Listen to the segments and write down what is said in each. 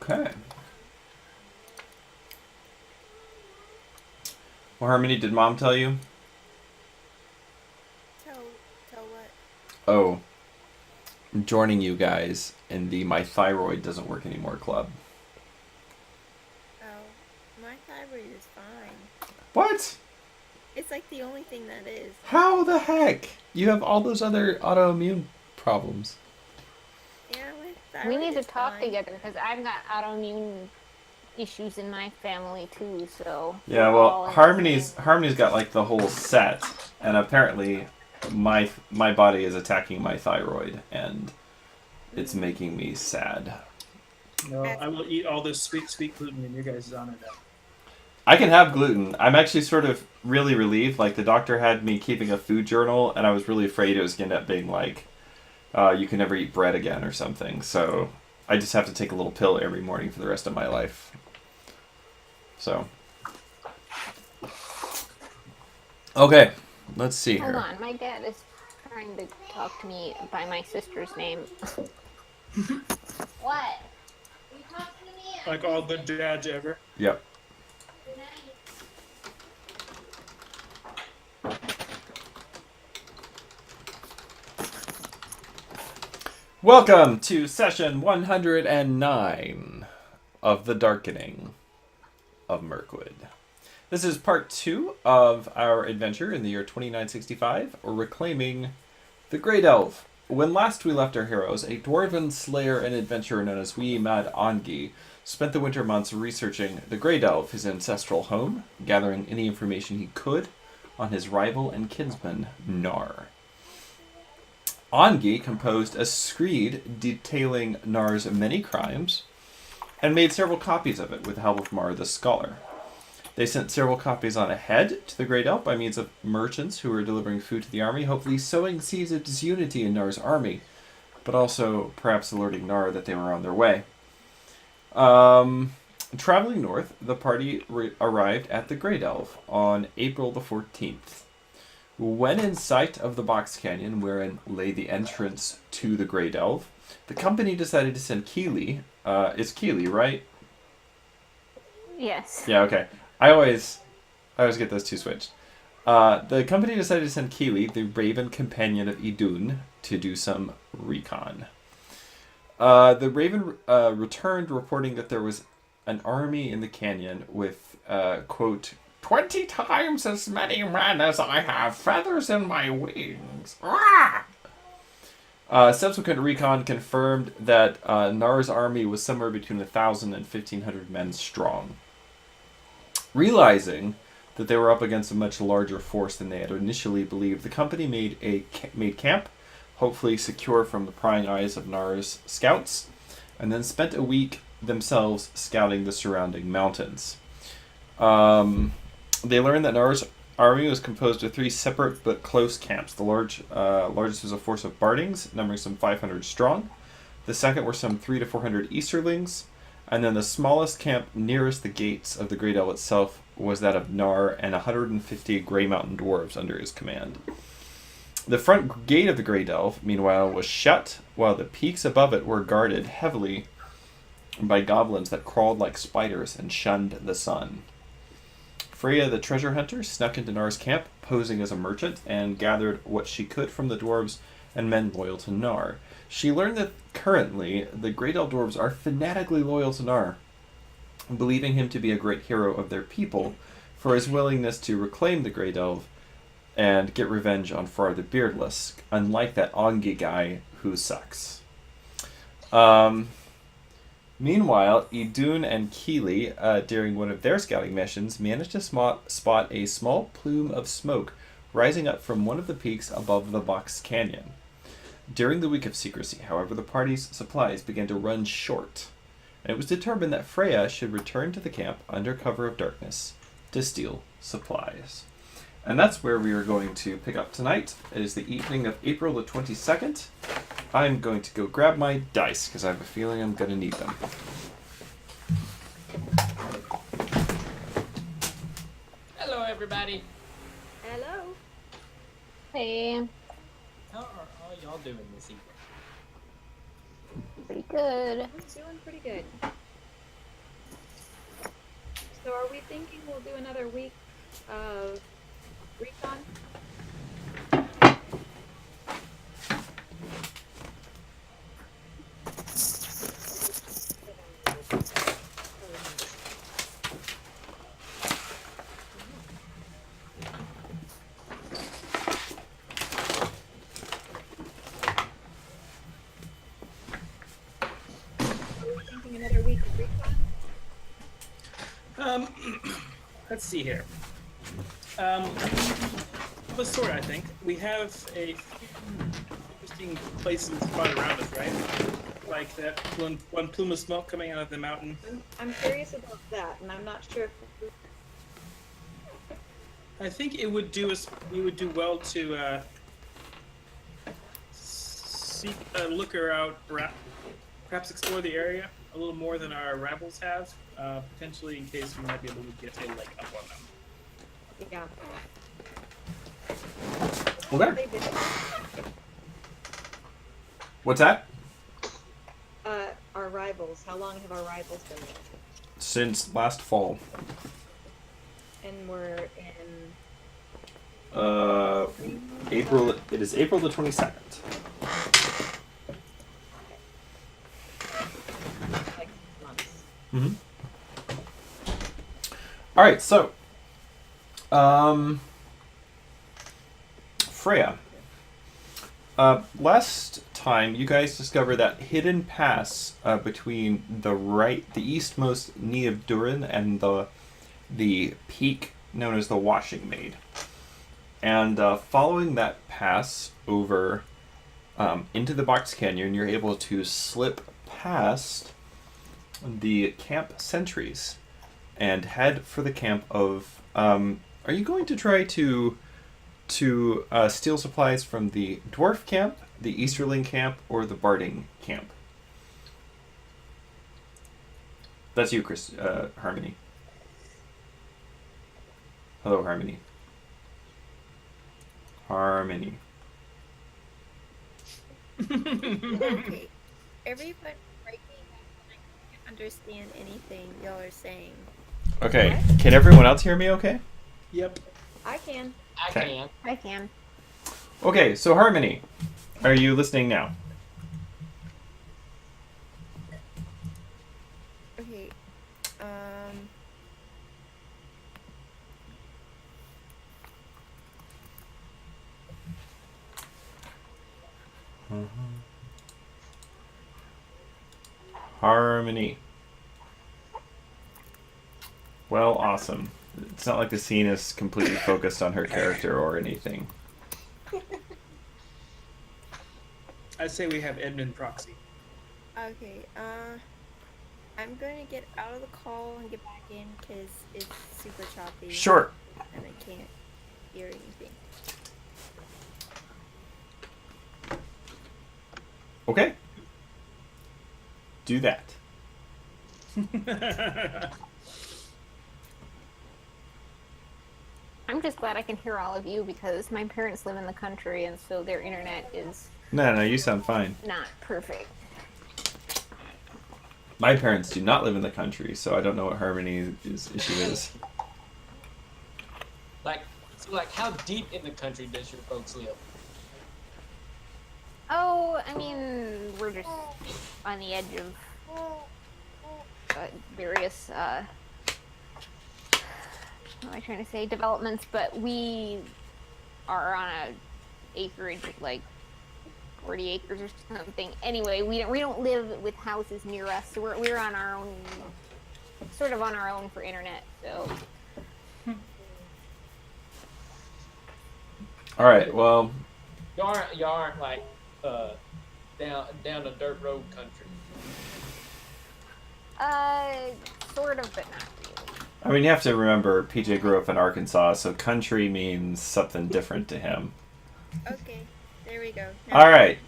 Okay. Well, Harmony, did Mom tell you? Tell what? Oh, I'm joining you guys in the My Thyroid Doesn't Work Anymore club. Oh, my thyroid is fine. What? It's like the only thing that is. How the heck? You have all those other autoimmune problems. Yeah, my We thyroid need to is talk fine. together because I've got autoimmune issues in my family too, so Yeah, we're well, all in the same. Harmony's got like the whole set, and apparently, my body is attacking my thyroid, and it's Mm, making me sad. No, as I will eat all this sweet, sweet gluten in your guys' honor now. I can have gluten. I'm actually sort of really relieved. Like the doctor had me keeping a food journal, and I was really afraid it was going to end up being like, you can never eat bread again or something. So I just have to take a little pill every morning for the rest of my life. So okay, let's see Hold here. on, my dad is trying to talk to me by my sister's name. What? Are you talking to me? Like all the dads ever. Yep. Good night. Welcome to session 109 of the Darkening of Mirkwood. This is part 2 of our adventure in the year 2965, reclaiming the Greydelve. When last we left our heroes, a dwarven slayer and adventurer known as Wee Mad Ongi spent the winter months researching the Greydelve, his ancestral home, gathering any information he could on his rival and kinsman, Nar. Ongi composed a screed detailing Nar's many crimes and made several copies of it with the help of Mar the Scholar. They sent several copies on ahead to the Great Elf by means of merchants who were delivering food to the army, hopefully sowing seeds of disunity in Nar's army, but also perhaps alerting Nar that they were on their way. Traveling north, the party arrived at the Great Elf on April the 14th. When in sight of the box canyon wherein lay the entrance to the Grey Delve, the company decided to send Keeley. It's Keeley, right? Yes. Yeah, okay. I always get those two switched. The company decided to send Keeley, the Raven companion of Idun, to do some recon. The Raven returned reporting that there was an army in the canyon with, quote, 20 times as many men as I have feathers in my wings. Ah! Subsequent recon confirmed that Nar's army was somewhere between 1,000 and 1,500 men strong. Realizing that they were up against a much larger force than they had initially believed, the company made camp, hopefully secure from the prying eyes of Nar's scouts, and then spent a week themselves scouting the surrounding mountains. They learned that Nar's army was composed of 3 separate but close camps. The largest was a force of Bardings, numbering some 500 strong. The second were some 300 to 400 Easterlings. And then the smallest camp nearest the gates of the Great Elf itself was that of Nar and 150 Grey Mountain dwarves under his command. The front gate of the Grey Delve, meanwhile, was shut, while the peaks above it were guarded heavily by goblins that crawled like spiders and shunned the sun. Freya the treasure hunter snuck into Nar's camp, posing as a merchant, and gathered what she could from the dwarves and men loyal to Nar. She learned that currently the Great Elf dwarves are fanatically loyal to Nar, believing him to be a great hero of their people for his willingness to reclaim the Great Elf and get revenge on Far the Beardless, unlike that Ongi guy who sucks. Meanwhile, Idun and Keeley, during one of their scouting missions, managed to spot a small plume of smoke rising up from one of the peaks above the Box Canyon. During the week of secrecy, however, the party's supplies began to run short, and it was determined that Freya should return to the camp under cover of darkness to steal supplies. And that's where we are going to pick up tonight. It is the evening of April the 22nd. I'm going to go grab my dice, because I have a feeling I'm going to need them. Hello, everybody. hello. Hey, How are all y'all doing this evening? pretty good. I'm doing pretty good. So are we thinking we'll do another week of recon? Are we thinking another week of recon? Let's see here. Of a sort, I think. We have a few interesting places spot around us, right? Like that one plume of smoke coming out of the mountain. I'm curious about that, and I'm not sure if I think it would do us. We would do well to seek, look her out, perhaps explore the area a little more than our rebels have, potentially in case we might be able to get a leg up on them. yeah. Okay. They've been, What's that? our rivals. How long have our rivals been there? Since last fall. And we're in April. It is April the 22nd. like 6 months. Mm-hmm. All right, so, Freya. Last time you guys discovered that hidden pass between the eastmost knee of Durin and the peak known as the Washing Maid, and following that pass over into the Box Canyon, you're able to slip past the camp sentries and head for the camp of. Are you going to try to steal supplies from the dwarf camp, the Easterling camp, or the Barding camp? That's you, Chris. Harmony. Hello, Harmony. Harmony. Okay. Everybody breaking up and I can't understand anything y'all are saying. Okay. Can everyone else hear me? Okay. Yep. I can. I Okay. can. I can. Okay. So Harmony, are you listening now? Okay. Harmony. Well, awesome. It's not like the scene is completely focused on her character or anything. I'd say we have Edmund proxy. Okay. I'm going to get out of the call and get back in because it's super choppy. Sure. And I can't hear anything. Okay. Do that. I'm just glad I can hear all of you because my parents live in the country and so their internet is No, you sound fine. not perfect. My parents do not live in the country, so I don't know what Harmony's issue is. Like how deep in the country does your folks live? Oh, I mean, we're just on the edge of various, what am I trying to say, developments, but we are on a acreage of like 40 acres or something. Anyway, we don't live with houses near us, so we're on our own, sort of on our own for internet, so. All right, well, You aren't like down a dirt road country. Sort of, but not really. I mean, you have to remember, PJ grew up in Arkansas, so country means something different to him. Okay. There we go. All right.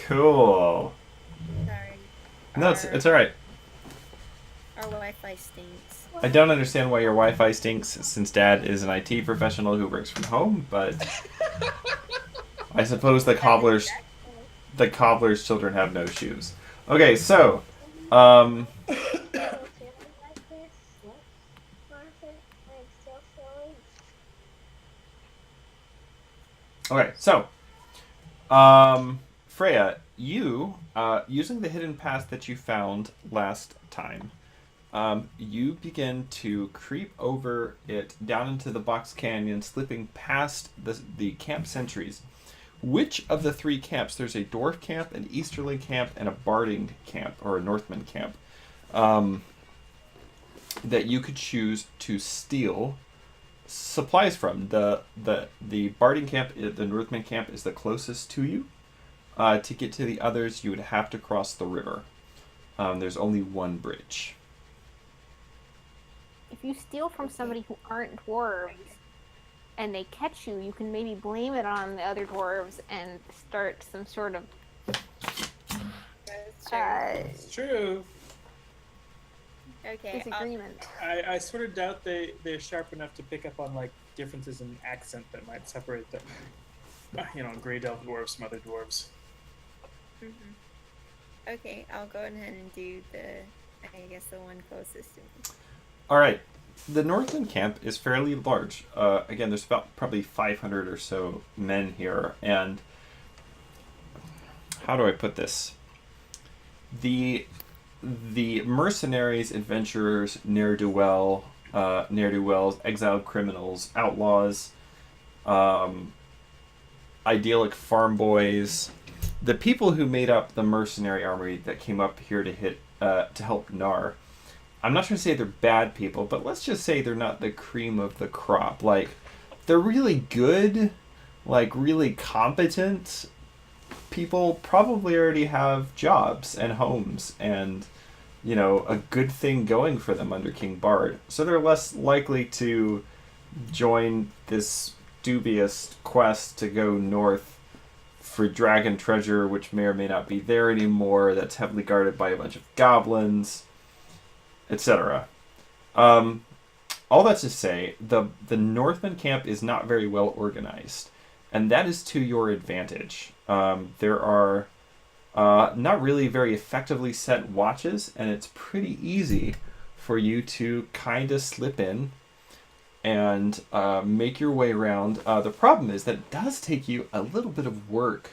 Cool. Sorry. No, it's all right. Our Wi-Fi stinks. I don't understand why your Wi-Fi stinks, since Dad is an IT professional who works from home, but I suppose the cobbler's children have no shoes. Okay, so, Okay, so Freya, you using the hidden path that you found last time, you begin to creep over it down into the box canyon, slipping past the camp sentries. Which of the three camps? There's a dwarf camp, an easterling camp, and a barding camp or a northman camp. That you could choose to steal supplies from. The barding camp, the northman camp, is the closest to you. To get to the others, you would have to cross the river. There's only one bridge. If you steal from somebody who aren't dwarves and they catch you, you can maybe blame it on the other dwarves and start some sort of That's true. It's true. Okay. disagreement. I sort of doubt they're sharp enough to pick up on like differences in accent that might separate them. Greydelve dwarves from other dwarves. Okay, I'll go ahead and do the one closest to me. All right. The northland camp is fairly large. Again, there's about probably 500 or so men here, and how do I put this? The mercenaries, adventurers, ne'er-do-wells, exiled criminals, outlaws, idyllic farm boys, the people who made up the mercenary army that came up here to help Nar. I'm not trying to say they're bad people, but let's just say they're not the cream of the crop. Like, they're really good, like really competent people, probably already have jobs and homes and, a good thing going for them under King Bard. So they're less likely to join this dubious quest to go north for dragon treasure, which may or may not be there anymore, that's heavily guarded by a bunch of goblins, etc. All that to say, the Northman camp is not very well organized, and that is to your advantage. There are not really very effectively set watches, and it's pretty easy for you to kind of slip in and make your way around. The problem is that it does take you a little bit of work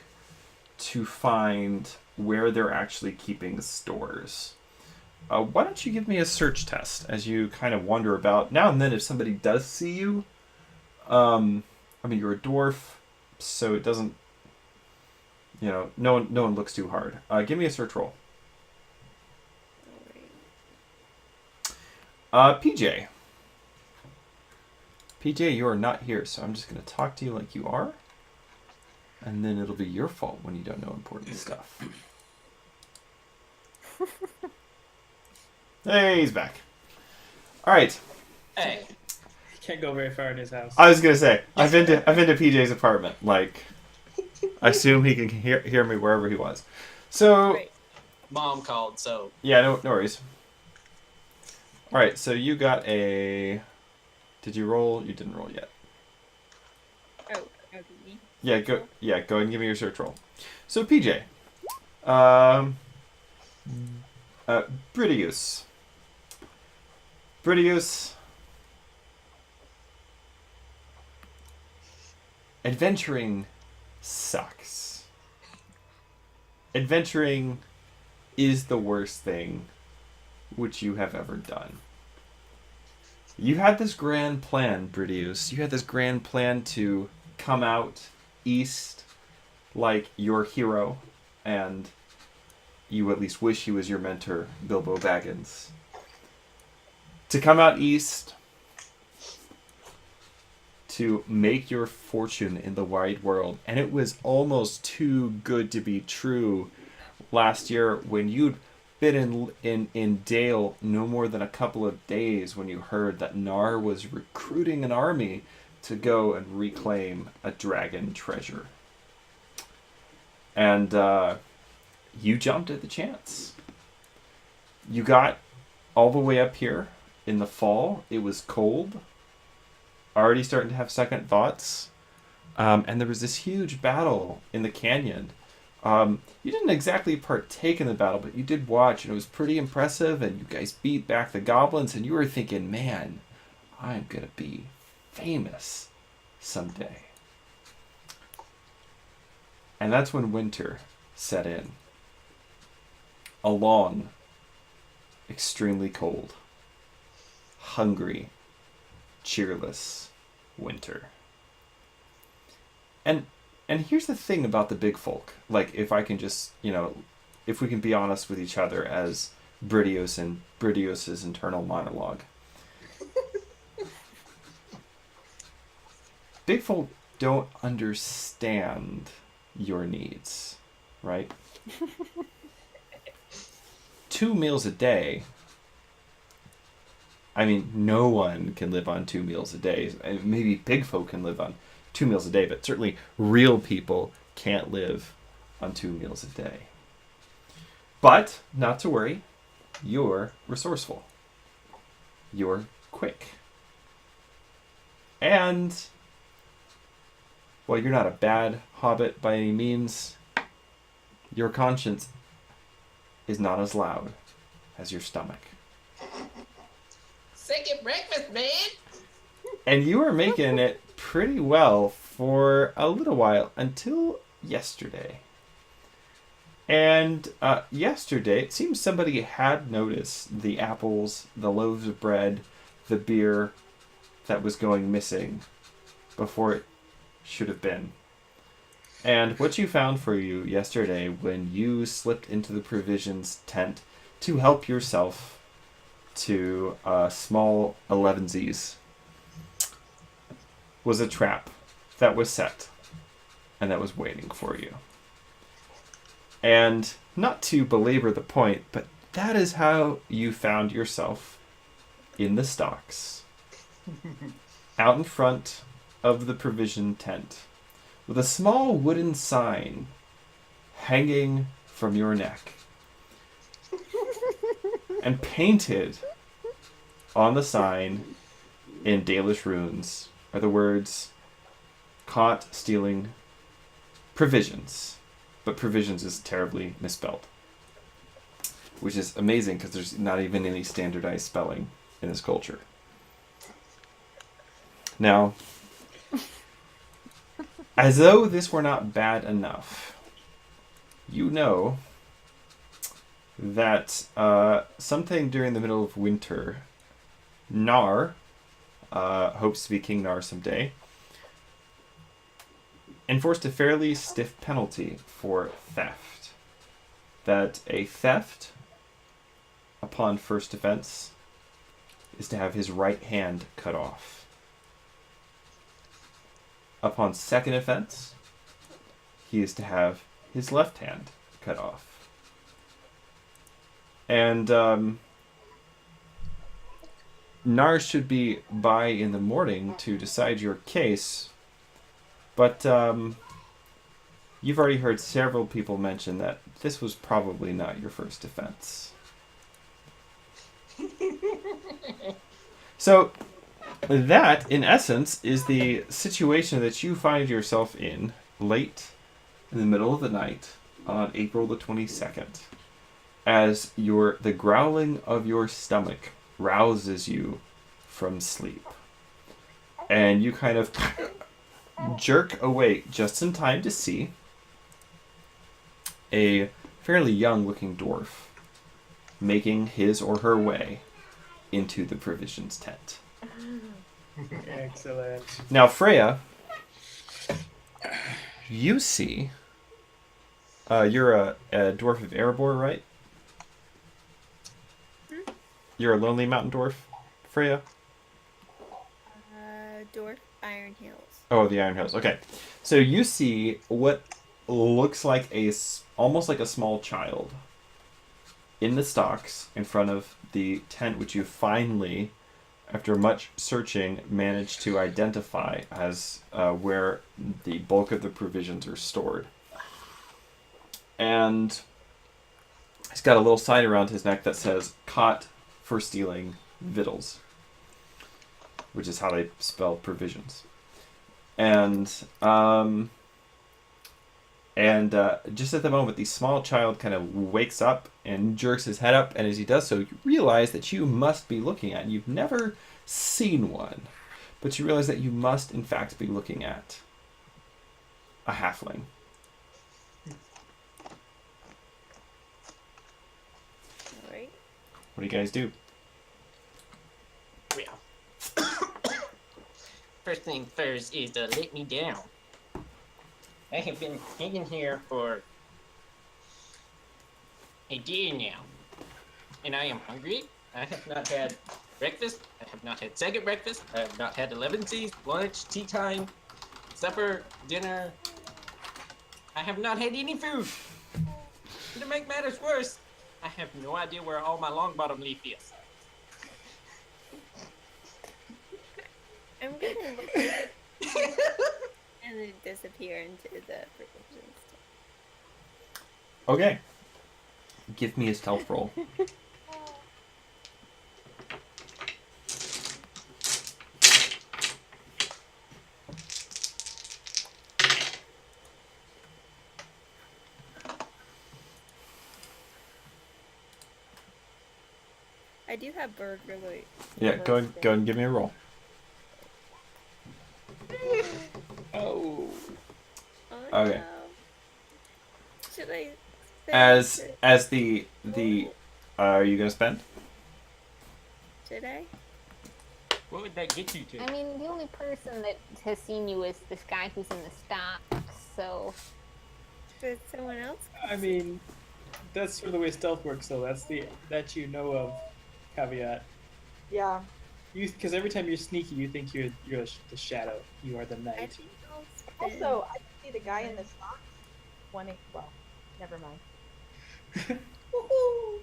to find where they're actually keeping stores. Why don't you give me a search test as you kind of wander about? Now and then, if somebody does see you, you're a dwarf, so it doesn't, no one looks too hard. Give me a search roll. PJ, you are not here, so I'm just going to talk to you like you are, and then it'll be your fault when you don't know important stuff. Hey, he's back. All right. Hey, He can't go very far in his house. I was gonna say I've been to PJ's apartment. Like, I assume he can hear me wherever he was. So Right. Mom called, so yeah, no worries. All right, so you got a. Did you roll? You didn't roll yet. Oh, okay. Yeah, go ahead and give me your search roll. So PJ, Bridius, adventuring sucks. Adventuring is the worst thing which you have ever done. You had this grand plan, Bridius. You had this grand plan to come out east like your hero, and you at least wish he was your mentor, Bilbo Baggins. To come out east, to make your fortune in the wide world. And it was almost too good to be true last year when you'd been in Dale no more than a couple of days when you heard that Nar was recruiting an army to go and reclaim a dragon treasure. And you jumped at the chance. You got all the way up here in the fall. It was cold. Already starting to have second thoughts. And there was this huge battle in the canyon. You didn't exactly partake in the battle, but you did watch, and it was pretty impressive, and you guys beat back the goblins, and you were thinking, man, I'm going to be famous someday. And that's when winter set in. A long, extremely cold, hungry, cheerless winter. And here's the thing about the big folk. Like, if I can just, if we can be honest with each other as Bridios and Bridios' internal monologue. Big folk don't understand your needs, right? 2 meals a day. I mean, no one can live on 2 meals a day. Maybe big folk can live on 2 meals a day, but certainly real people can't live on 2 meals a day. But, not to worry, you're resourceful. You're quick. And, well, you're not a bad hobbit by any means. Your conscience is not as loud as your stomach. Second breakfast, man. And you were making it pretty well for a little while until yesterday. And yesterday, it seems somebody had noticed the apples, the loaves of bread, the beer that was going missing before it should have been. And what you found for you yesterday when you slipped into the provisions tent to help yourself to small 11sies was a trap that was set and that was waiting for you. And not to belabor the point, but that is how you found yourself in the stocks, out in front of the provision tent, with a small wooden sign hanging from your neck. And painted on the sign in Dalish runes are the words, "Caught stealing provisions." But provisions is terribly misspelled. Which is amazing because there's not even any standardized spelling in this culture. Now, as though this were not bad enough, you know that sometime during the middle of winter, Nar, hopes to be King Nar someday, enforced a fairly stiff penalty for theft. That a theft, upon first offense, is to have his right hand cut off. Upon second offense, he is to have his left hand cut off. And Nar should be by in the morning to decide your case, but you've already heard several people mention that this was probably not your first offense. So that, in essence, is the situation that you find yourself in late in the middle of the night on April the 22nd, as the growling of your stomach rouses you from sleep. And you kind of jerk awake just in time to see a fairly young-looking dwarf making his or her way into the provisions tent. Excellent. Now, Freya, you see, you're a dwarf of Erebor, right? You're a lonely mountain dwarf, Freya? Dwarf Iron Hills. Oh, the Iron Hills. Okay. So you see what looks like almost like a small child in the stocks in front of the tent, which you finally, after much searching, managed to identify as where the bulk of the provisions are stored. And he's got a little sign around his neck that says, "Caught for stealing victuals," which is how they spell provisions. And just at the moment, the small child kind of wakes up and jerks his head up, and as he does so, you realize that you must be looking at, and you've never seen one, but you realize that you must, in fact, be looking at a halfling. What do you guys do? Well, first thing first is to let me down. I have been hanging here for a day now, and I am hungry. I have not had breakfast. I have not had second breakfast. I have not had 11C's, lunch, tea time, supper, dinner. I have not had any food. And to make matters worse, I have no idea where all my long bottom leaf is. I'm gonna look at it and then disappear into the provisions. Okay. Give me a stealth roll. I do have burger loot. Yeah, go and give me a roll. Oh. Oh, Okay. no. Should I? As the are you gonna spend? Should I? What would that get you to? I mean, the only person that has seen you is this guy who's in the stocks, so... Did someone else? I mean, that's sort of the way stealth works, though. That's that you know of caveat. Yeah. Because every time you're sneaky, you think you're the shadow. You are the I night. think I'll spend. Also, I see the guy in the stocks. Well, never mind. Woohoo!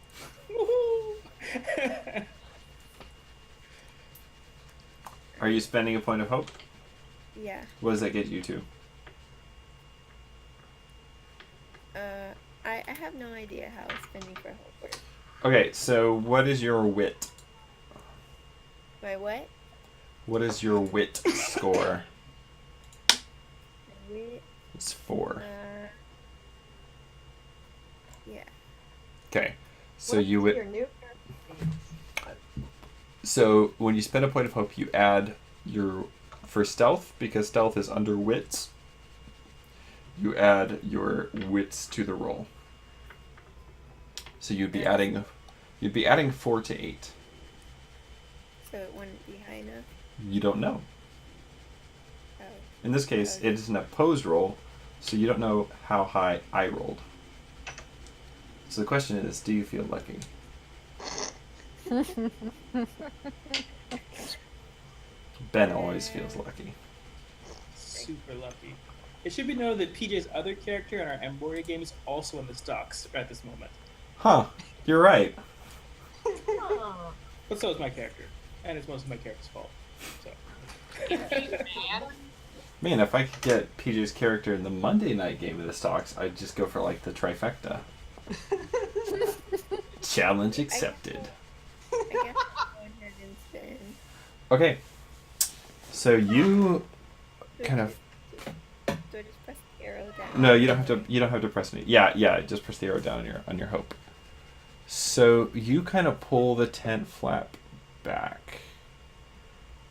Woohoo! Are you spending a point of hope? Yeah. What does that get you to? I have no idea how spending for hope works. Okay, so what is your wit? By what? What is your wit score? Wait, It's 4. yeah. Okay, so What you is would. your new So when you spend a point of hope, you add your for stealth because stealth is under wits. You add your wits to the roll. So you'd be adding 4 to 8. So it wouldn't be high enough. You don't know. Oh. In this case, Okay. it is an opposed roll, so you don't know how high I rolled. So the question is, do you feel lucky? Ben always feels lucky. Super lucky. It should be noted that PJ's other character in our Emboria game is also in the stocks at this moment. Huh, you're right. But so is my character. And it's mostly my character's fault. So. Man, if I could get PJ's character in the Monday night game of the stocks, I'd just go for like the trifecta. Challenge accepted. I guess I'll go ahead and spend. Okay, so you Do kind I of do I just press the arrow down? no, you don't have to press any. Yeah, just press the arrow down on your hope. So you kind of pull the tent flap back,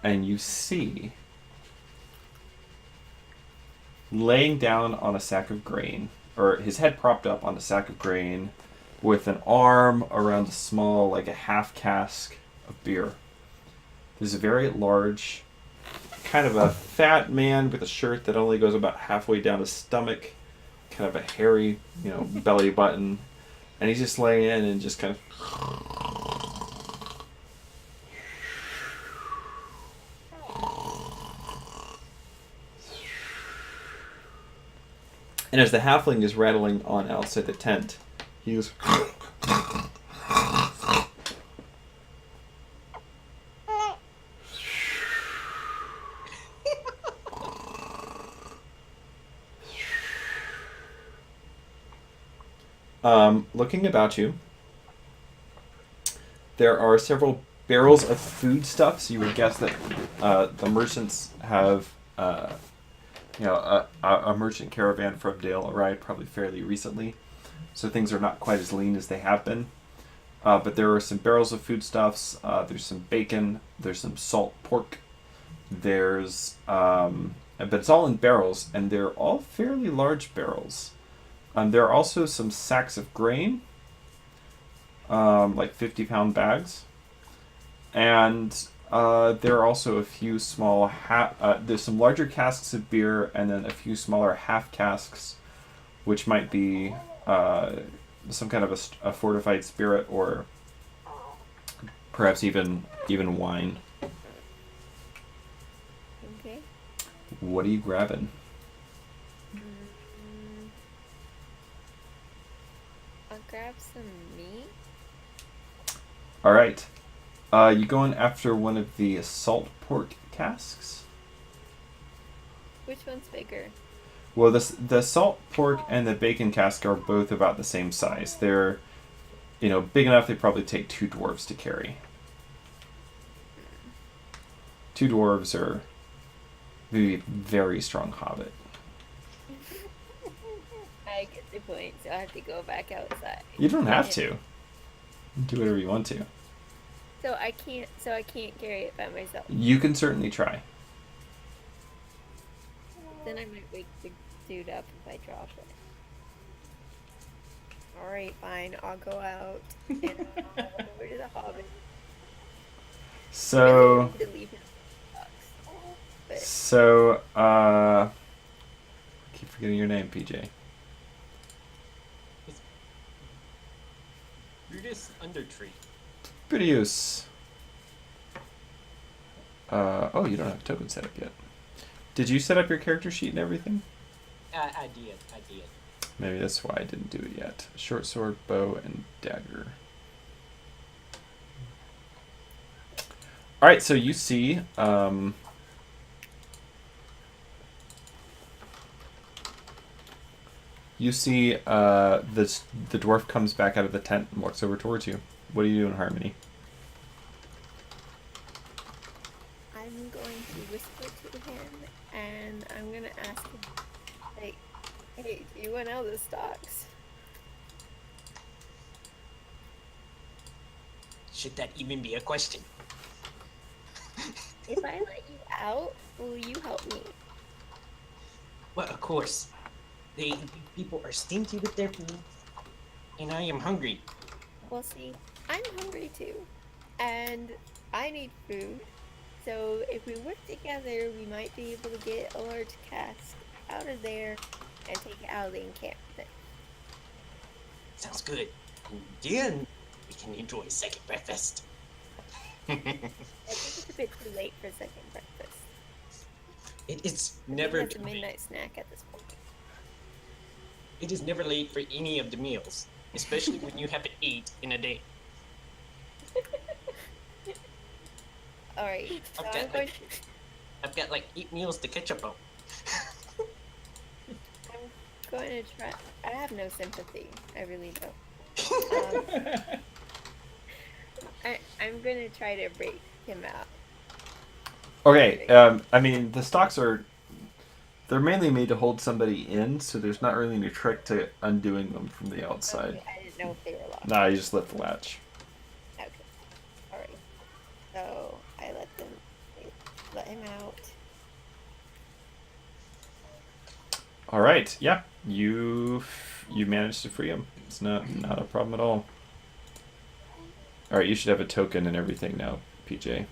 and you see laying down on a sack of grain, or his head propped up on a sack of grain, with an arm around a small, like a half cask of beer. There's a very large, kind of a fat man with a shirt that only goes about halfway down his stomach, kind of a hairy, belly button, and he's just laying in and just kind of. And as the halfling is rattling on outside the tent, he goes. Looking about you, there are several barrels of foodstuffs. You would guess that the merchants have, a merchant caravan from Dale arrived probably fairly recently, so things are not quite as lean as they have been. But there are some barrels of foodstuffs. There's some bacon. There's some salt pork. There's, but it's all in barrels, and they're all fairly large barrels. There are also some sacks of grain. like 50-pound bags. And there are also a few small there's some larger casks of beer and then a few smaller half casks, which might be some kind of a fortified spirit or perhaps even wine. Okay. What are you grabbing? I'll grab some meat. All right. You going after one of the salt pork casks? Which one's bigger? Well, the salt pork and the bacon cask are both about the same size. They're, big enough they probably take 2 dwarves to carry. 2 dwarves are maybe a very strong hobbit. I get the point, so I have to go back outside. You don't have to. Do whatever you want to. So I can't carry it by myself. You can certainly try. Then I might wake the dude up if I drop it. Alright, fine, I'll go out and I'll go over to the hobbit. So, To leave him but keep forgetting your name, PJ. Brutus Undertree. Videos. Oh, you don't have a token set up yet. Did you set up your character sheet and everything? I did. Maybe that's why I didn't do it yet. Short sword, bow, and dagger. Alright, so you see, the dwarf comes back out of the tent and walks over towards you. What are you doing, Harmony? I'm going to whisper to him and I'm gonna ask him, like, hey, do you want out of the stocks? Should that even be a question? If I let you out, will you help me? Well, of course. People are stingy with their food, and I am hungry. Well, see, I'm hungry too, and I need food. So if we work together, we might be able to get a large cask out of there and take it out of the encampment. Sounds good. And then we can enjoy second breakfast. I think it's a bit too late for second breakfast. It is I never. think that's a midnight snack at this point. It is never late for any of the meals, especially when you have 8 in a day. Alright, so I've I'm got going like, I've got like 8 meals to catch up on. I'm going to try. I have no sympathy. I really don't. I'm going to try to break him out. Okay, I mean, the stocks they're mainly made to hold somebody in, so there's not really any trick to undoing them from the outside. Okay, I didn't know if they were locked. Nah, you just lift the latch. Okay. Alright. So I let him out. Alright, yeah. You managed to free him. It's not a problem at all. Alright, you should have a token and everything now, PJ.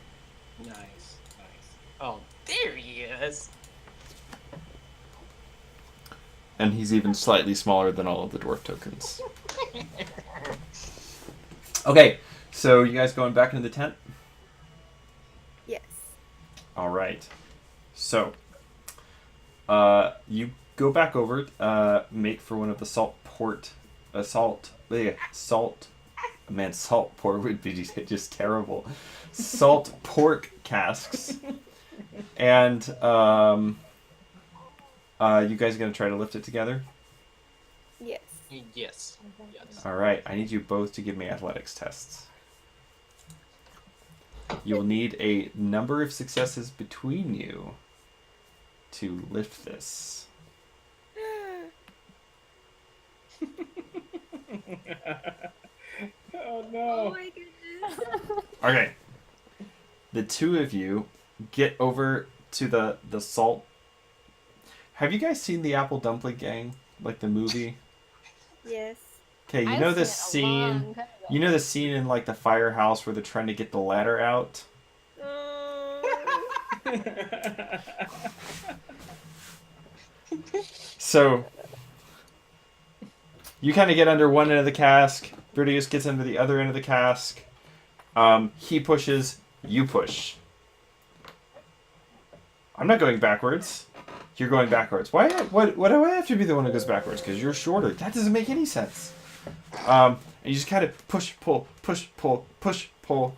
Nice. Oh, there he is. And he's even slightly smaller than all of the dwarf tokens. Okay, so you guys going back into the tent? Yes. Alright. So, you go back over, make for one of the salt pork would be just terrible. Salt pork casks. And, you guys are going to try to lift it together? Yes. Yes. Alright, I need you both to give me athletics tests. You'll need a number of successes between you to lift this. Oh no. Oh my goodness. Okay. The two of you get over to the salt. Have you guys seen the Apple Dumpling Gang? Like the movie? Yes. Okay, you I've know seen this it a scene long time ago. You know the scene in like the firehouse where they're trying to get the ladder out? So you kind of get under one end of the cask. Bridius gets under the other end of the cask. He pushes, you push. I'm not going backwards. You're going backwards. Why? What do I have to be the one who goes backwards? Because you're shorter. That doesn't make any sense. And you just kind of push, pull, push, pull, push, pull.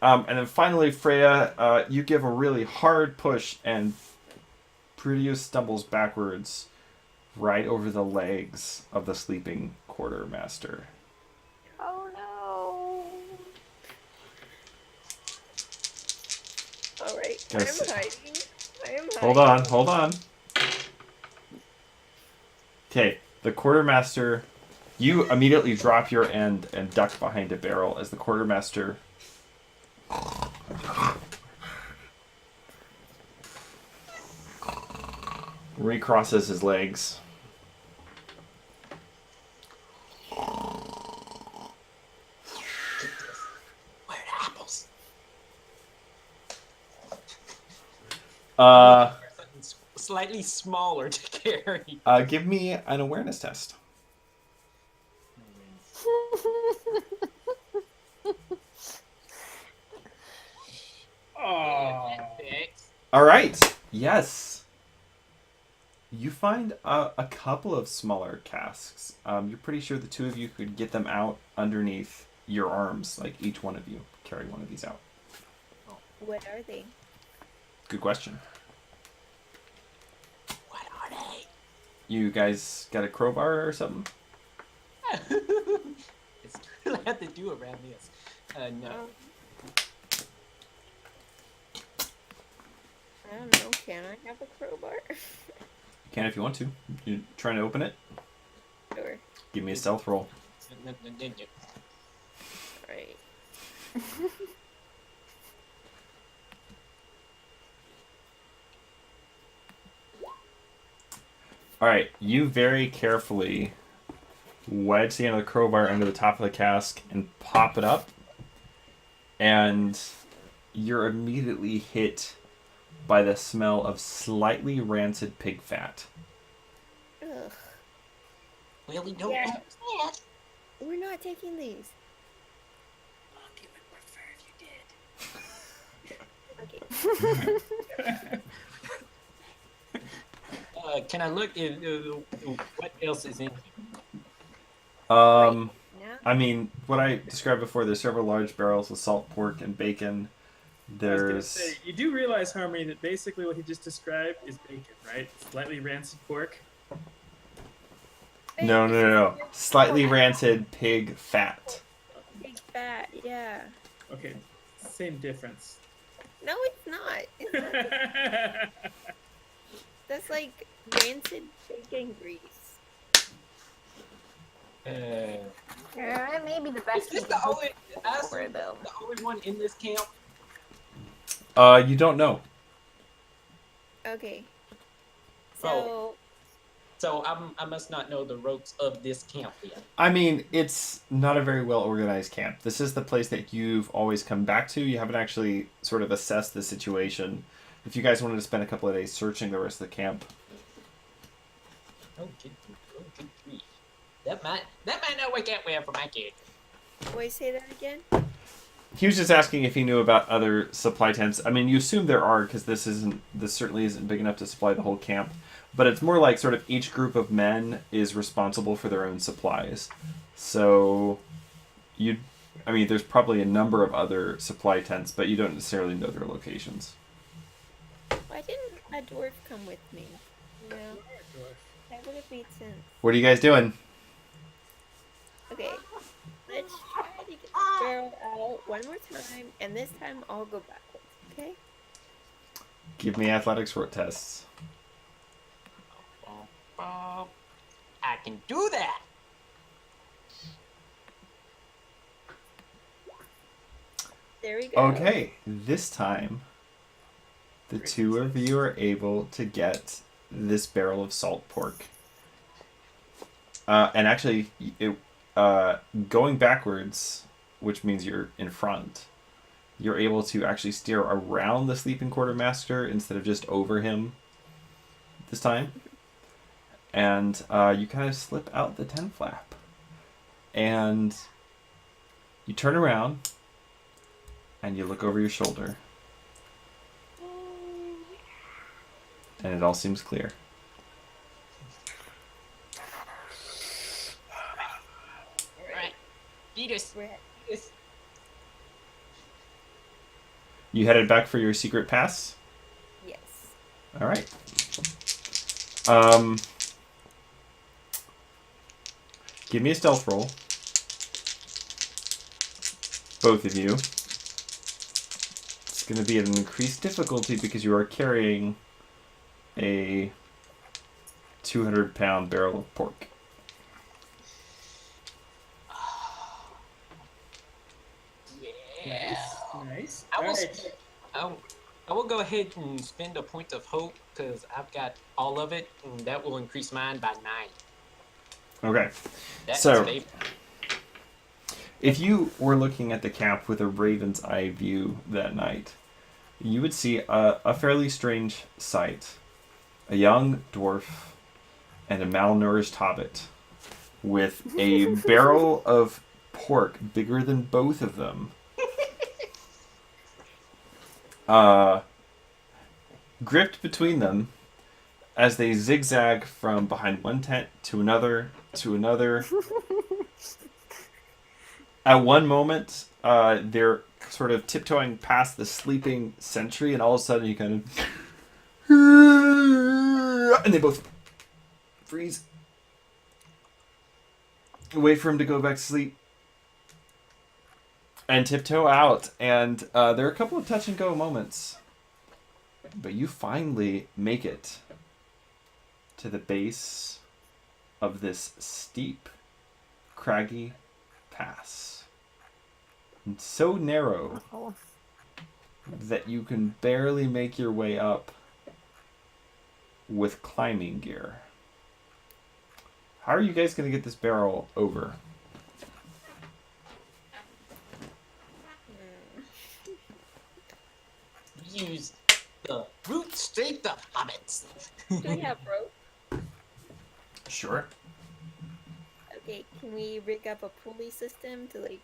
And then finally, Freya, you give a really hard push, and Bridius stumbles backwards right over the legs of the sleeping quartermaster. Oh no. Alright, Yes. I'm hiding. I am hiding. Hold on. Okay, the quartermaster, you immediately drop your end and duck behind a barrel as the quartermaster recrosses his legs. Where are the apples? Something slightly smaller to carry. Give me an awareness test. Oh. All right. Yes. You find a couple of smaller casks. You're pretty sure the two of you could get them out underneath your arms. Like each one of you carry one of these out. What are they? Good question. What are they? You guys got a crowbar or something? It's too loud to do around this. No. I don't know. Can I have a crowbar? You can if you want to. You trying to open it? Sure. Give me a stealth roll. Right. All right. You very carefully wedge the end of the crowbar under the top of the cask and pop it up, and you're immediately hit by the smell of slightly rancid pig fat. Ugh. Well, we don't Yeah. understand. We're not taking these. Monkey would prefer if you did. Okay. Can I look at what else is in? Now? I mean, what I described before, there's several large barrels of salt pork and bacon. I was gonna There's say, you do realize, Harmony, that basically what he just described is bacon, right? Slightly rancid pork. no. Slightly rancid pig fat. Big fat, yeah. Okay, same difference. No, it's not. It's not. That's like rancid bacon grease. Yeah, it may be the Is best this we the can hope only for, though. the only one in this camp? You don't know. Okay. So, So I must not know the ropes of this camp yet. I mean, it's not a very well organized camp. This is the place that you've always come back to. You haven't actually sort of assessed the situation. If you guys wanted to spend a couple of days searching the rest of the camp. Oh, good grief. That might not work out well for my kid. wait, say that again? He was just asking if he knew about other supply tents. I mean, you assume there are because this certainly isn't big enough to supply the whole camp. But it's more like sort of each group of men is responsible for their own supplies. So there's probably a number of other supply tents, but you don't necessarily know their locations. Why didn't a dwarf come with me? No, that would have made sense. What are you guys doing? Okay, let's try to get the barrel out one more time, and this time I'll go backwards, okay? Give me athletics tests. I can do that. There we go. Okay, this time the two of you are able to get this barrel of salt pork. And actually, going backwards, which means you're in front, you're able to actually steer around the sleeping quartermaster instead of just over him this time. And you kind of slip out the tent flap. And you turn around and you look over your shoulder. And it all seems clear. Alright. Beatus. We're at Beatus. You headed back for your secret pass? yes. All right. Give me a stealth roll. Both of you. It's going to be an increased difficulty because you are carrying a 200-pound barrel of pork. Yeah. Nice. I will, Alright. I will go ahead and spend a point of hope because I've got all of it, and that will increase mine by 9. Okay. That So- is favorable. If you were looking at the camp with a raven's eye view that night, you would see a fairly strange sight. A young dwarf and a malnourished hobbit with a barrel of pork bigger than both of them. Gripped between them as they zigzag from behind one tent to another to another. At one moment, they're sort of tiptoeing past the sleeping sentry, and all of a sudden you kind of... And they both freeze. Wait for him to go back to sleep. And tiptoe out. And there are a couple of touch-and-go moments. But you finally make it to the base of this steep, craggy pass. It's so narrow Oh. that you can barely make your way up with climbing gear. How are you guys going to get this barrel over? Use the root strength of hobbits. Do we have rope? Sure. Okay, can we rig up a pulley system to like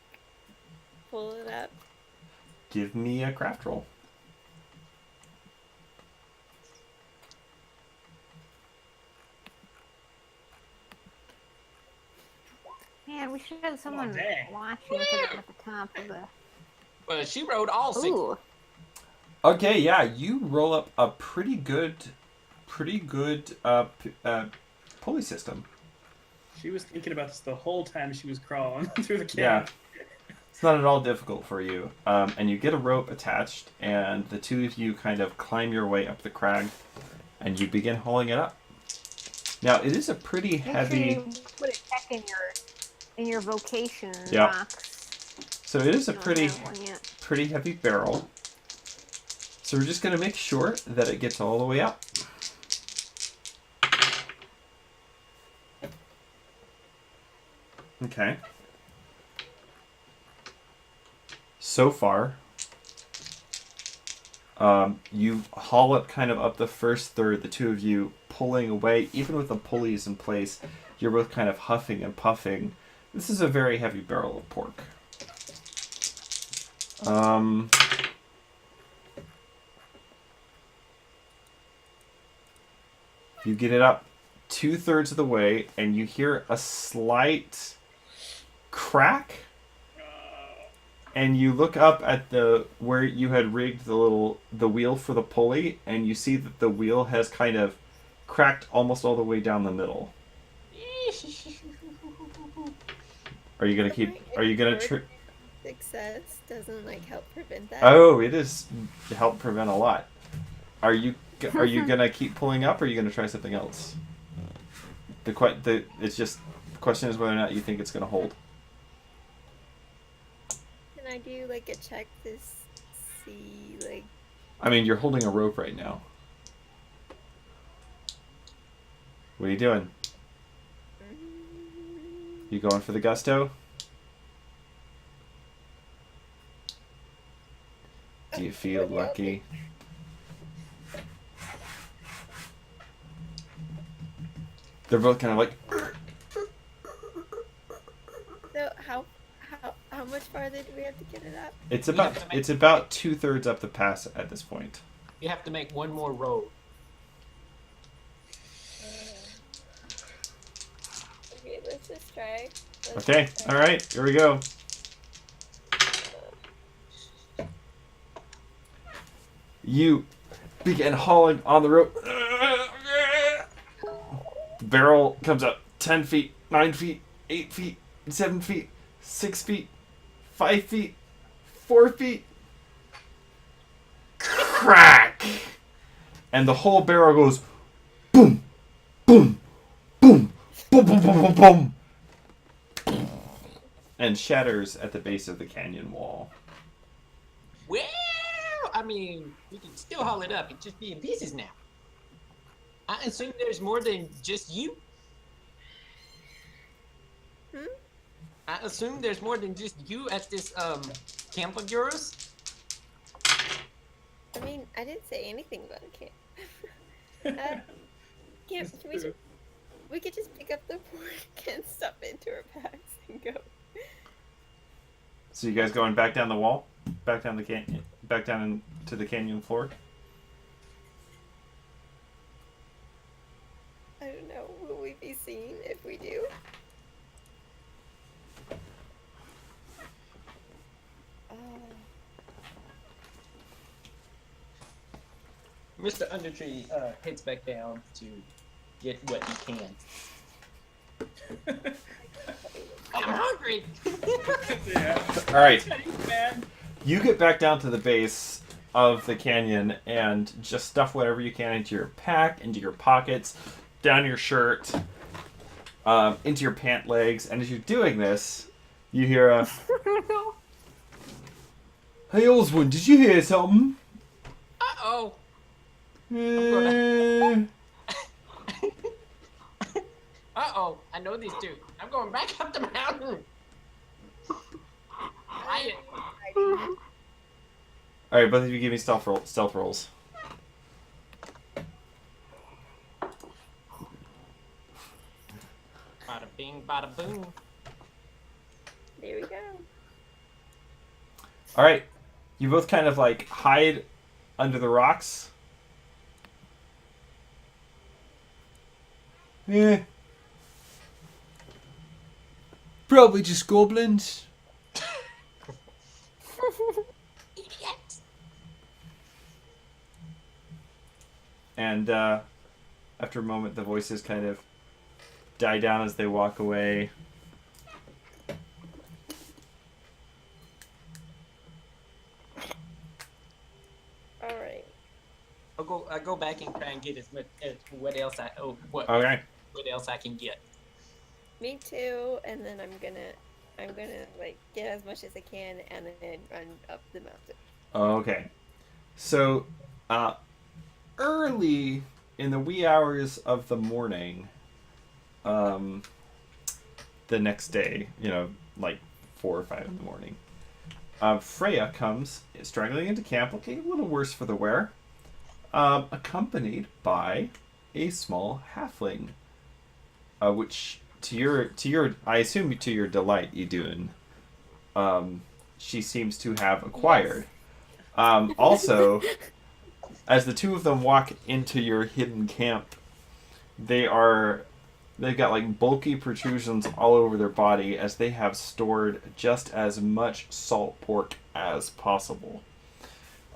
pull it up? Give me a craft roll. Man, we should have someone dang. watching for them at the top of the. Well, she rode all 6. Ooh. Okay, yeah, you roll up a pretty good pulley system. She was thinking about this the whole time she was crawling through the Yeah. camp. It's not at all difficult for you. And you get a rope attached, and the two of you kind of climb your way up the crag, and you begin hauling it up. Now, it is a pretty Make heavy... sure you put a check in your vocation Yeah. box. So it is a You don't pretty have one yet. pretty heavy barrel. So we're just going to make sure that it gets all the way up. Okay. So far, you haul it kind of up the first third, the two of you pulling away. Even with the pulleys in place, you're both kind of huffing and puffing. This is a very heavy barrel of pork. You get it up 2/3 of the way, and you hear a slight crack. And you look up at the where you had rigged the wheel for the pulley, and you see that the wheel has kind of cracked almost all the way down the middle. Are you gonna keep? Are you gonna? Success doesn't like help prevent that. Oh, it is help prevent a lot. Are you gonna keep pulling up, or are you gonna try something else? It's just the question is whether or not you think it's gonna hold. Can I do like a check to see like? I mean, you're holding a rope right now. What are you doing? You going for the gusto? Do you feel lucky? They're both kind of like. So how much farther do we have to get it up? It's You have to make- about 2/3 up the pass at this point. You have to make one more roll. Okay, let's just try. Okay, all right, here we go. You begin hauling on the rope. The barrel comes up 10 feet, 9 feet, 8 feet, 7 feet, 6 feet, 5 feet, 4 feet. Crack! And the whole barrel goes boom, boom, boom, boom, boom, boom, boom, boom. And shatters at the base of the canyon wall. Well, I mean, we can still haul it up. It's just be in pieces now. I assume there's more than just you. I assume there's more than just you at this camp of yours. I mean, I didn't say anything about a camp. We could just pick up the pork and stuff it into our bags and go. So you guys going back down the wall? Back down the canyon? Back down into the canyon floor? I don't know. Will we be seen if we do? Mr. Undertree heads back down to get what he can. I'm hungry. Yeah. All right. Man. You get back down to the base of the canyon and just stuff whatever you can into your pack, into your pockets, down your shirt, into your pant legs. And as you're doing this, you hear a, "Hey, Oswald, did you hear something?" Uh-oh. Eh, Uh-oh. I know these two. I'm going back up the mountain. Quiet. All right, both of you give me stealth rolls. Bada bing, bada boom. There we go. All right, you both kind of like hide under the rocks. Yeah. Probably just goblins. Idiot. And after a moment, the voices kind of die down as they walk away. All right. I go back and try and get as much as what else what Okay. else I can get. Me too. And then I'm gonna like get as much as I can and then run up the mountain. Okay. So, early in the wee hours of the morning, the next day, like 4 or 5 in the morning, Freya comes straggling into camp, looking a little worse for the wear, accompanied by a small halfling, which to your I assume to your delight, Idun, she seems to have acquired. Also, as the two of them walk into your hidden camp, they've got like bulky protrusions all over their body as they have stored just as much salt pork as possible.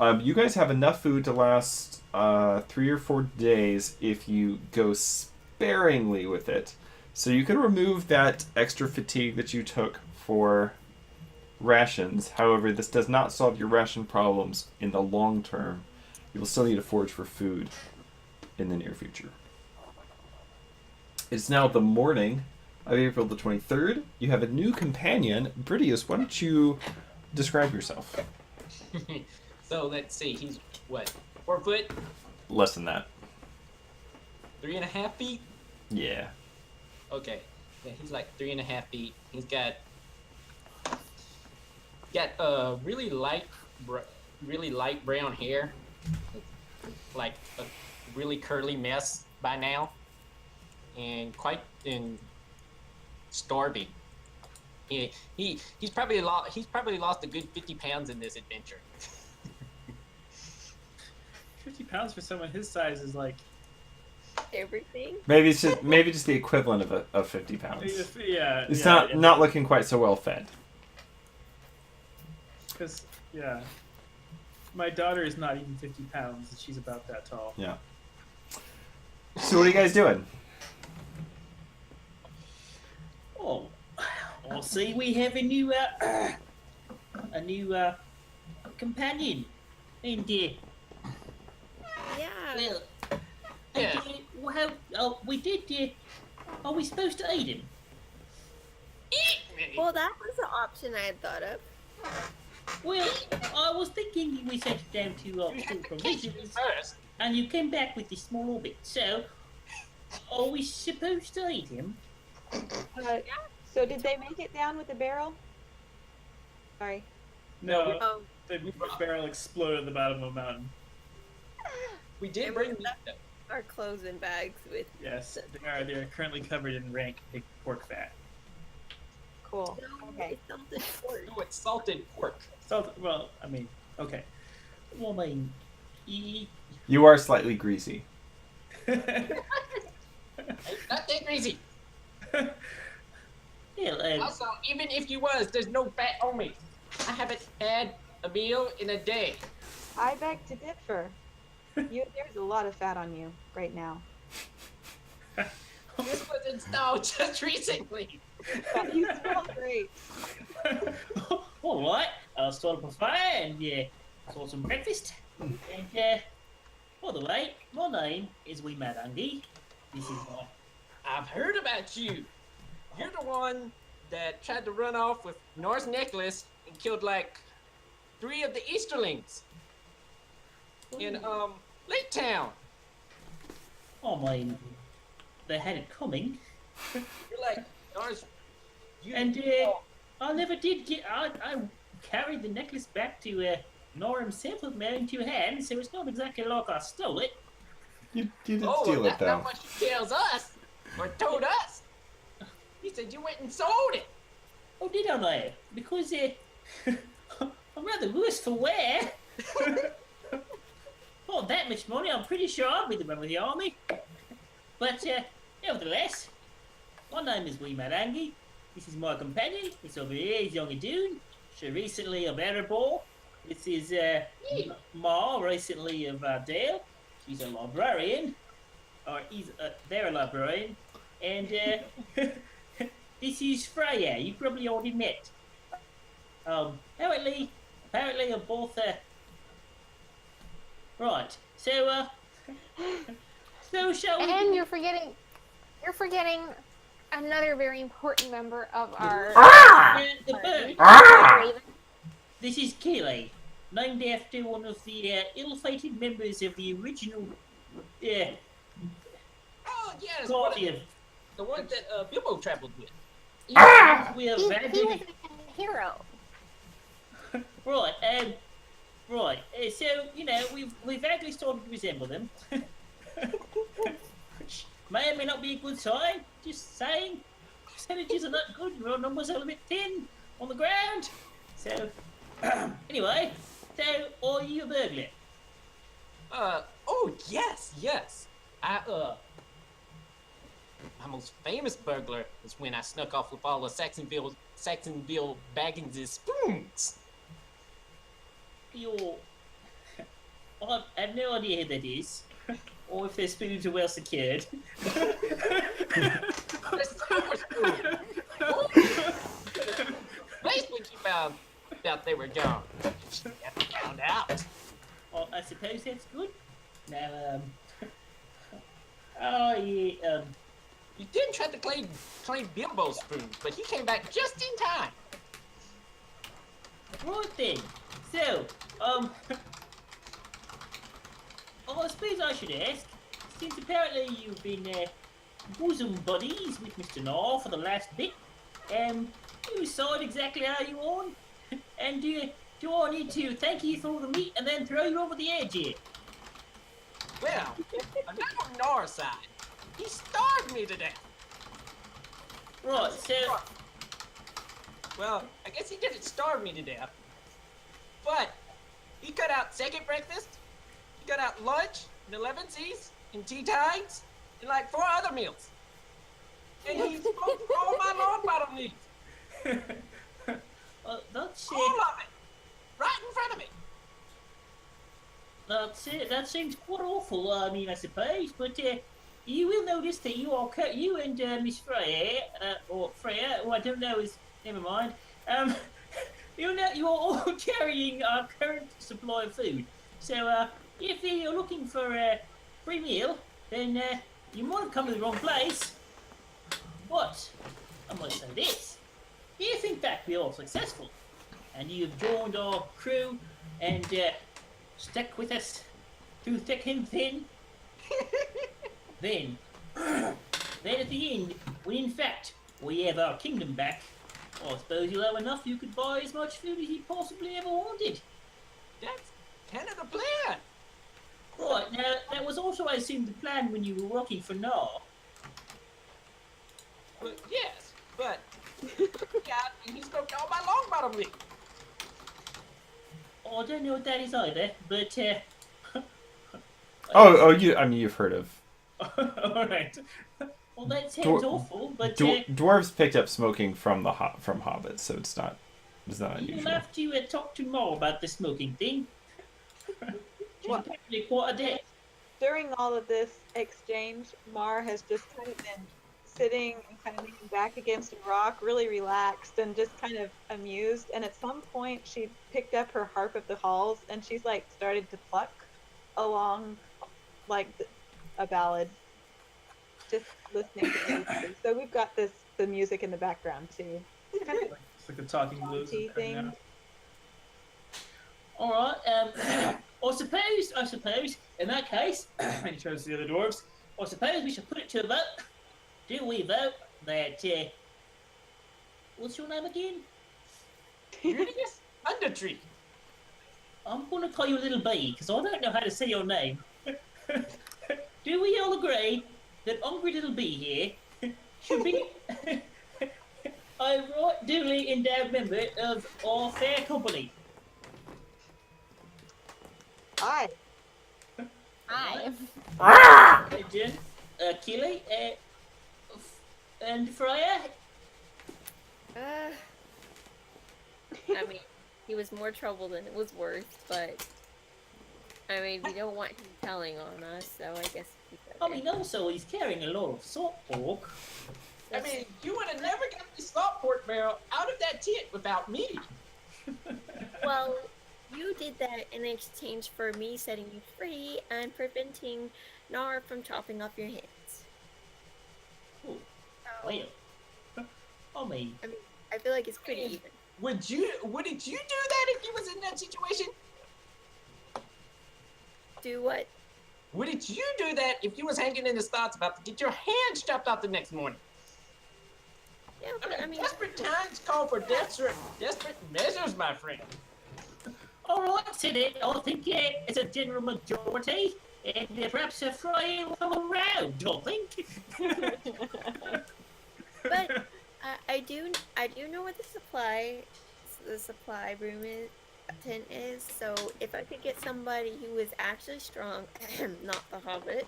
You guys have enough food to last 3 or 4 days if you go sparingly with it. So you can remove that extra fatigue that you took for rations. However, this does not solve your ration problems in the long term. You will still need to forage for food in the near future. It's now the morning of April the 23rd. You have a new companion. Bridius, why don't you describe yourself? So let's see. He's what? 4 foot? Less than that. 3.5 feet? Yeah. Okay. Yeah, he's like 3.5 feet. He's got really light brown hair, like a really curly mess by now, and quite starving. He's probably lost a good 50 pounds in this adventure. 50 pounds for someone his size is like. Everything. Maybe it's just the equivalent of 50 pounds. Yeah. It's yeah, not looking quite so well fed. Because, yeah. My daughter is not even 50 pounds, and she's about that tall. Yeah. So what are you guys doing? Oh, I see we have a new companion, and Yeah. well, Yeah. we did. Are we supposed to eat him? Well, that was an option I had thought of. Well, I was thinking we sent it down to You have store to catch him provisions, first. and you came back with this small orbit. So, are we supposed to eat him? So did they make it down with the barrel? Sorry. No, Oh, the barrel exploded at the bottom of a mountain. We did And bring we meat. left our clothes in bags with. Yes, they are currently covered in rank pig pork fat. Cool. No, Okay. it's salted pork. Oh, it's salted pork. So, well, I mean, okay. Well, I mean, You are slightly greasy. It's not that greasy. yeah, Also, even if you was, there's no fat on me. I haven't had a meal in a day. I beg to differ. There's a lot of fat on you right now. This was installed just recently. But you smell great. all right. I'll start up a fire and sort some breakfast. And by the way, my name is Wee Madangi. This is my. I've heard about you. You're the one that tried to run off with Norse necklace and killed like 3 of the Easterlings in Lake Town. I mean, they had it coming, You're like Norse. You and I never did get. I carried the necklace back to Nor himself with my own 2 hands, so it's not exactly like I stole it. You didn't oh, steal it that's though. not what she tells us or told us. He said you went and sold it. Oh, did I know? Because I'm rather worse for wear. Not that much money. I'm pretty sure I'll be the one with the army. But nevertheless, my name is Wee Marangi. This is my companion. This over here is Young Adoon. She recently of Erebor. This is Ma, recently of Dale. She's a librarian. Or they're a librarian. And this is Freya. You probably already met. Apparently are both right. So shall we? And you're forgetting another very important member of our The bird. Raven. This is Keeley, named after one of the ill-fated members of the original Oh yes, party of. the one that Bilbo traveled with. We have He was abandoned. a hero. Right. Right. So we've actually started to resemble them. Which may or may not be a good sign. Just saying. Percentages are not good. Your numbers are a bit thin on the ground. So anyway, so are you a burglar? Oh yes. My most famous burglar was when I snuck off with all of Saxonville Baggins' spoons. I have no idea who that is, or if their spoons are well secured. The silver spoon. Place when she found out they were gone. She never found out. Well, I suppose that's good. Now, oh yeah, You did try to claim Bilbo's spoons, but he came back just in time. right then. So, I suppose I should ask, since apparently you've been bosom buddies with Mr. Gnaw for the last bit. You decide exactly how you want. And do I need to thank you for all the meat and then throw you over the edge here? Well, I'm not on Nora's side. He starved me to death. Right, so Well, I guess he didn't starve me to death. But he cut out second breakfast, he cut out lunch, and 11Cs, and tea times, and like 4 other meals. And he smoked all my lawn bottom leaves. that's All of it. Right in front of me. That's it. That seems quite awful. I mean, I suppose, but you will notice that you and Miss Freya, or Freya, who I don't know is never mind. You are all carrying our current supply of food. So if you're looking for a free meal, then you might have come to the wrong place. But I must say this: if in fact we are successful, and you've joined our crew and stuck with us through thick and thin, then at the end, when in fact we have our kingdom back, I suppose you'll have enough you could buy as much food as you possibly ever wanted. That's kind of the plan. Right, now that was also, I assume, the plan when you were working for Gnaw. Well, yes, but he smoked all my long bottom leaves. Oh, I don't know what that is either, but You've heard of. Alright. Well, that sounds awful, but dwarves picked up smoking from from hobbits, so it's not you'll unusual. have to talk to Mar about the smoking thing. She's What? apparently quite adept. During all of this exchange, Mar has just kind of been sitting and kind of leaning back against a rock, really relaxed and just kind of amused. And at some point, she picked up her harp of the halls and she's like started to pluck along like a ballad, just listening to the music. So we've got the music in the background too. It's kind of It's like the talking blues. tea thing. Alright, I suppose, in that case, and he turns to the other dwarves, I suppose we should put it to a vote. Do we vote that, what's your name again? Runius Undertree. I'm gonna call you Little B, because I don't know how to say your name. Do we all agree that Hungry Little B here should be a right duly endowed member of our fair company? Aye. Hi. Jen, Keely, and Freya? I mean, he was more trouble than it was worth, but I mean, we don't want him telling on us, so I guess he's okay. I mean, also, he's carrying a lot of salt pork. I mean, you would have never got the salt pork barrel out of that tit without me. Well, you did that in exchange for me setting you free and preventing Nar from chopping off your hands. Ooh, So, well, I mean, I feel like it's pretty even. Wouldn't you do that if you was in that situation? Do what? Wouldn't you do that if you was hanging in the stocks about to get your hands chopped off the next morning? Yeah, but I mean, Desperate times call for desperate measures, my friend. alright, Sidney, I think it's a general majority, and perhaps a Freya will come around, I think. but I do know what the supply room tent is. So if I could get somebody who is actually strong, not the Hobbit,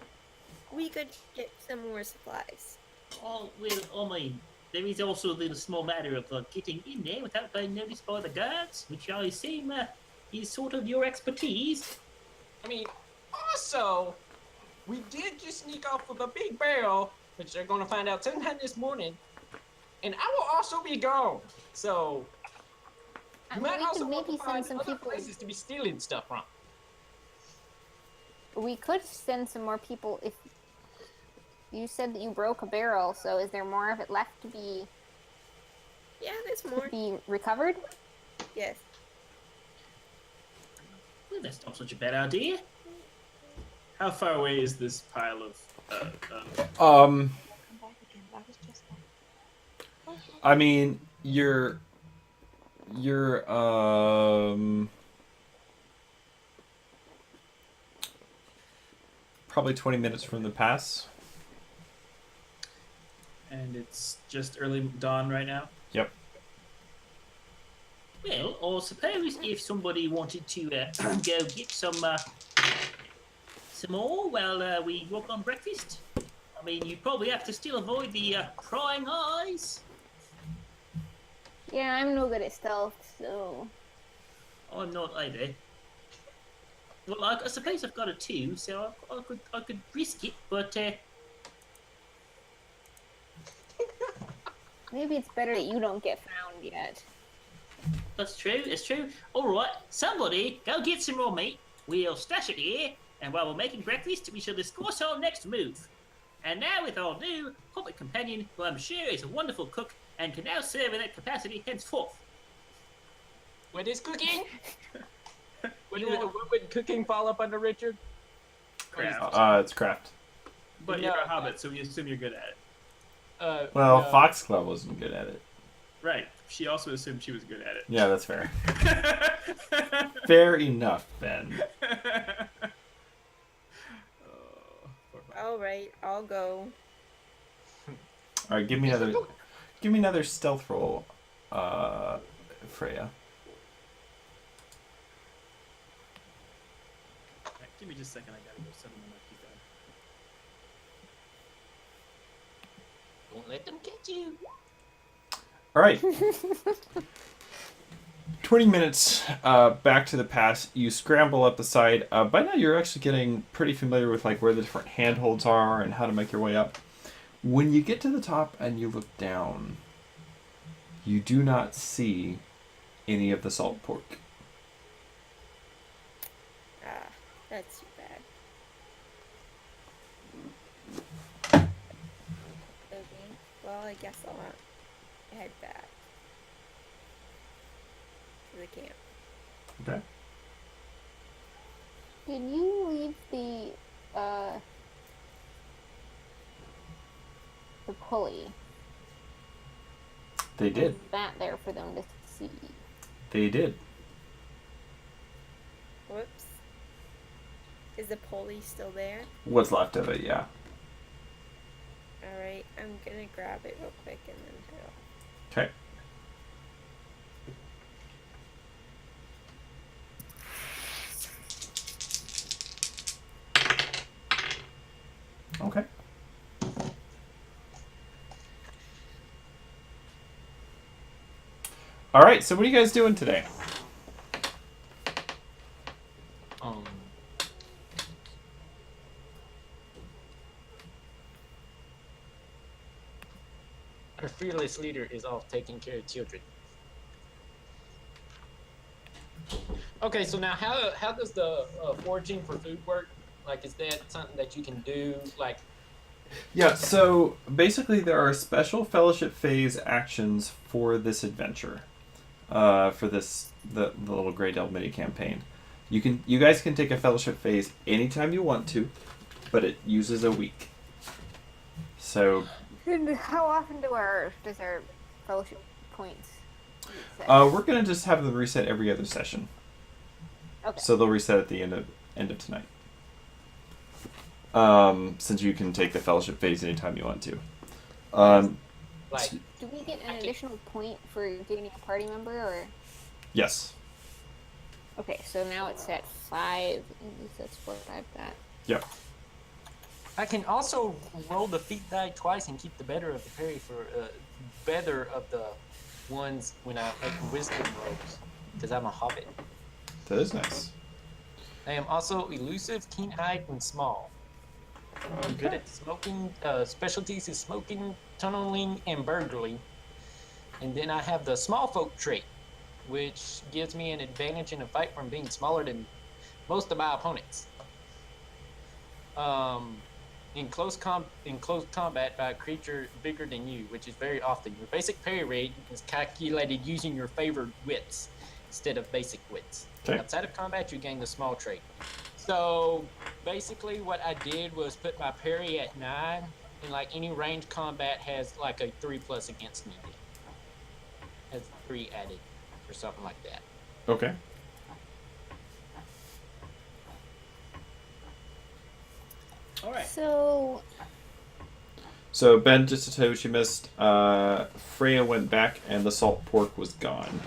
we could get some more supplies. Oh, well, I mean, there is also the small matter of getting in there without being noticed by the guards, which I assume is sort of your expertise. I mean, also, we did just sneak off with a big barrel, which they're going to find out sometime this morning, and I will also be gone. So, you might We also could want to maybe find send some other people. places to be stealing stuff from. We could send some more people if you said that you broke a barrel. So is there more of it left to be Yeah, there's more. recovered? Yes. Well, that's not such a bad idea. How far away is this pile of I mean, you're probably 20 minutes from the pass. And it's just early dawn right now. Yep. Well, I suppose if somebody wanted to go get some more while we walk on breakfast, I mean, you probably have to still avoid the prying eyes. Yeah, I'm no good at stealth, so. I'm not either. Well, I suppose I've got a 2, so I could risk it, but Maybe it's better that you don't get found yet. that's true. It's true. All right, somebody go get some raw meat. We'll stash it here, and while we're making breakfast, we shall discuss our next move. And now, with our new hobbit companion, who I'm sure is a wonderful cook and can now serve in that capacity henceforth. What is cooking? What would cooking fall up under, Richard? Craft. It's craft. But No, you're a hobbit, so we assume you're good at it. Well, no. Foxglove wasn't good at it. Right. She also assumed she was good at it. Yeah, that's fair. Fair enough, Ben. All right, I'll go. All right, give me another stealth roll, Freya. Right, give me just a second. I gotta go settle my key down. Don't let them get you. All right. 20 minutes back to the pass. You scramble up the side. By now, you're actually getting pretty familiar with like where the different handholds are and how to make your way up. When you get to the top and you look down, you do not see any of the salt pork. Ah, that's too bad. Okay, well, I guess I'll head back to the camp. Okay. Did you leave the pulley? They did. Was that there for them to see? They did. Whoops. Is the pulley still there? What's left of it, yeah. Alright, I'm gonna grab it real quick and then go. Okay. Okay. All right. So, what are you guys doing today? Our fearless leader is off taking care of children. Okay, so now how does the foraging for food work? Like, is that something that you can do? Like, Yeah. So basically, there are special Fellowship phase actions for this adventure, for the little Greydelve mini campaign. You guys can take a Fellowship phase anytime you want to, but it uses a week. So. And how often does our fellowship points reset? We're gonna just have them reset every other session. Okay. So they'll reset at the end of tonight. Since you can take the Fellowship phase anytime you want to. like Do we get an additional point for gaining a party member, or? Yes. Okay, so now it's at 5. At least that's what I've got. Yep. I can also roll the feat die twice and keep the better of the parry for better of the ones when I make wisdom rolls, because I'm a hobbit. That is nice. I am also elusive, keen-eyed, and small. I'm good at smoking. Specialties is smoking, tunneling, and burglary. And then I have the small folk trait, which gives me an advantage in a fight from being smaller than most of my opponents. In close combat by a creature bigger than you, which is very often. Your basic parry rate is calculated using your favored wits instead of basic wits. Okay. Outside of combat, you gain the small trait. So basically what I did was put my parry at 9, and like any ranged combat has like a 3+ against me. 3 added, or something like that. Okay. All right. So Ben, just to tell you what you missed, Freya went back and the salt pork was gone.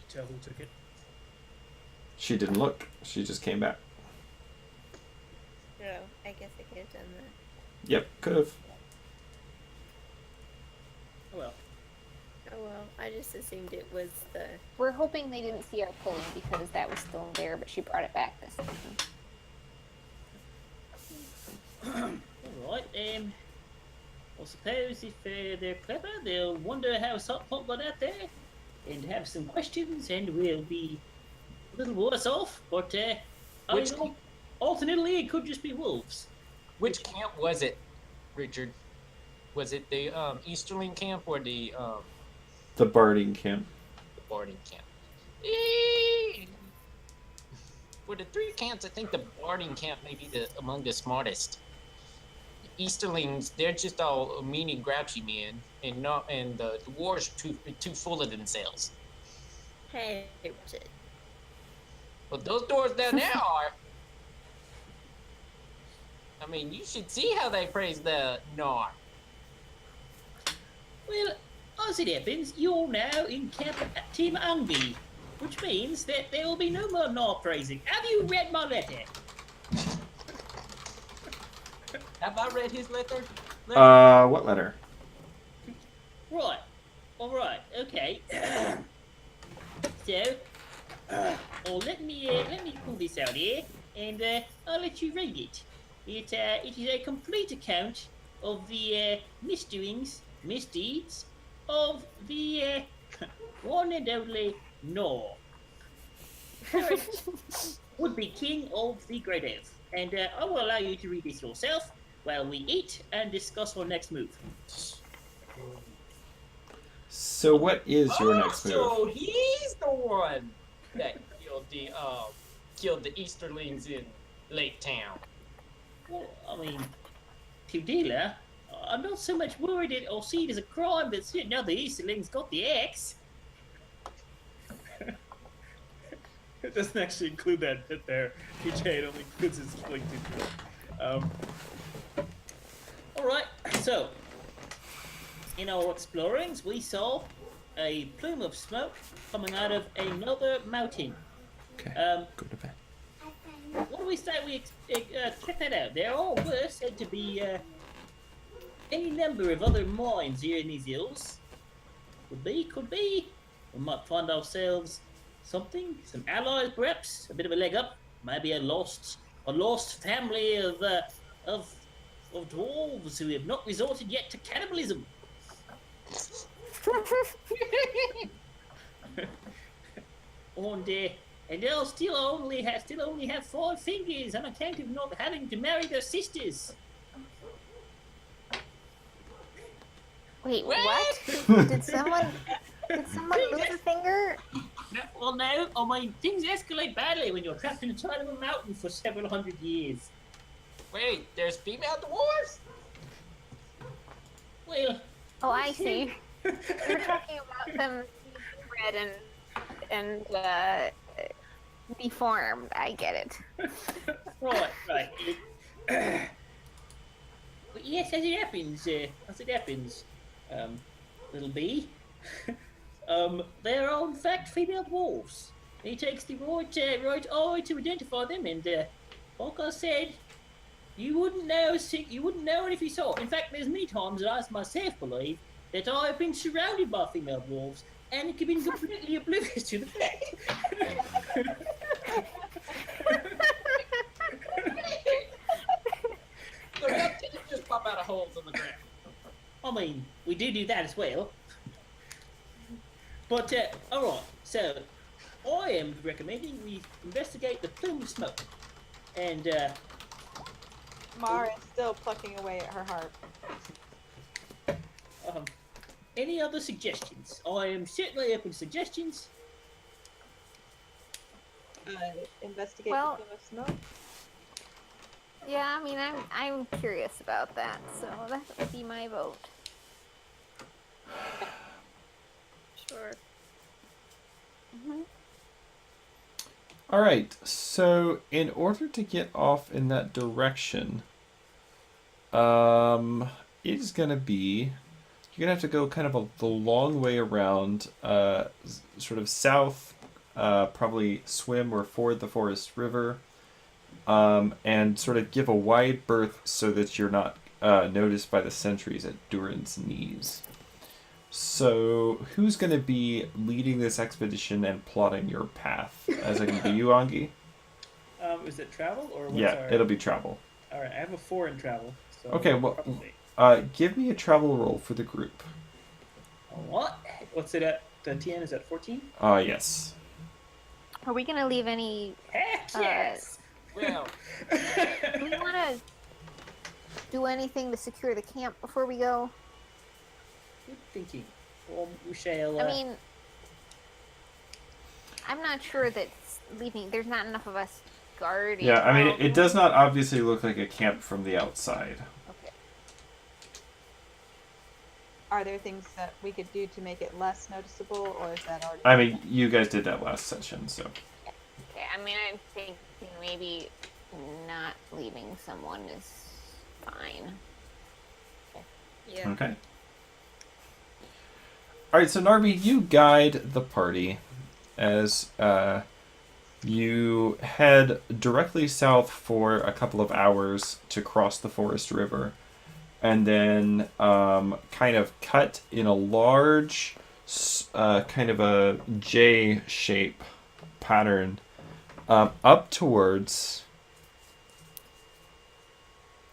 Tell who took it. She didn't look. She just came back. No, I guess I could have done that. Yep, could have. Oh well. Oh well, I just assumed it was the. We're hoping they didn't see our pulling because that was still there, but she brought it back this time. All right. I suppose if they're clever, they'll wonder how Salt Pot got out there, and have some questions, and we'll be a little worse off. But Which- alternately, it could just be wolves. Which camp was it, Richard? Was it the Easterling camp or the The Barding camp. boarding camp? For the 3 camps, I think the boarding camp may be among the smartest. The Easterlings, they're just all mean and grouchy men, and the dwarves are too full of themselves. Hey, Richard. But those doors down there are. I mean, you should see how they praise the Gnar. Well, as it happens, you're now in Camp Team Angby, which means that there will be no more Gnar praising. Have you read my letter? Have I read his letter? What letter? Right. All right. Okay. So, let me pull this out here, and I'll let you read it. It is a complete account of the misdoings, misdeeds of the one and only Gnar, current would-be king of the Greydelve. And I will allow you to read this yourself while we eat and discuss our next move. So what is your next move? So he's the one that killed the Easterlings in Lake Town. Well, I mean, Tudela, I'm not so much worried or see it as a crime that certain other Easterlings got the axe. It doesn't actually include that bit there. PJ, it only includes his link to Alright, so, in our explorings, we saw a plume of smoke coming out of another mountain. Okay, go to bed. What do we say we check that out? There are said to be any number of other mines here in these hills. Could be. We might find ourselves something, some allies perhaps, a bit of a leg up. Maybe a lost family of dwarves who have not resorted yet to cannibalism. And they'll still only have 5 fingers on account of not having to marry their sisters. Wait, what? Did someone lose a finger? No, well, no, I mean, things escalate badly when you're trapped inside of a mountain for several hundred years. Wait, there's female dwarves? Well, Oh, I see. You're talking about them being bred and deformed. I get it. right. But yes, as it happens, little bee, there are in fact female dwarves. He takes the right eye to identify them, and like I said, you wouldn't know it if you saw it. In fact, there's many times that I myself believe that I have been surrounded by female dwarves and have been completely oblivious to the fact. Look, how did it just pop out of holes on the ground? I mean, we do that as well. But, alright, so I am recommending we investigate the plume of smoke. And, Mara is still plucking away at her harp. any other suggestions? I am certainly open to suggestions. Investigate Well- the plume of smoke. Yeah, I mean, I'm curious about that, so that would be my vote. All right. So in order to get off in that direction, it is gonna be you're gonna have to go kind of the long way around, sort of south, probably swim or ford the Forest River, and sort of give a wide berth so that you're not noticed by the sentries at Durin's knees. So, who's going to be leading this expedition and plotting your path? Is it going to be you, Angi? Is it travel or what's Yeah, it'll be travel. All right, I have a 4 in travel. So Okay, well, probably. give me a travel roll for the group. What? What's it at? The TN is at 14? Yes. Are we gonna leave any? Heck yes! Well, Do we want to do anything to secure the camp before we go? Good thinking. Well, we shall. I mean, I'm not sure that leaving. There's not enough of us guarding. Yeah, I mean, it does not obviously look like a camp from the outside. Okay. Are there things that we could do to make it less noticeable, or is that already? I mean, you guys did that last session, so. Okay. I mean, I'm thinking maybe not leaving someone is fine. Yeah. Okay. Alright, so Narvi, you guide the party as you head directly south for a couple of hours to cross the Forest River, and then kind of cut in a large, kind of a J shape pattern up towards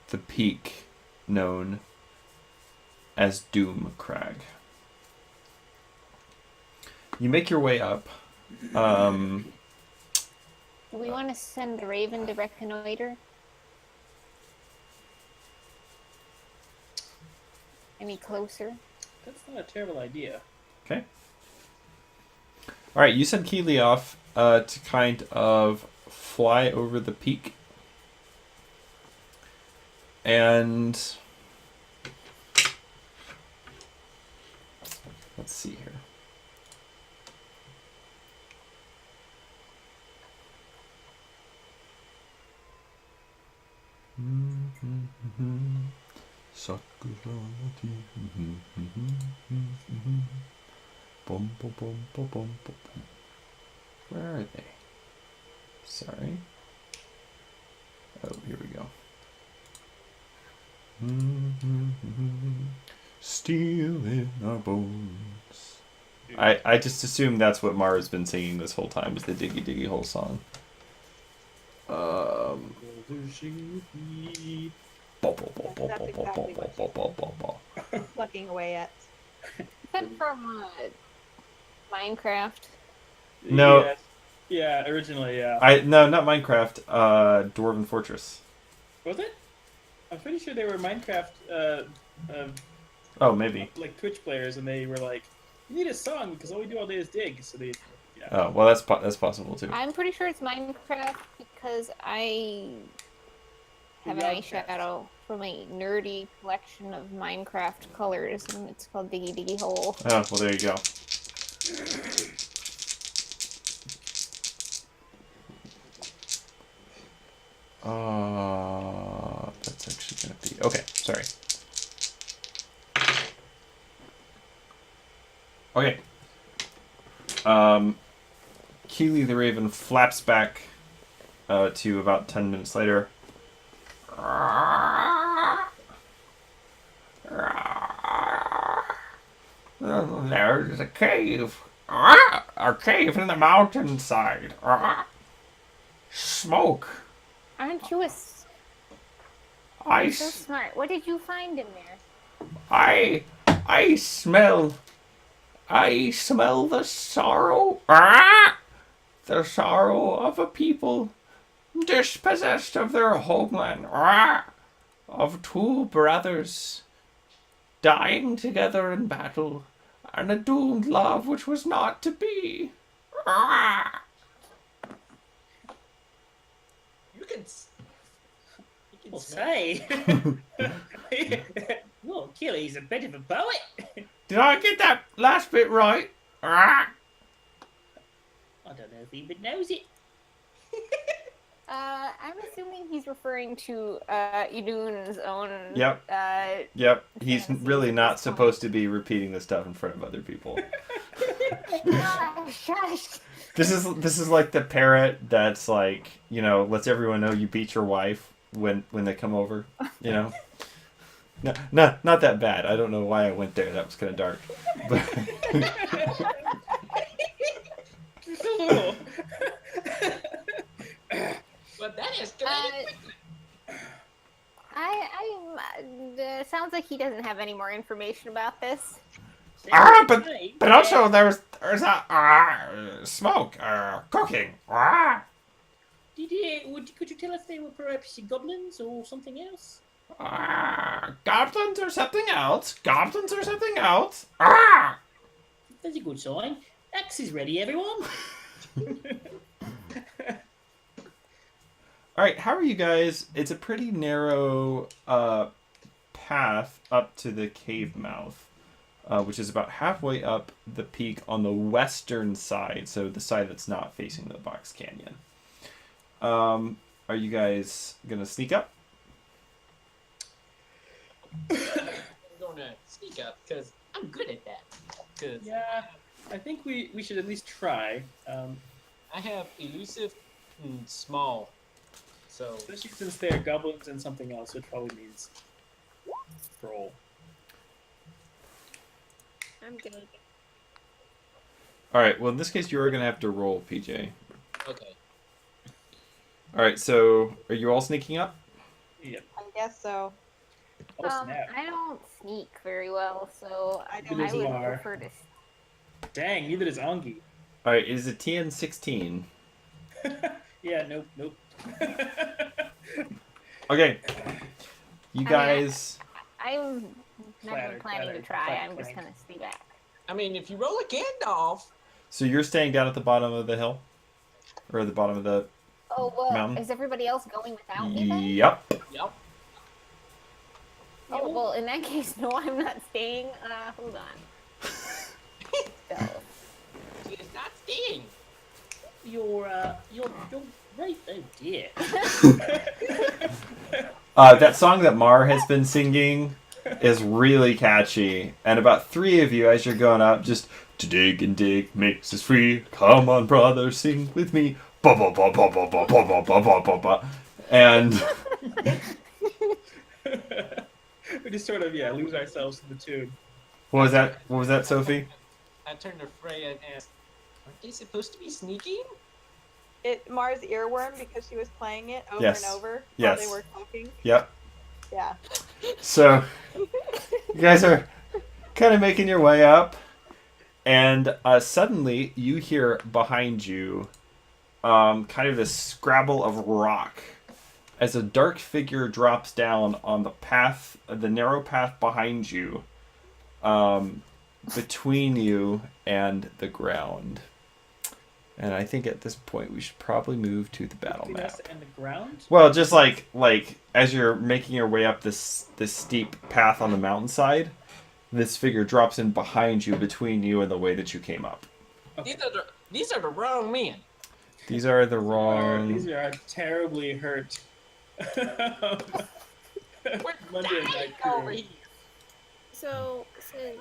the peak known as Doom Crag. You make your way up. Do we want to send the Raven to reconnoiter? Any closer? That's not a terrible idea. Okay. All right, you send Keeley off to kind of fly over the peak. And let's see here. Where are they? Sorry. Oh, here we go. Steel in our bones. I just assume that's what Mara's been singing this whole time, is the Diggy Diggy Hole song. Plucking away at. Is that from Minecraft? No. Yes. Yeah, originally, yeah. No, not Minecraft. Dwarven Fortress. Was it? I'm pretty sure they were Minecraft, Oh, maybe. like Twitch players, and they were like, "You need a song because all we do all day is dig." So they, yeah. Oh, well, that's possible too. I'm pretty sure it's Minecraft because I have an eyeshadow from a nerdy collection of Minecraft colors, and it's called Diggy Diggy Hole. Oh, well, there you go. That's actually gonna be okay. Sorry. Okay. Keeley the Raven flaps back to about 10 minutes later. There's a cave. A cave in the mountainside. Smoke. Aren't you I so smart? What did you find in there? I smell the sorrow. The sorrow of a people dispossessed of their homeland. Of two brothers dying together in battle, and a doomed love which was not to be. you can Well, smell- say. Well, Killy's a bit of a poet. Did I get that last bit right? don't know if he even knows it. I'm assuming he's referring to Idun's own. Yep. Yep. He's fantasies really at not this supposed to be repeating this stuff in front of other people. Shush. This is like the parrot that's like, you know, lets everyone know you beat your wife when they come over, you know. No, not that bad. I don't know why I went there. That was kind of dark. But But that is sounds like he doesn't have any more information about this. but also there's smoke, cooking. Could you tell if they were perhaps goblins or something else? Goblins or something else. Goblins or something else. That's a good sign. Axe is ready, everyone. All right, how are you guys? It's a pretty narrow path up to the cave mouth, which is about halfway up the peak on the western side, so the side that's not facing the box canyon. Are you guys gonna sneak up? I'm gonna sneak up because I'm good at that. Cause Yeah, I think we should at least try. I have elusive and small. So Especially since they're goblins and something else, it probably means roll. I'm good. All right. Well, in this case, you are gonna have to roll, PJ. okay. All right. So, are you all sneaking up? Yep. I guess so. Oh, snap. I don't sneak very well, so I I don't Neither would does Mar. prefer to. Dang, neither does Angi. All right. It is a TN 16. Yeah, nope. Okay. You mean, guys. I'm not even Flattered, planning to flattered, try. flattered, I'm just flattered. gonna stay back. I mean, if you roll a Gandalf, So you're staying down at the bottom of the hill, or the bottom of the. Oh well, Mountain? is everybody else going without me then? Yep. yep. Oh well, in that case, no, I'm not staying. Hold on. So, She is not staying. You're right. Oh dear. That song that Mar has been singing is really catchy, and about 3 of you, as you're going up, just to dig and dig makes us free. Come on, brother, sing with me. Ba ba ba ba ba ba ba ba ba ba ba ba. And We just sort of lose ourselves in the tune. what was that? What was that, Sophie? I turned to Freya and asked, aren't they supposed to be sneaking? Mars earworm because she was playing it over Yes. and over Yes. while they were talking. Yep. Yeah. So you guys are kind of making your way up, and suddenly you hear behind you kind of this scrabble of rock as a dark figure drops down on the path, the narrow path behind you, between you and the ground. And I think at this point we should probably move to the battle Between map. us and the ground. Well, just like as you're making your way up this steep path on the mountainside, this figure drops in behind you, between you and the way that you came up. Okay. These are the wrong men. These are the wrong. These are terribly hurt. We're Monday dying night over crew. here. So, since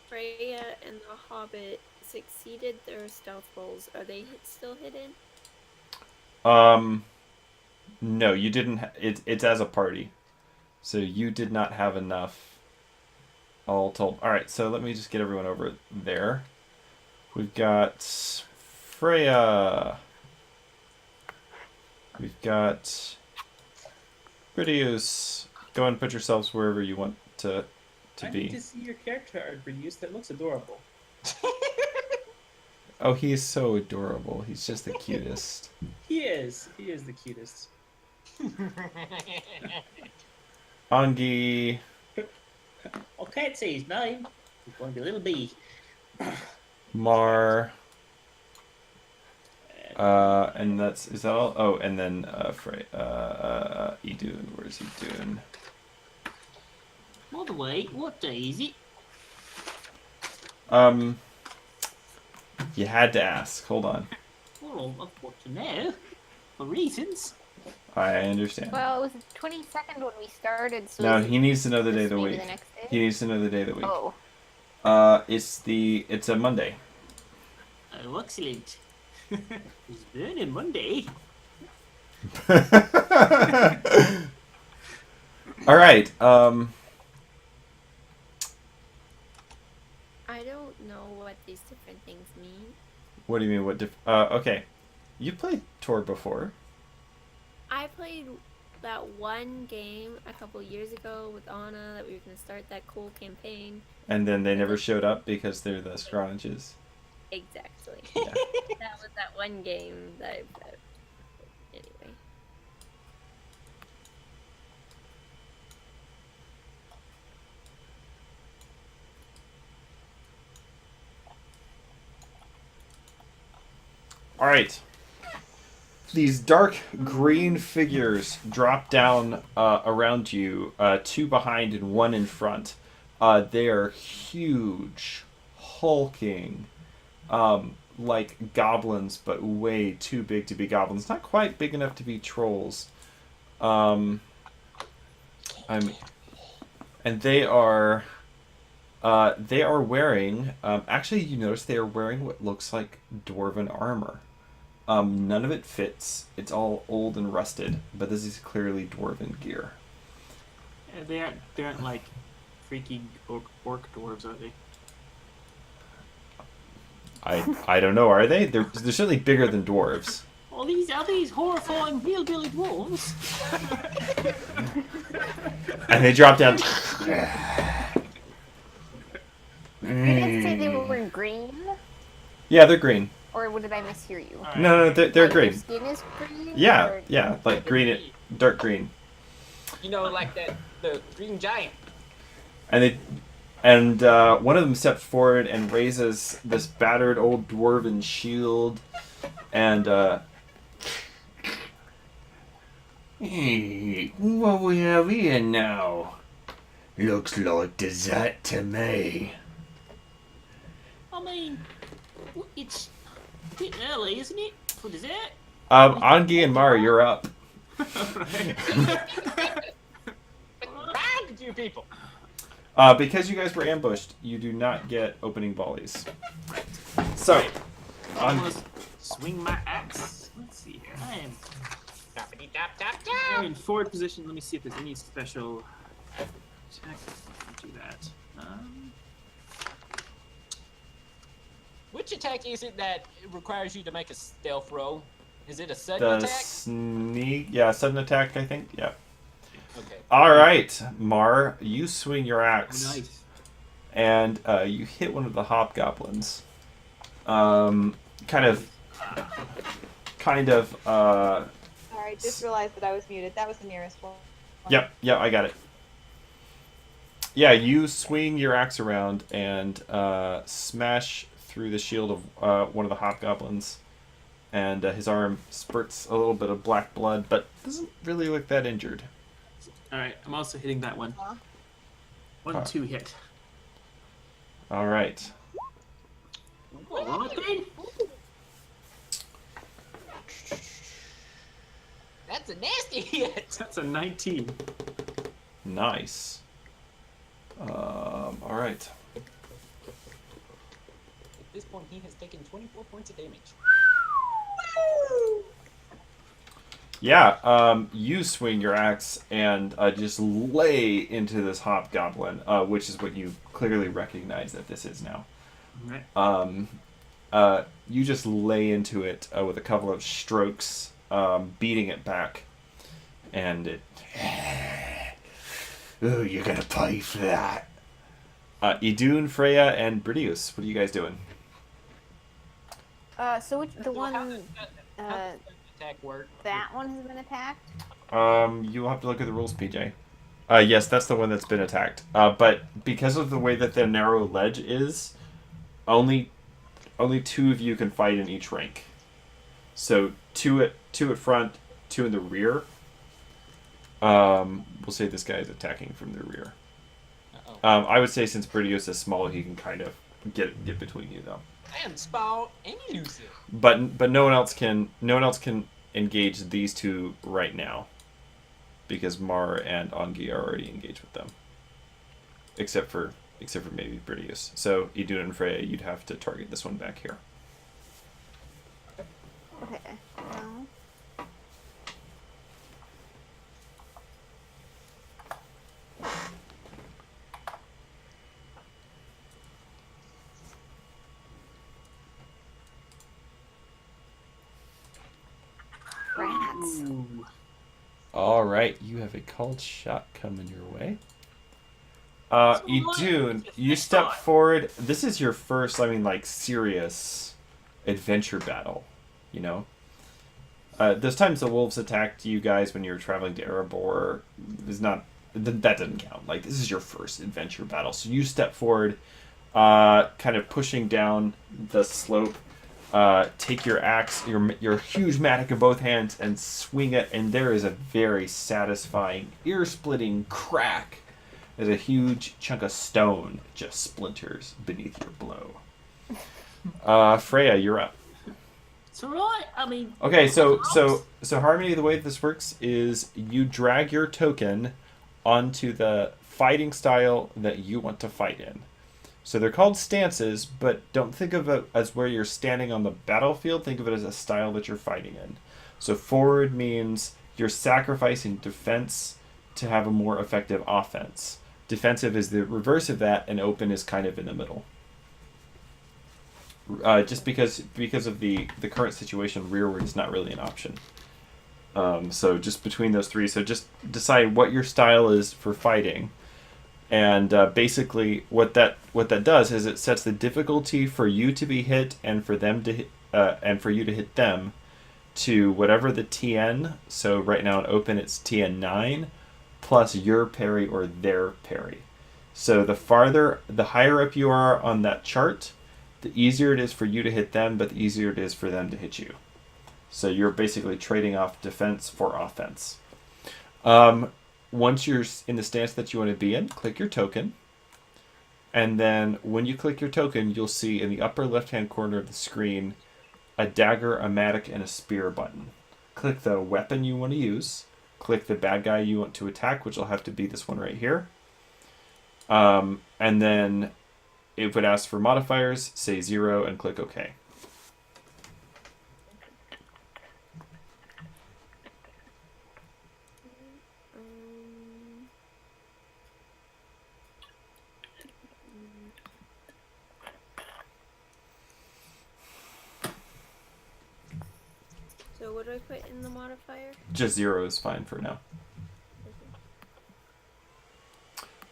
Freya and the Hobbit succeeded their stealth rolls, are they still hidden? No, you didn't. It's as a party, so you did not have enough. All told. All right, so let me just get everyone over there. We've got Freya. We've got Bridius. Go and put yourselves wherever you want to I be. need to see your character art, Bridius. That looks adorable. Oh, he is so adorable. He's just the cutest. He is. He is the cutest. Angi, I can't say his name. He's going to be a little bee. Mar, and is that all? Oh, and then Idun. Where's Idun? By the way, what day is it? You had to ask. Hold on. Well, I've got to know. For reasons. I understand. Well, it was the 22nd when we started, so No, is it he needs to know the day of this the maybe week. the next day? He needs to know the day of the week. Oh. It's a Monday. Oh, excellent. It's burning Monday. All right. I don't know what these different things mean. What do you mean? What? Okay. You played Tor before. I played that one game a couple years ago with Anna that we were going to start that cool campaign. And then they never showed up because they're the Scronages. Exactly. Yeah. That was that one game that I played. Anyway. All right. These dark green figures drop down around you, two behind and one in front. They are huge, hulking, like goblins, but way too big to be goblins. Not quite big enough to be trolls. And they are wearing. Actually, you notice they are wearing what looks like dwarven armor. None of it fits. It's all old and rusted, but this is clearly dwarven gear. Yeah, they aren't like freaky orc dwarves, are they? I don't know. Are they? They're certainly bigger than dwarves. Are these horrifying hillbilly dwarves? And they drop down. You didn't say they were green? Yeah, they're green. Or did I mishear you? All right. No, they're Like, their green. skin is green? Yeah, or- yeah, like green, dark green. You know, like the green giant. And one of them steps forward and raises this battered old dwarven shield, and Hey, what we have here now? Looks like dessert to me. I mean, it's a bit early, isn't it, for dessert? Angi and Mara, you're up. Bad you people. Because you guys were ambushed, you do not get opening volleys. So, I'm gonna swing my axe. Let's see here. Tappity tap tap I'm tap. in forward position. Let me see if there's any special attack. I'll do that. Which attack is it that requires you to make a stealth roll? Is it a sudden the attack? sneak, yeah, sudden attack, I think. Yeah. Okay. All right, Mar, you swing your axe. Nice. And you hit one of the hobgoblins. Kind of. Sorry, just realized that I was muted. That was the nearest one. Yep, I got it. Yeah, you swing your axe around and smash through the shield of one of the hobgoblins, and his arm spurts a little bit of black blood, but doesn't really look that injured. All right, I'm also hitting that one. Huh? 1-2 hit. All right. All right, then. That's a nasty hit. That's a 19. Nice. All right. At this point, he has taken 24 points of damage. Yeah, you swing your axe and just lay into this hobgoblin, which is what you clearly recognize that this is now. Right. You just lay into it with a couple of strokes, beating it back, and it. Oh, you're gonna pay for that. Idun, Freya, and Bridius, what are you guys doing? So which the one How does that attack work? that one has been attacked? You'll have to look at the rules, PJ. Yes, that's the one that's been attacked. But because of the way that the narrow ledge is, only two of you can fight in each rank. So two at front, two in the rear. We'll say this guy is attacking from the rear. Uh-oh. I would say since Bridius is small, he can kind of get between you though. I am small and elusive. But no one else can engage these two right now, because Mar and Ongi are already engaged with them. Except for maybe Bridius. So Idun and Freya, you'd have to target this one back here. Okay. Well. Rats. All right, you have a called shot coming your way. Idun, you step forward. This is your first, serious adventure battle. You know, those times the wolves attacked you guys when you were traveling to Erebor is not that doesn't count. Like, this is your first adventure battle, so you step forward, kind of pushing down the slope. Take your axe, your huge mattock in both hands, and swing it, and there is a very satisfying, ear-splitting crack as a huge chunk of stone just splinters beneath your blow. Freya, you're up. It's alright. I mean. Okay, so Harmony, the way this works is you drag your token onto the fighting style that you want to fight in. So they're called stances, but don't think of it as where you're standing on the battlefield. Think of it as a style that you're fighting in. So forward means you're sacrificing defense to have a more effective offense. Defensive is the reverse of that, and open is kind of in the middle. Just because of the current situation, rearward is not really an option. So just between those three, so just decide what your style is for fighting. And basically, what that does is it sets the difficulty for you to be hit and for them to hit, and for you to hit them to whatever the TN. So right now in open it's TN 9 plus your parry or their parry. So the higher up you are on that chart, the easier it is for you to hit them, but the easier it is for them to hit you. So you're basically trading off defense for offense. Once you're in the stance that you want to be in, click your token. And then when you click your token, you'll see in the upper left-hand corner of the screen a dagger, a mattock, and a spear button. Click the weapon you want to use. Click the bad guy you want to attack, which will have to be this one right here. And then it would ask for modifiers, say 0, and click OK. So what do I put in the modifier? Just 0 is fine for now.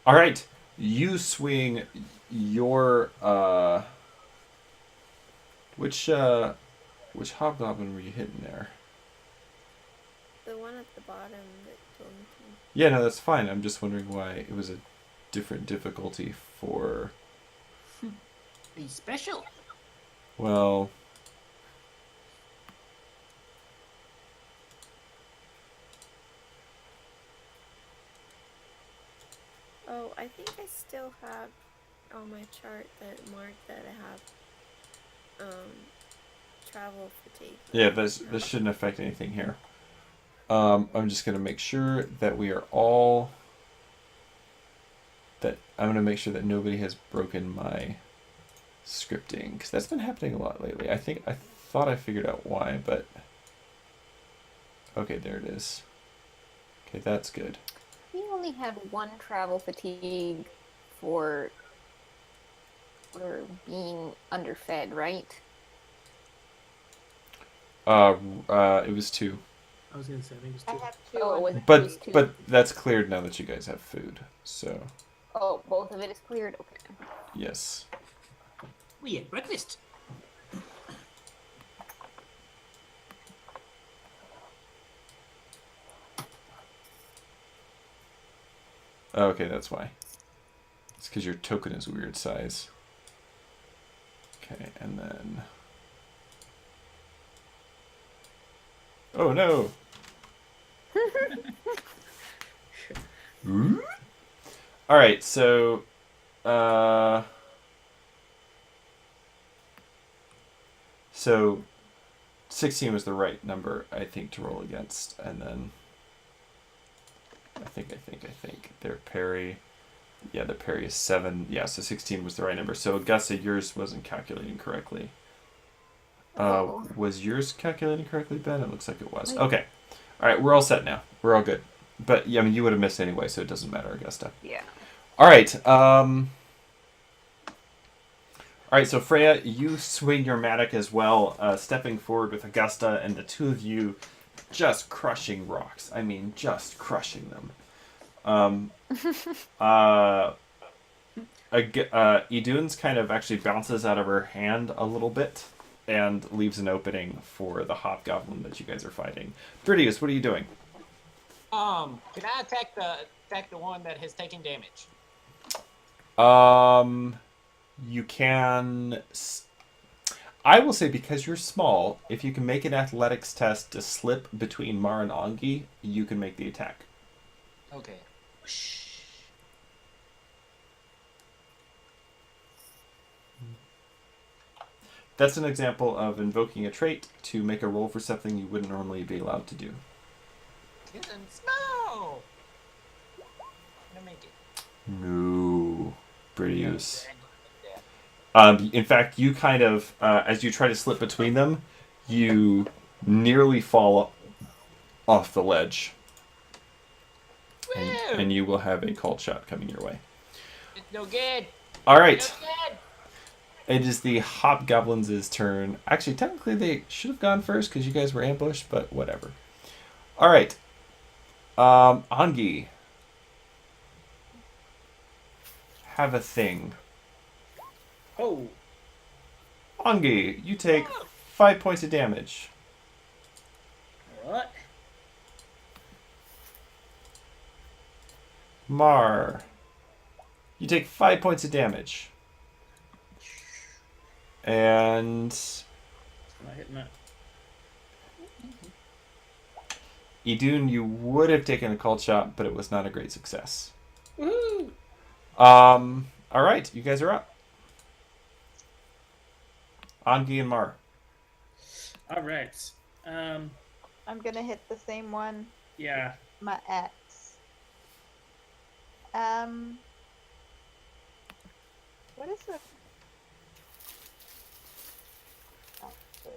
All right, you swing your which hobgoblin were you hitting there? The one at the bottom that told me to. Yeah, no, that's fine. I'm just wondering why it was a different difficulty for. He's special. Well. Oh, I think I still have on my chart that marked that I have travel fatigue. Yeah, this shouldn't affect anything here. I'm just gonna make sure that we are all. I'm gonna make sure that nobody has broken my scripting, because that's been happening a lot lately. I thought I figured out why, but okay, there it is. Okay, that's good. We only had one travel fatigue for being underfed, right? It was 2. I was gonna say, I think it I was 2. have 2. Oh, on it was two. But that's cleared now that you guys have food. So Oh, both of it is cleared? Okay. yes. We had breakfast. Okay, that's why. It's because your token is weird size. Okay, and then. Oh no! Alright, so So 16 was the right number, I think, to roll against. And then I think their parry. Yeah, their parry is 7. Yeah, so 16 was the right number. So Augusta, yours wasn't calculating correctly. Was yours calculating correctly, Ben? It looks like it was. Okay. All right, we're all set now. We're all good. But yeah, I mean, you would have missed anyway, so it doesn't matter, Augusta. Yeah. All right. All right, so Freya, you swing your mattock as well, stepping forward with Augusta, and the two of you just crushing rocks. I mean, just crushing them. Idun's kind of actually bounces out of her hand a little bit and leaves an opening for the hobgoblin that you guys are fighting. Bridius, what are you doing? Can I attack the one that has taken damage? You can. I will say, because you're small, if you can make an athletics test to slip between Mar and Angi, you can make the attack. Okay. That's an example of invoking a trait to make a roll for something you wouldn't normally be allowed to do. Getting small. I'm gonna make it. No, Bridius. In fact, you kind of, as you try to slip between them, you nearly fall off the ledge. And you will have a called shot coming your way. It's no good. All right. No good. It is the hobgoblins' turn. Actually, technically, they should have gone first because you guys were ambushed, but whatever. All right. Angi. Have a thing. Oh. Angi, you take 5 points of damage. What? Mar. You take 5 points of damage. And Not hitting that. Idun, you would have taken a called shot, but it was not a great success. Woohoo! All right, you guys are up. Angi and Mar. All right. I'm gonna hit the same one. Yeah. My axe. What is the? Oh, this.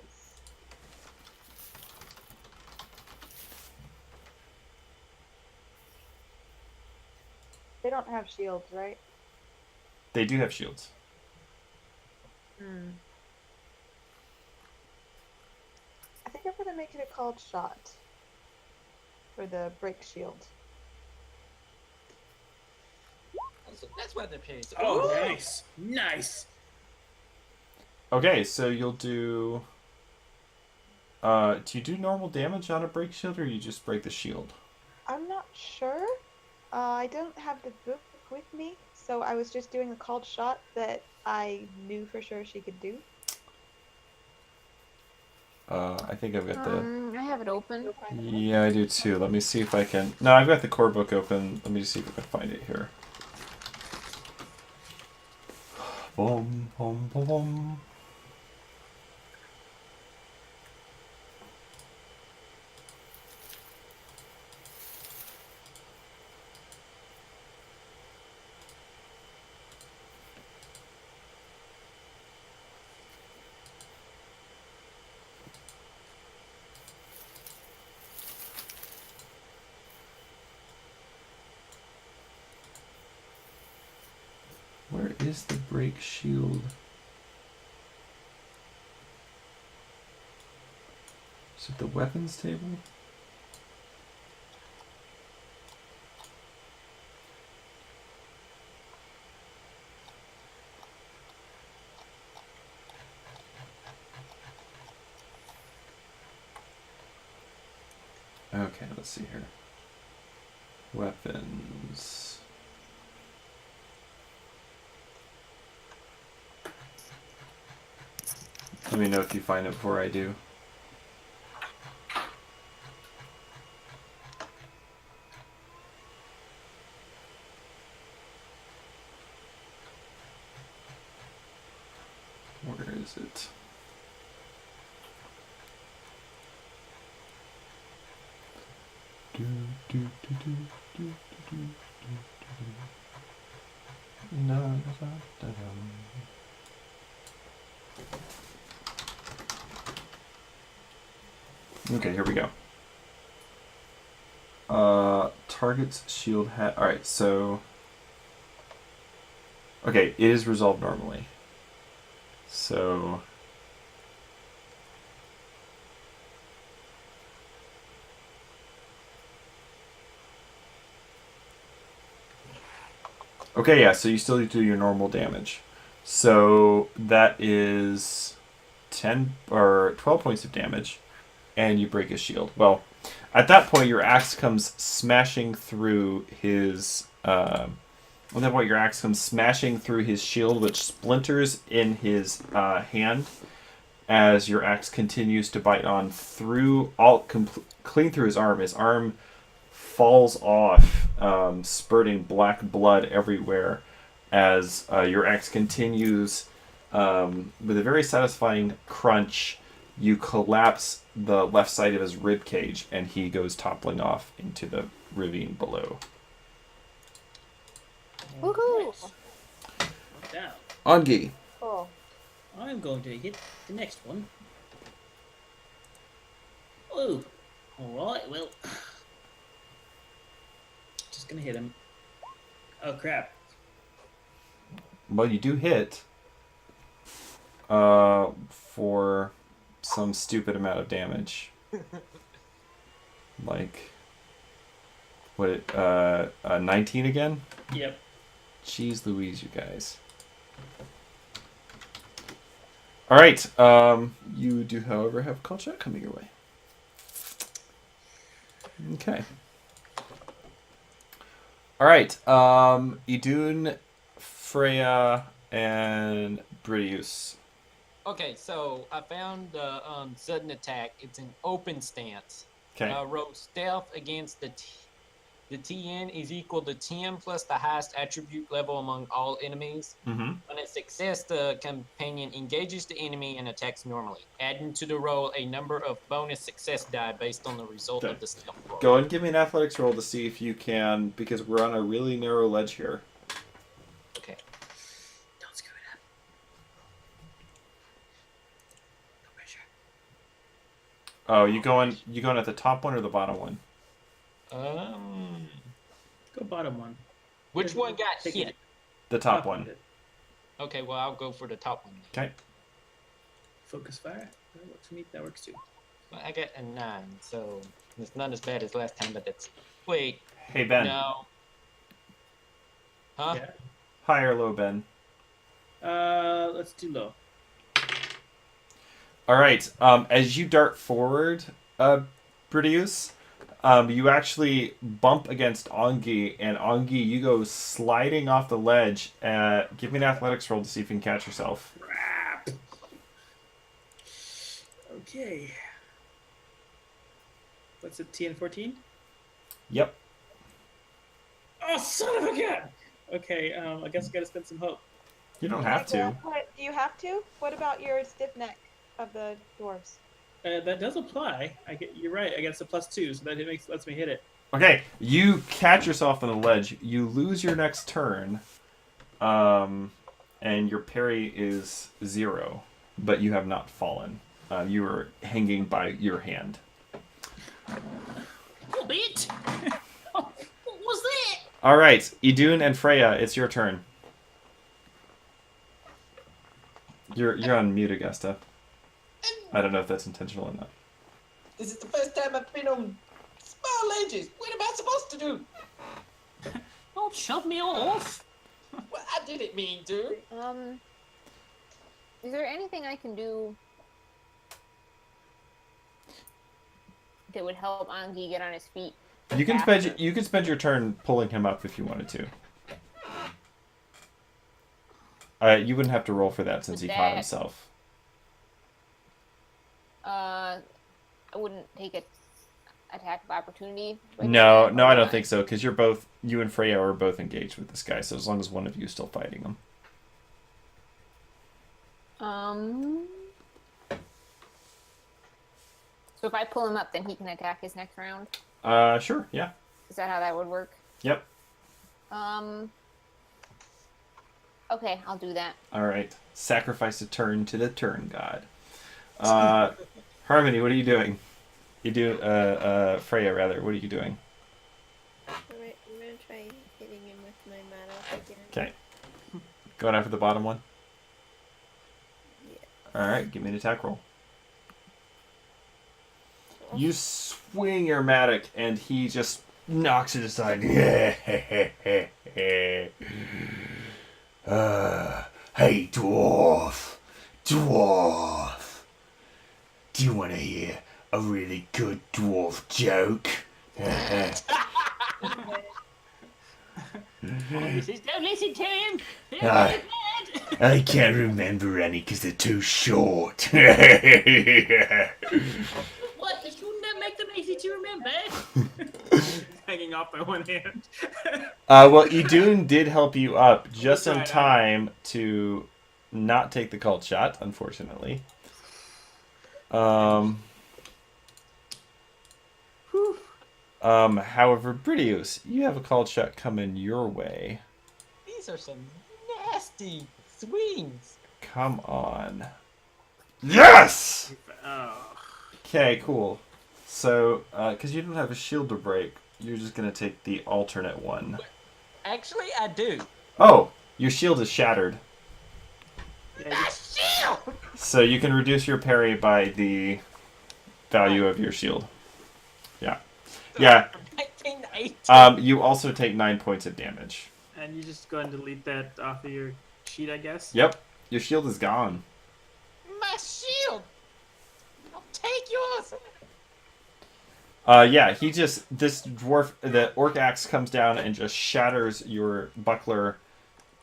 They don't have shields, right? They do have shields. I think I'm gonna make it a called shot for the break shield. That's what the pays. Oh, nice. Nice. Okay, so you'll do... do you do normal damage on a break shield, or you just break the shield? I'm not sure. I don't have the book with me, so I was just doing a called shot that I knew for sure she could do. I think I've got the... I have it open. Yeah, I do too. Let me see if I can... No, I've got the core book open. Let me see if I can find it here. Boom, boom, boom, boom. Where is the break shield? Is it the weapons table? Okay, let's see here. Weapons. Let me know if you find it before I do. Where is it? Okay, here we go. Target's shield hat. Alright, so. Okay, it is resolved normally. So. Okay, yeah, so you still do your normal damage. So that is 10 or 12 points of damage, and you break his shield. Well, at that point, your axe comes smashing through his. At that point, your axe comes smashing through his shield, which splinters in his hand as your axe continues to bite on through clean through his arm. His arm falls off, spurting black blood everywhere as your axe continues with a very satisfying crunch. You collapse the left side of his rib cage, and he goes toppling off into the ravine below. Woohoo! Down. Ongi. Cool. I'm going to hit the next one. Oh, alright, well. Just gonna hit him. Oh, crap. Well, you do hit for some stupid amount of damage. Like, what, 19 again? Yep. Jeez Louise, you guys. Alright, you do, however, have call check coming your way. Okay. Alright, Idun, Freya, and Brideus. Okay, so I found the sudden attack. It's an open stance. Okay. Roll stealth against the TN is equal to 10 plus the highest attribute level among all enemies. Mm-hmm. On a success, the companion engages the enemy and attacks normally, adding to the roll a number of bonus success die based on the result of the stealth roll. Go and give me an athletics roll to see if you can, because we're on a really narrow ledge here. Okay. Don't screw it up. No pressure. Oh, you going at the top one or the bottom one? Go bottom one. Which one got Take hit? it. The top one. Okay, well, I'll go for the top one. Okay. Focus fire. That works for me. That works too. Well, I got a 9, so it's not as bad as last time, but that's... Wait. Hey, Ben. No. Huh? Yeah. High or low, Ben? Let's do low. Alright, as you dart forward, Brideus, you actually bump against Ongi, and Ongi, you go sliding off the ledge. Give me an athletics roll to see if you can catch yourself. Crap. Okay. What's it, TN 14? Yep. Oh, son of a gun! Okay, I guess I gotta spend some hope. You don't have to. What, do you have to? What about your stiff neck of the dwarves? That does apply. You're right. I guess a +2, so that lets me hit it. Okay, you catch yourself on the ledge. You lose your next turn, and your parry is 0, but you have not fallen. You are hanging by your hand. Albeit. What was that? All right, Idun and Freya, it's your turn. You're on mute, Augusta. I don't know if that's intentional or not. This is the first time I've been on small ledges. What am I supposed to do? Don't shove me off. Well, I didn't mean to. Is there anything I can do that would help Angi get on his feet? You can spend your turn pulling him up if you wanted to. You wouldn't have to roll for that since he caught himself. I wouldn't take an attack of opportunity. No, I don't think so, because you and Freya are both engaged with this guy, so as long as one of you is still fighting him. So if I pull him up, then he can attack his next round? Sure, yeah. Is that how that would work? Yep. Okay, I'll do that. Alright. Sacrifice a turn to the turn god. Harmony, what are you doing? You do, Freya, rather, what are you doing? Alright, I'm gonna try hitting him with my Maddox again. Okay. Going after the bottom one? Yeah. Alright, give me an attack roll. You swing your mattock, and he just knocks it aside. Hey, dwarf. Dwarf. Do you want to hear a really good dwarf joke? Don't listen to him. I, I can't remember any because they're too short. What? Shouldn't that make them easy to remember? Hanging off by one hand. Well, Idun did help you up just That's in right, time to not take the cult shot, unfortunately. However, Bridius, you have a cult shot coming your way. These are some nasty swings. Come on. Yes! Oh. Okay, cool. So, because you don't have a shield to break, you're just going to take the alternate one. Actually, I do. Oh, your shield is shattered. That shield! So you can reduce your parry by the value of your shield. Yeah. Yeah. 1918. You also take 9 points of damage. And you just go and delete that off of your sheet, I guess? Yep. Your shield is gone. My shield! I'll take yours! Yeah, this dwarf, the orc axe comes down and just shatters your buckler,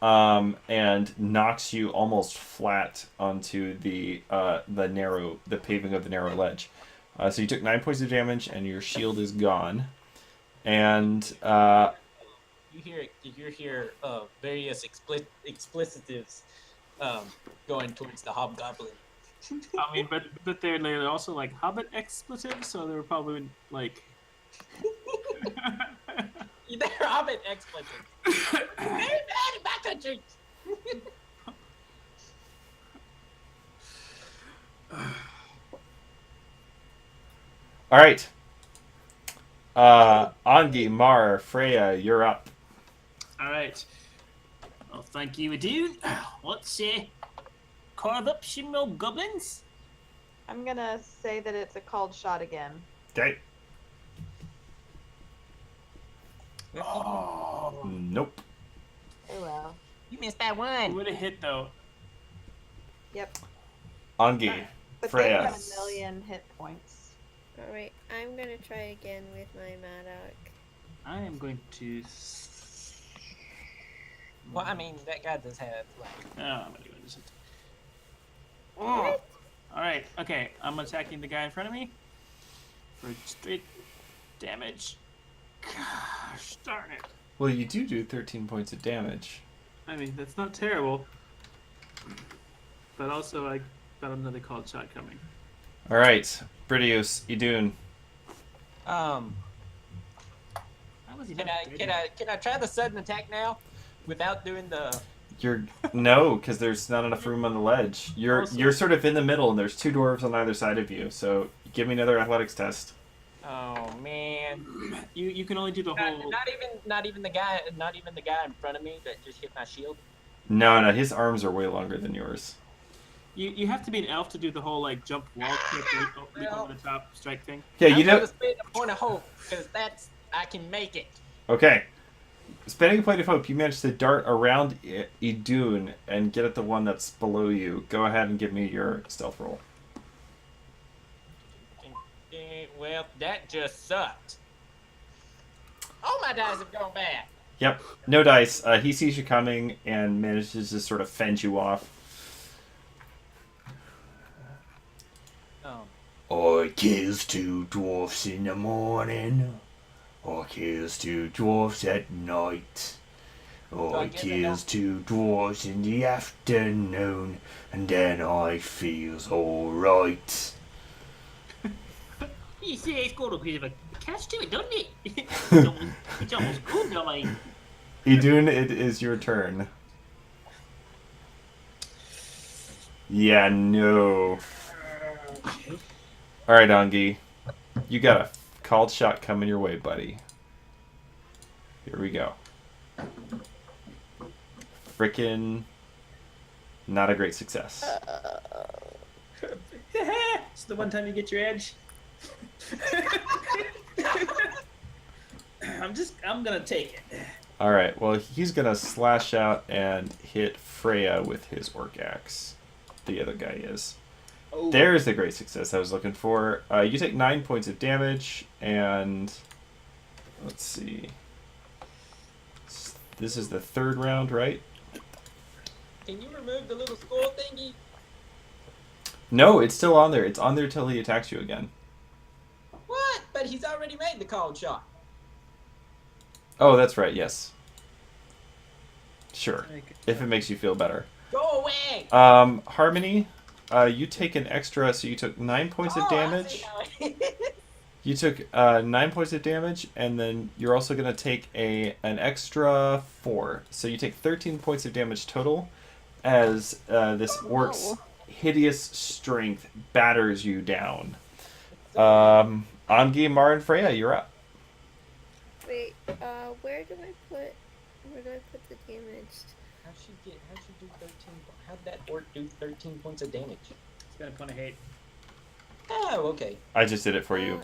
and knocks you almost flat onto the paving of the narrow ledge. So you took 9 points of damage, and your shield is gone. And, You hear various explicitives going towards the hobgoblin. I mean, but they're also like Hobbit expletives, so they were probably like. They're hobbit expletives. Very bad in my country. all right. Angi, Mar, Freya, you're up. All right. Well, thank you, Idun. Let's carve up some more goblins. I'm gonna say that it's a called shot again. Okay. Oh. Nope. Oh well. You missed that It one. would have hit though. Yep. Angi, But Freya. they have a million hit points. Alright, I'm gonna try again with my Maddox. I am going to. Well, I mean, that guy does have, like... Oh, I'm gonna go this. Oh. All right. Okay. I'm attacking the guy in front of me for straight damage. Gosh darn it! Well, you do 13 points of damage. I mean, that's not terrible. But also, I got another called shot coming. All right, Bridius, Idun. How was he Can not I try the sudden attack now, without doing the? No, because there's not enough room on the ledge. You're sort of in the middle, and there's two dwarves on either side of you. So give me another athletics test. Oh man! You can only do the whole. Not even the guy in front of me that just hit my shield. No, his arms are way longer than yours. You have to be an elf to do the whole like jump wall kick, leap over the top strike thing. Yeah, I'm you know. gonna spend a point of hope because I can make it. Okay. Spending a point of hope, you managed to dart around Idun and get at the one that's below you. Go ahead and give me your stealth roll. Well, that just sucked. All my dice have gone bad. Yep, no dice. He sees you coming and manages to sort of fend you off. I kills 2 dwarfs in the morning. I kills 2 dwarfs at night. I kills 2 dwarfs in the afternoon, and then I feels alright. You see, it's got a bit of a catch to it, doesn't it? It's almost good, I mean. Idun, it is your turn. Yeah, no. Alright, Angi. You got a called shot coming your way, buddy. Here we go. Frickin' not a great success. It's the one time you get your edge. I'm gonna take it. Alright, well, he's gonna slash out and hit Freya with his orc axe. The other guy is. Oh. There's the great success I was looking for. You take 9 points of damage, and let's see. This is the third round, right? Can you remove the little skull thingy? No, it's still on there. It's on there till he attacks you again. What? But he's already made the called shot. Oh, that's right, yes. Sure. If it makes you feel better. Go away! Harmony, you take an extra, so you took 9 points of damage. You took 9 points of damage, and then you're also going to take an extra 4. So you take 13 points of damage total as this orc's hideous strength batters you down. Angi, Mar, and Freya, you're up. Wait, where do I put the damage? How'd she do 13? How'd that orc do 13 points of damage? It's got a point of hate. Oh, okay. I just did it for you.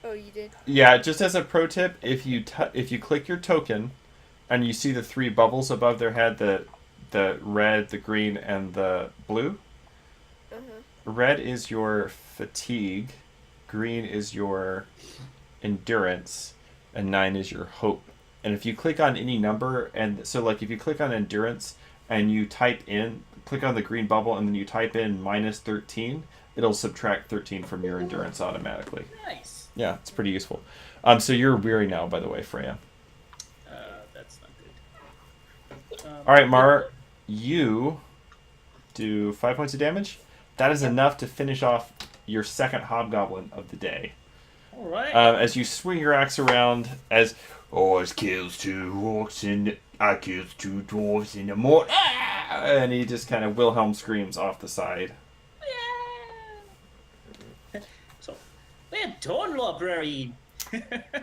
Oh, you did? Yeah, just as a pro tip, if you click your token, and you see the 3 bubbles above their head, the red, the green, and the blue. Red is your fatigue, green is your endurance, and 9 is your hope. And if you click on any number, and so like if you click on endurance and you click on the green bubble and then you type in -13, it'll subtract 13 from your endurance automatically. Nice. Yeah, it's pretty useful. So you're weary now, by the way, Freya. That's not good. All right, Mar, you do 5 points of damage. That is enough to finish off your second hobgoblin of the day. All right. As you swing your axe around, as I kills 2 orcs and I kills 2 dwarves in the morning. and he just kind of Wilhelm screams off the side. So, we're done, librarian.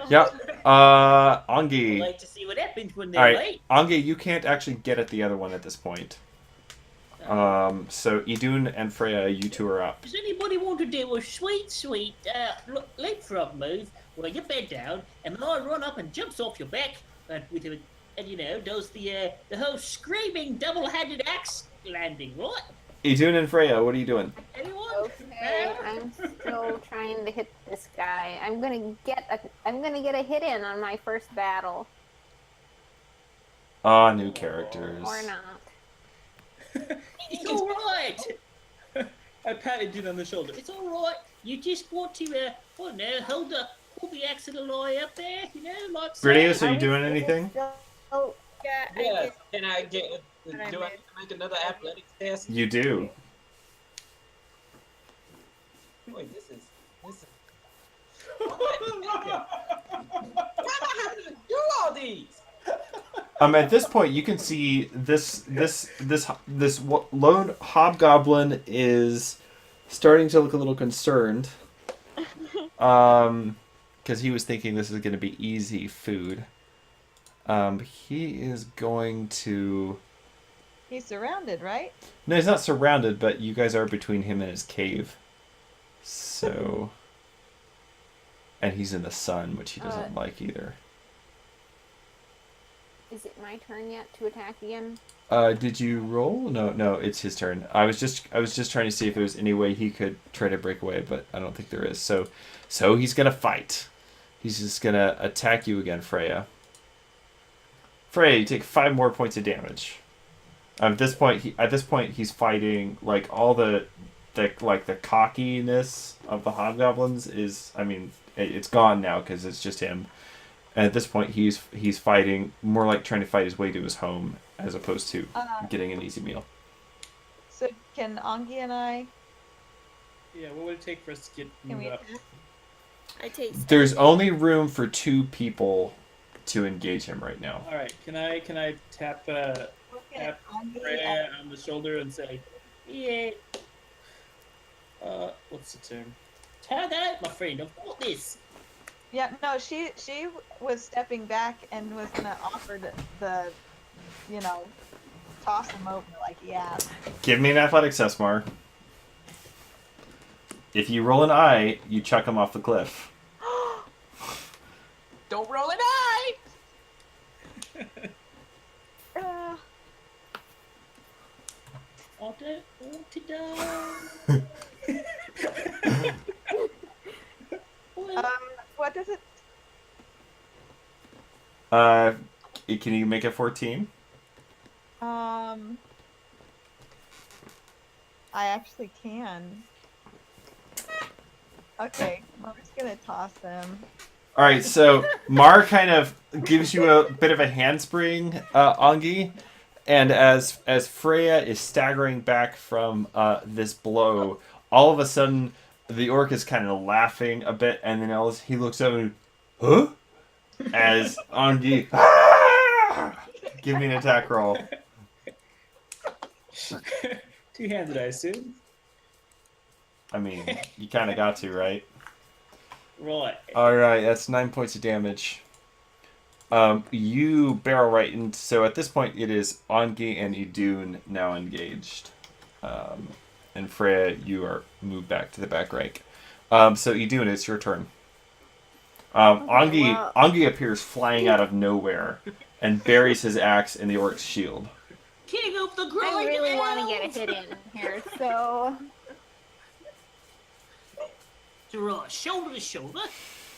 Yep. I'd Angi. like to see what happens when All they're right, late. Angi, you can't actually get at the other one at this point. So Idun and Freya, you two are up. Does anybody want to do a sweet leapfrog move where you bed down and I run up and jumps off your back and does the whole screaming double-handed axe landing, right? Idun and Freya, what are you doing? Anyone? Okay, I'm still trying to hit this guy. I'm gonna get a hit in on my first battle. New characters. Or not. It's all right. I patted you on the shoulder. It's all right. You just want to, hold the axe of the lie up there, like so. Brideus, are you doing anything? Oh, yeah, Yes. Can I get? Do I need to make another athletics test? You do. Wait, this is. Why am I having to do all these? At this point, you can see this lone hobgoblin is starting to look a little concerned. Because he was thinking this is going to be easy food. He is going to... He's surrounded, right? No, he's not surrounded, but you guys are between him and his cave. So... And he's in the sun, which he doesn't like either. Is it my turn yet to attack again? Did you roll? No, it's his turn. I was just trying to see if there was any way he could try to break away, but I don't think there is. So he's gonna fight. He's just gonna attack you again, Freya. Freya, you take 5 more points of damage. At this point, he's fighting like all the cockiness of the hobgoblins is. I mean, it's gone now because it's just him. And at this point, he's fighting more like trying to fight his way to his home as opposed to getting an easy meal. So can Angi and I Yeah, what would it take for us to get Can we moved up? attack? I taste. There's only room for 2 people to engage him right now. All right, can I tap Look at tap Andy Freya on the shoulder and say, "Yeah, what's the term?" Turn out, my friend. I've got this. Yeah, no, she was stepping back and was gonna offer the you know, toss him over like, yeah. Give me an athletics test, Mar. If you roll an eye, you chuck him off the cliff. Don't roll an eye! Uh, I don't want to die. Well, what does it? Can you make it 14? I actually can. Okay, I'm just gonna toss him. All right, so Mar kind of gives you a bit of a handspring, Angi, and as Freya is staggering back from this blow, all of a sudden the orc is kind of laughing a bit, and then he looks over and, huh? As Angi, ah! Give me an attack roll. Two-handed, I assume. I mean, you kind of got to, right? Right. All right, that's 9 points of damage. You barrel right in. So at this point, it is Angi and Idun now engaged. And Freya, you are moved back to the back rank. So Idun, it's your turn. Angi appears flying out of nowhere and buries his axe in the orc's shield. king of the I really Greydelve. want to get a hit in here, so So right, shoulder to shoulder.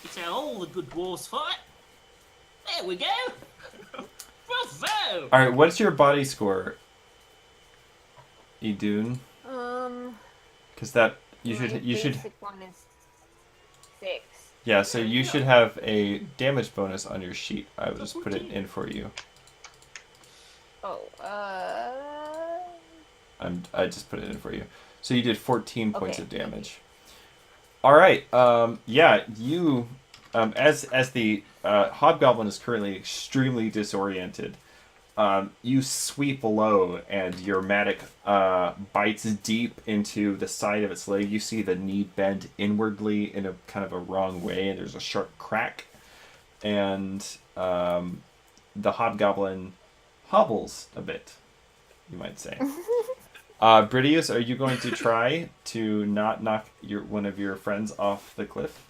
It's how all the good dwarves fight. There we go. Bravo. All right, what's your body score, Idun? Because that you my should basic one is 6. yeah. So you should have a damage bonus on your sheet. I will just put it in for you. Oh, I just put it in for you. So you did 14 points Okay. of damage. All right. Yeah. You, as the hobgoblin is currently extremely disoriented. You sweep low, and your mattock bites deep into the side of its leg. You see the knee bend inwardly in a kind of a wrong way, and there's a sharp crack. And the hobgoblin hobbles a bit, you might say. Bridius, are you going to try to not knock one of your friends off the cliff?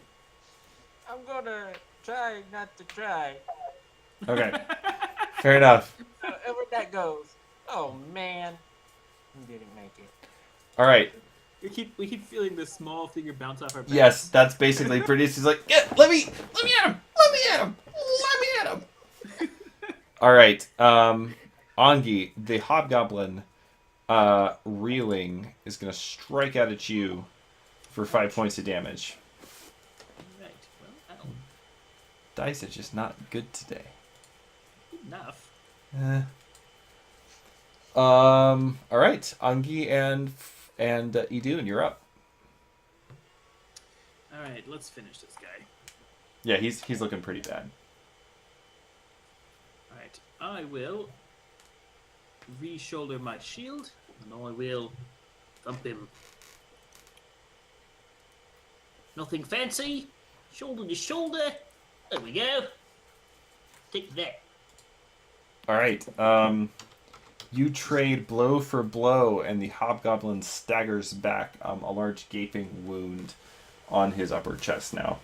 I'm gonna try not to try. Okay, fair enough. However that goes. Oh man, I didn't make it. All right. We keep feeling this small finger bounce off our backs. Yes, that's basically Bridius is like, yeah, let me at him, let me at him, let me at him. All right, Angi, the hobgoblin, reeling, is gonna strike out at you for 5 points of damage. Right. Well, that'll Dice are just not good today. be enough. All right, Angi and Idun, you're up. All right, let's finish this guy. Yeah, he's looking pretty bad. All right. I will re-shoulder my shield, and I will thump him. Nothing fancy. Shoulder to shoulder. There we go. Take that. All right. You trade blow for blow, and the hobgoblin staggers back, a large gaping wound on his upper chest now.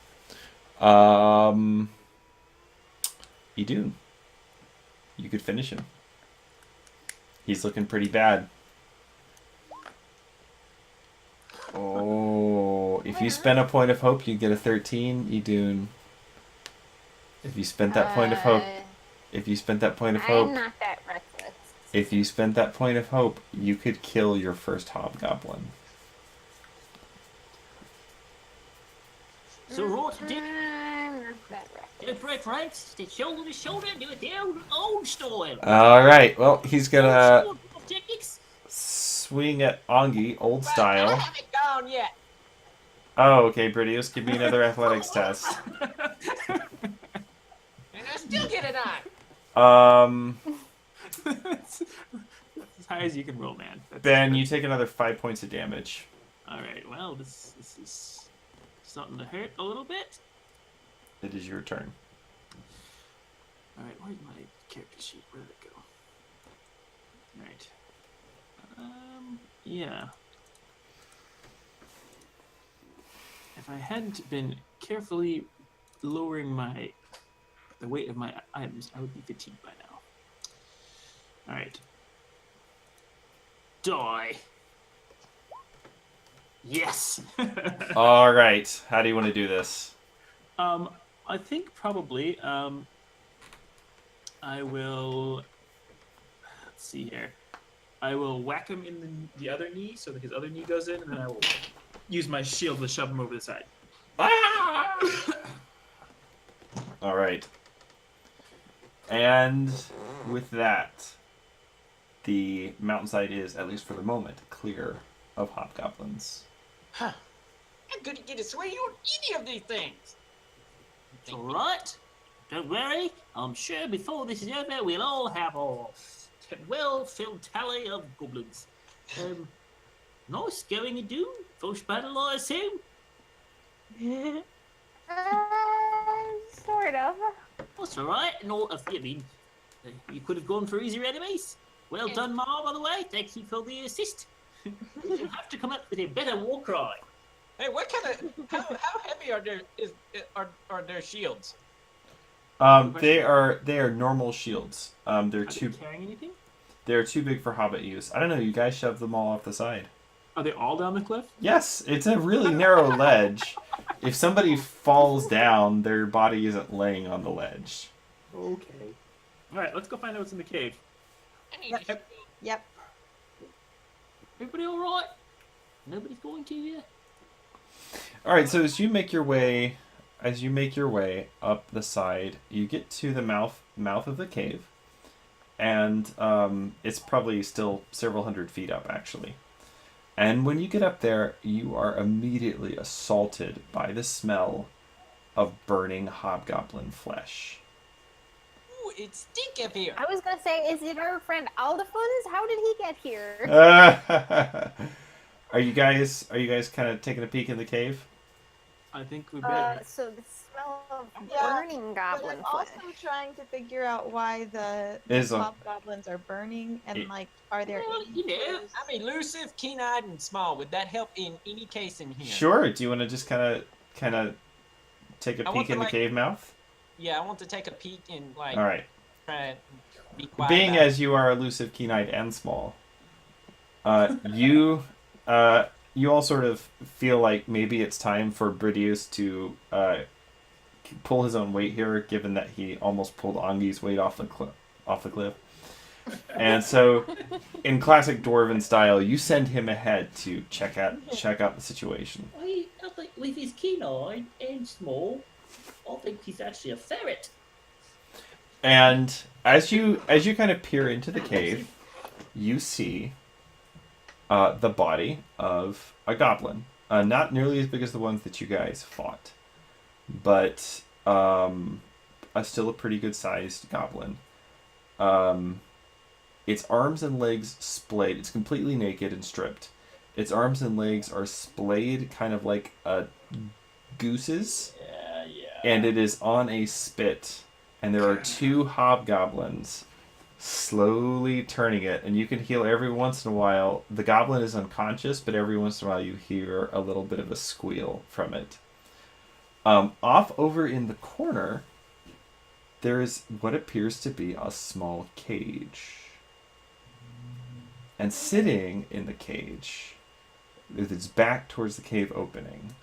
Idun, you could finish him. He's looking pretty bad. Oh, if you spend a point of hope, you get a 13, Idun. If you spent that point of hope, I'm not that reckless. if you spent that point of hope, you could kill your first hobgoblin. So right, I'm not that reckless. don't break ranks. Stay shoulder to shoulder. Do it the old style. All right. Well, he's gonna Techniques. swing at Angi, old I style. haven't gone yet. Oh, okay, Bridius, give me another athletics test. And I still get an eye. That's as high as you can roll, man. Ben, you take another 5 points of damage. All right. Well, this is starting to hurt a little bit. It is your turn. All right. Where's my character sheet? Where did it go? All right. Yeah. If I hadn't been carefully lowering the weight of my items, I would be fatigued by now. All right. Die. Yes. All right. How do you want to do this? I think probably I will. Let's see here. I will whack him in the other knee so that his other knee goes in, and then I will use my shield to shove him over the side. All right. And with that, the mountainside is, at least for the moment, clear of hobgoblins. Huh. I'm gonna get a swing on any of these things. It's all right. Don't worry. I'm sure before this is over, we'll all have a well-filled tally of goblins. Nice going and do. First battle, I assume. Sort of. That's all right. No, I mean, you could have gone for easier enemies. Well done, Ma, by the way. Thank you for the assist. You'll have to come up with a better war cry. Hey, what kind of how heavy are their shields? They are normal shields. They're Are they too carrying anything? they're too big for hobbit use. I don't know. You guys shoved them all off the side. Are they all down the cliff? Yes, it's a really narrow ledge. If somebody falls down, their body isn't laying on the ledge. Okay. All right. Let's go find out what's in the cave. I need to Yep. Everybody all right? Nobody's going to here? All right, so as you make your way up the side, you get to the mouth of the cave, and it's probably still several hundred feet up, actually. And when you get up there, you are immediately assaulted by the smell of burning hobgoblin flesh. Ooh, it stink up here. I was gonna say, is it our friend Aldefons? How did he get here? Are you guys kind of taking a peek in the cave? I think we better. So the smell of Yeah, burning But goblin I'm flesh. also trying to figure out why the Is a- hobgoblins are burning and like are there Well, any clues? I'm elusive, keen-eyed, and small. Would that help in any case in here? Sure. Do you want to just kind of take a I want peek in to, the cave mouth? Yeah, I want to take a peek and like All right. try and be quiet. Being about it. as you are elusive, keen-eyed, and small, you all sort of feel like maybe it's time for Bridius to pull his own weight here, given that he almost pulled Angi's weight off the cliff. And so, in classic dwarven style, you send him ahead to check out the situation. I think with his keen-eyed and small, I think he's actually a ferret. And as you kind of peer into the cave, you see the body of a goblin. Not nearly as big as the ones that you guys fought, but still a pretty good sized goblin. Its arms and legs splayed. It's completely naked and stripped. Its arms and legs are splayed kind of like a goose's. And it is on a spit. And there are two hobgoblins slowly turning it. And you can hear every once in a while. The goblin is unconscious, but every once in a while you hear a little bit of a squeal from it. Off over in the corner, there is what appears to be a small cage. And sitting in the cage, with its back towards the cave opening,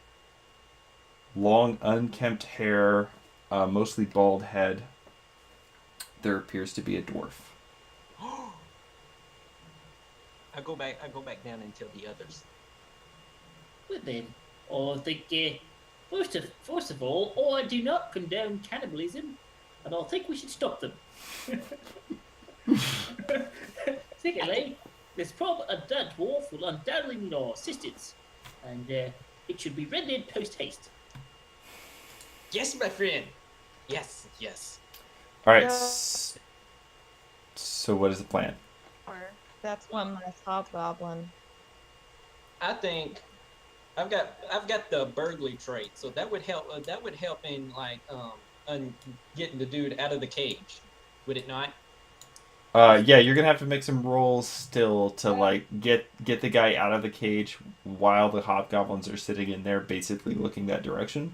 long unkempt hair, mostly bald head, there appears to be a dwarf. I go back down and tell the others. Well then, I think first of all, I do not condone cannibalism, and I think we should stop them. Secondly, this dwarf will undoubtedly need our assistance, and It should be rendered post-haste. Yes, my friend. Yes, yes. All right. No. So what is the plan? That's one less hobgoblin. I think I've got the burglary trait, so that would help. That would help in like getting the dude out of the cage, would it not? Yeah, you're gonna have to make some rolls still to like get the guy out of the cage while the hobgoblins are sitting in there, basically looking that direction.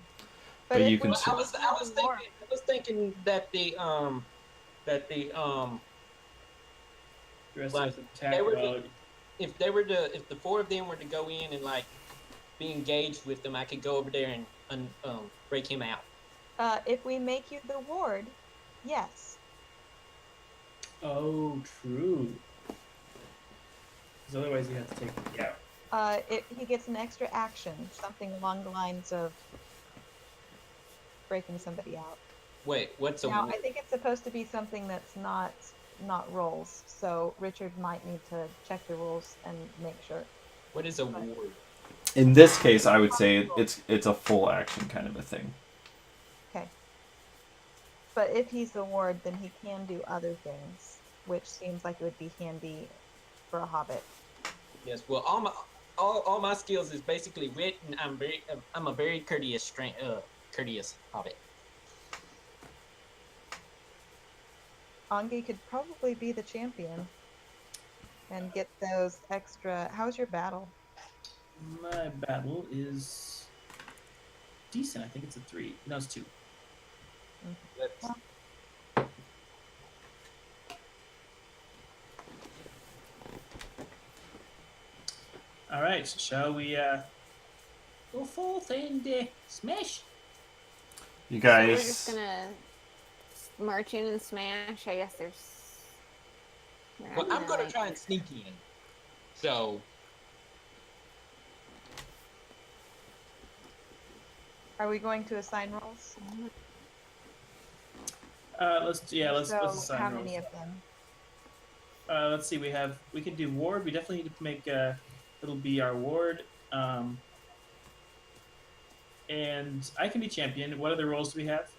But if you can. we- I was thinking that the Dress Like, as attack they were mode. if the four of them were to go in and like be engaged with them, I could go over there and break him out. If we make you the ward, yes. Oh, true. Because otherwise you have to take me out. He gets an extra action, something along the lines of breaking somebody out. Wait, what's a Now, ward? I think it's supposed to be something that's not rolls, so Richard might need to check the rules and make sure. What is a ward? In this case, I would say it's a full action kind of a thing. Okay. But if he's the ward, then he can do other things, which seems like it would be handy for a hobbit. Yes. Well, all my skills is basically wit, and I'm a very courteous hobbit. Angi could probably be the champion and get those extra. How's your battle? My battle is decent. I think it's a 3. No, it's 2. That's- All right, shall we go forth and smash? You So we're guys. just gonna march in and smash. I guess there's. Well, I'm gonna try and sneak in. So Are we going to assign roles? Let's So assign how rolls. many of them? Let's see. We can do ward. We definitely need to make it'll be our ward. And I can be champion. What other roles do we have?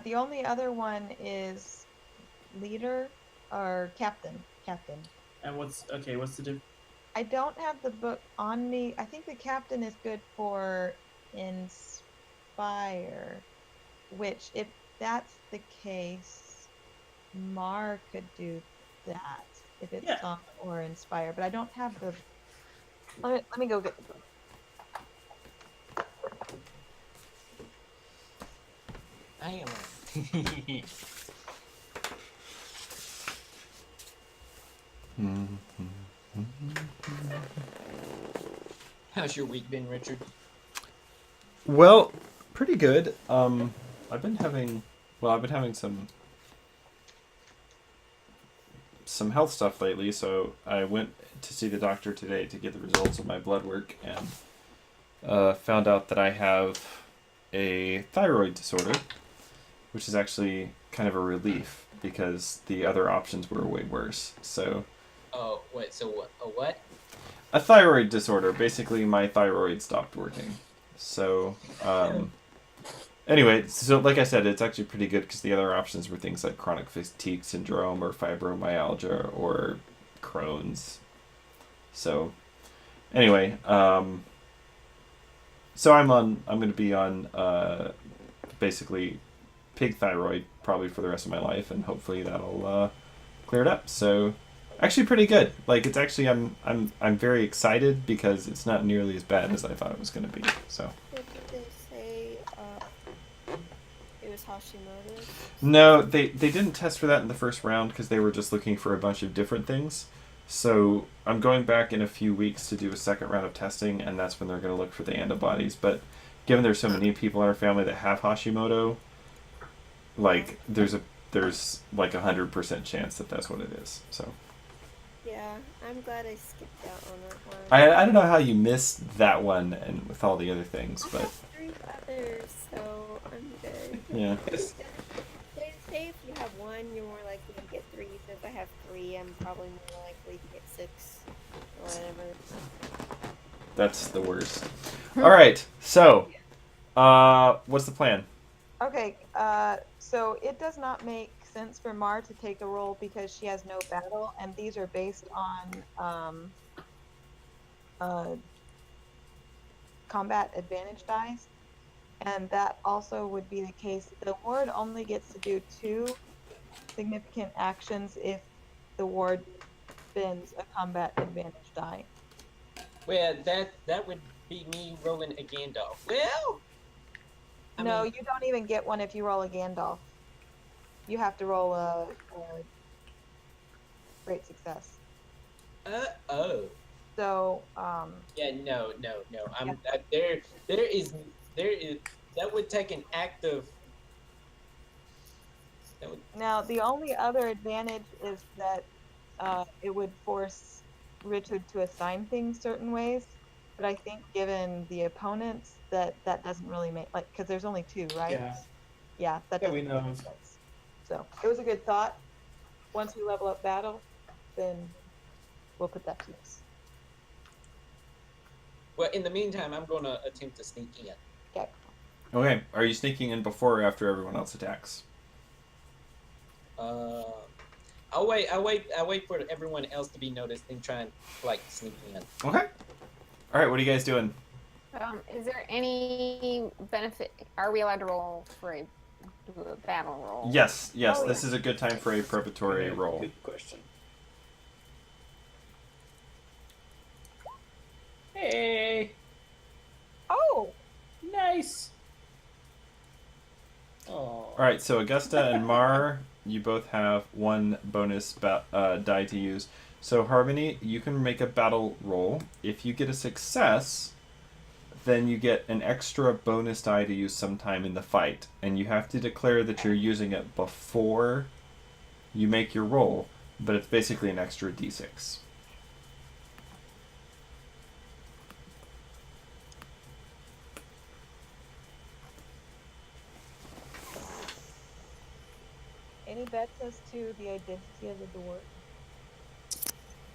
The only other one is leader or captain. Captain. And what's the difference? I don't have the book on me. I think the captain is good for inspire, which if that's the case, Mar could do that if it's Yeah. song or inspire. But I don't have the. Let me go get the book. I am. How's your week been, Richard? Well, pretty good. I've been having some health stuff lately, so I went to see the doctor today to get the results of my blood work and found out that I have a thyroid disorder, which is actually kind of a relief because the other options were way worse. So, Oh, wait. So what? A what? a thyroid disorder. Basically, my thyroid stopped working. So, anyway, so like I said, it's actually pretty good because the other options were things like chronic fatigue syndrome or fibromyalgia or Crohn's. So, anyway, so I'm going to be on basically pig thyroid probably for the rest of my life, and hopefully that'll clear it up. So, actually pretty good. Like, it's actually I'm very excited because it's not nearly as bad as I thought it was going to be. So. What did they say? It was Hashimoto's? No, they didn't test for that in the first round because they were just looking for a bunch of different things. So I'm going back in a few weeks to do a second round of testing, and that's when they're going to look for the antibodies. But given there's so many people in our family that have Hashimoto, like there's like 100% chance that that's what it is. So Yeah, I'm glad I skipped out on that one. I don't know how you missed that one and with all the other things, I but have 3 others, so I'm good. yeah. They say if you have 1, you're more likely to get 3. So if I have 3, I'm probably more likely to get 6 or whatever. That's the worst. All right. So, what's the plan? Okay, so it does not make sense for Mar to take a roll because she has no battle, and these are based on combat advantage dice, and that also would be the case. The ward only gets to do 2 significant actions if the ward spends a combat advantage die. Well, that would be me rolling a Gandalf. Well, No, you don't even get one if you roll a Gandalf. You have to roll a great success. Oh. So, Yeah, no. Yeah. There is that would take an act of. Now the only other advantage is that it would force Richard to assign things certain ways. But I think given the opponents that doesn't really make, like, because there's only 2, right? Yeah. Yeah, that Yeah, doesn't we know. make sense. So it was a good thought. Once we level up battle, then we'll put that to use. Well, in the meantime, I'm going to attempt to sneak in. Okay. Okay. Are you sneaking in before or after everyone else attacks? I'll wait for everyone else to be noticed and try and like sneak in. Okay. All right. What are you guys doing? Is there any benefit? Are we allowed to roll for a battle roll? Yes. Oh, This is a good time for a preparatory Okay, roll. Good question. Hey, Oh, nice. Oh. All right. So Augusta and Mar, you both have 1 bonus die to use. So Harmony, you can make a battle roll. If you get a success, then you get an extra bonus die to use sometime in the fight, and you have to declare that you're using it before you make your roll. But it's basically an extra d6. any bets as to the identity of the dwarf?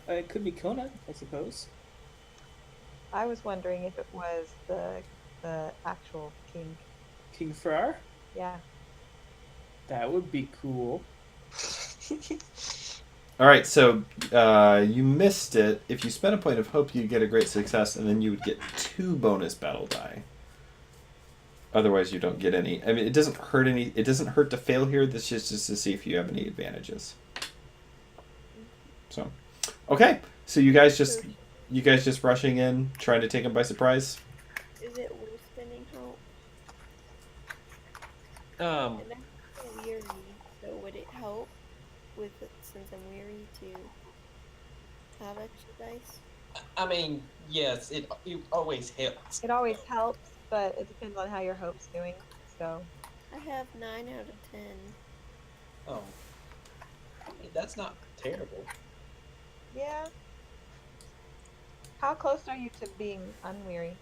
It could be Conan, I suppose. I was wondering if it was the actual king. King Frar? Yeah. That would be cool. All right, so you missed it. If you spent a point of hope, you'd get a great success, and then you would get 2 bonus battle die. Otherwise, you don't get any. I mean, it doesn't hurt any. It doesn't hurt to fail here. This is just to see if you have any advantages. So, okay. So you guys just rushing in, trying to take them by surprise. Is it worth spending hope? Um, And I'm weary, so would it help with it, since I'm weary, to have extra dice? I mean, yes, it always helps. It always helps, but it depends on how your hope's doing. So I have 9 out of 10. Oh, I mean, that's not terrible. yeah. How close are you to being unweary?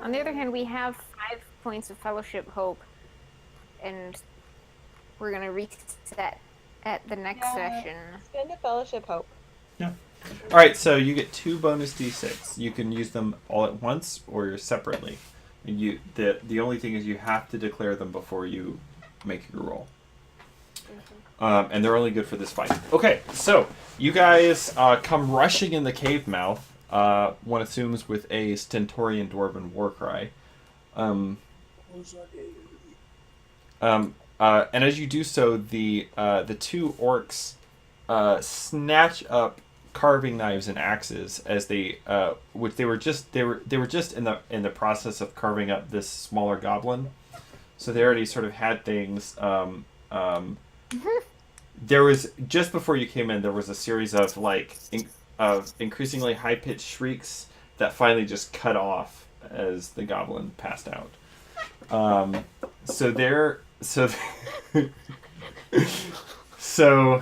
On the other hand, we have 5 points of fellowship hope, and we're gonna reset at the next session. Spend a fellowship hope. All right, so you get 2 bonus d6. You can use them all at once or separately. And the only thing is you have to declare them before you make your roll. And they're only good for this fight. Okay, so you guys come rushing in the cave mouth. One assumes with a stentorian dwarven war cry. And as you do so, the 2 orcs snatch up carving knives and axes as they which they were just in the process of carving up this smaller goblin, so they already sort of had things. There was, just before you came in, there was a series of of increasingly high pitched shrieks that finally just cut off as the goblin passed out. So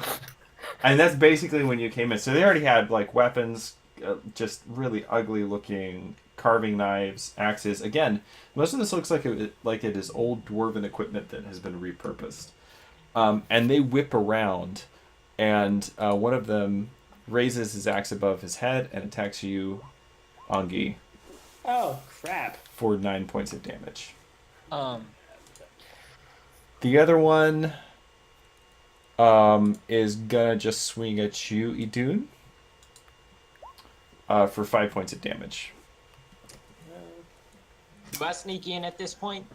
and that's basically when you came in. So they already had weapons, just really ugly looking carving knives, axes. Again, most of this looks like it is old dwarven equipment that has been repurposed. And they whip around, and one of them raises his axe above his head and attacks you, Angi, Oh, crap. for 9 points of damage. Um, The other one is gonna just swing at you, Idun, for 5 points of damage. do I sneak in at this point?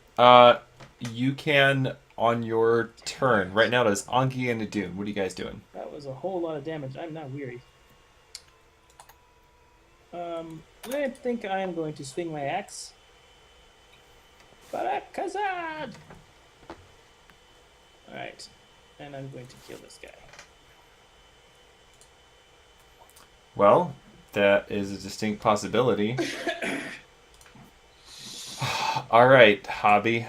You can on your turn. Right now it is Angi and Idun. What are you guys doing? That was a whole lot of damage. I'm not weary. I think I am going to swing my axe. Barakazad! Alright. And I'm going to kill this guy. Well, that is a distinct possibility. All right, Hobby.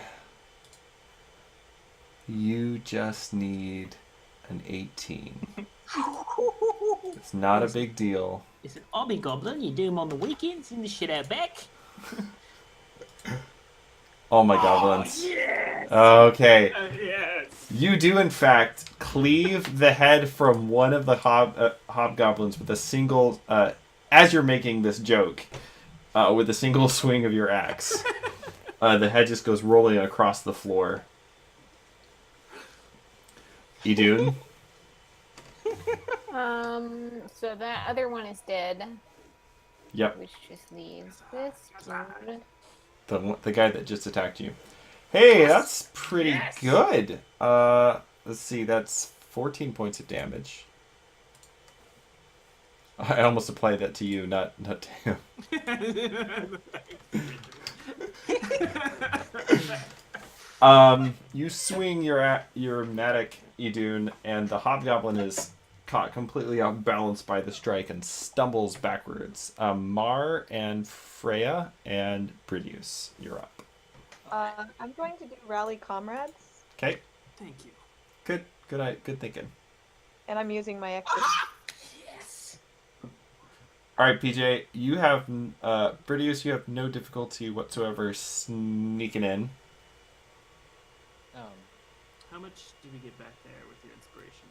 You just need an 18. It's not a big deal. It's an obby goblin. You do them on the weekends in the shit out back. Oh my goblins. Yes! Okay. Yes! You do, in fact, cleave the head from one of the hobgoblins with a single, as you're making this joke, with a single swing of your axe. The head just goes rolling across the floor. Idun? So that other one is dead. Yep. Which just leaves this dude. The guy that just attacked you. Hey, that's pretty good. Let's see, that's 14 points of damage. I almost applied that to you, not to him. You swing your mattock, Idun, and the hobgoblin is caught completely off balance by the strike and stumbles backwards. Mar and Freya and Bridius, you're up. I'm going to do Rally Comrades, Okay, Thank you. good thinking. and I'm using my extra. Yes! All right, PJ, you have Bridius. You have no difficulty whatsoever sneaking in. How much do we get back there with your inspiration?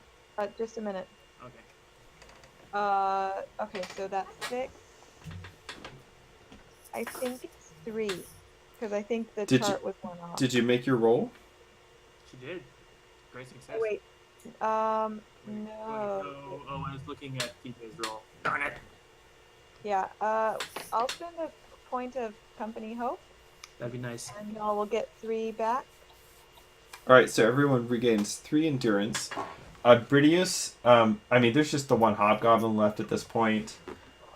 Just a minute. Okay. Okay, so that's 6. I think it's 3, because I think the chart was 1 off. Did you make your roll? She did. Great success. Oh, wait. No. Oh, I was looking at PJ's roll. Darn it! Yeah. I'll spend a point of company hope, That'd be nice. and y'all will get 3 back. All right, so everyone regains 3 endurance. Bridius, I mean, there's just the one hobgoblin left at this point.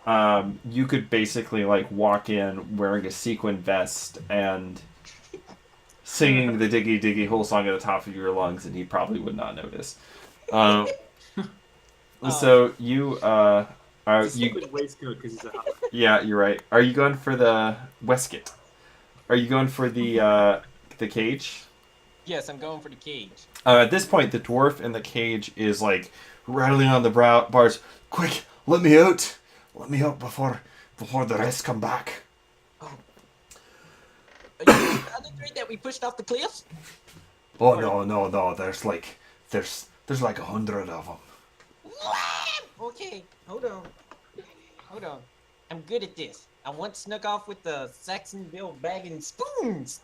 You could basically like walk in wearing a sequin vest and singing the Diggy Diggy whole song at the top of your lungs, and he probably would not notice. So you are you? Waistcoat because he's a hobby. Yeah, you're right. Are you going for the waistcoat? Are you going for the cage? Yes, I'm going for the cage. At this point, the dwarf in the cage is like rattling on the bars. Quick, let me out! Let me out before the rest come back. Are you the other 3 that we pushed off the cliffs? Oh no! There's like 100 of them. Okay, hold on. I'm good at this. I once snuck off with the Saxonville bag and spoons.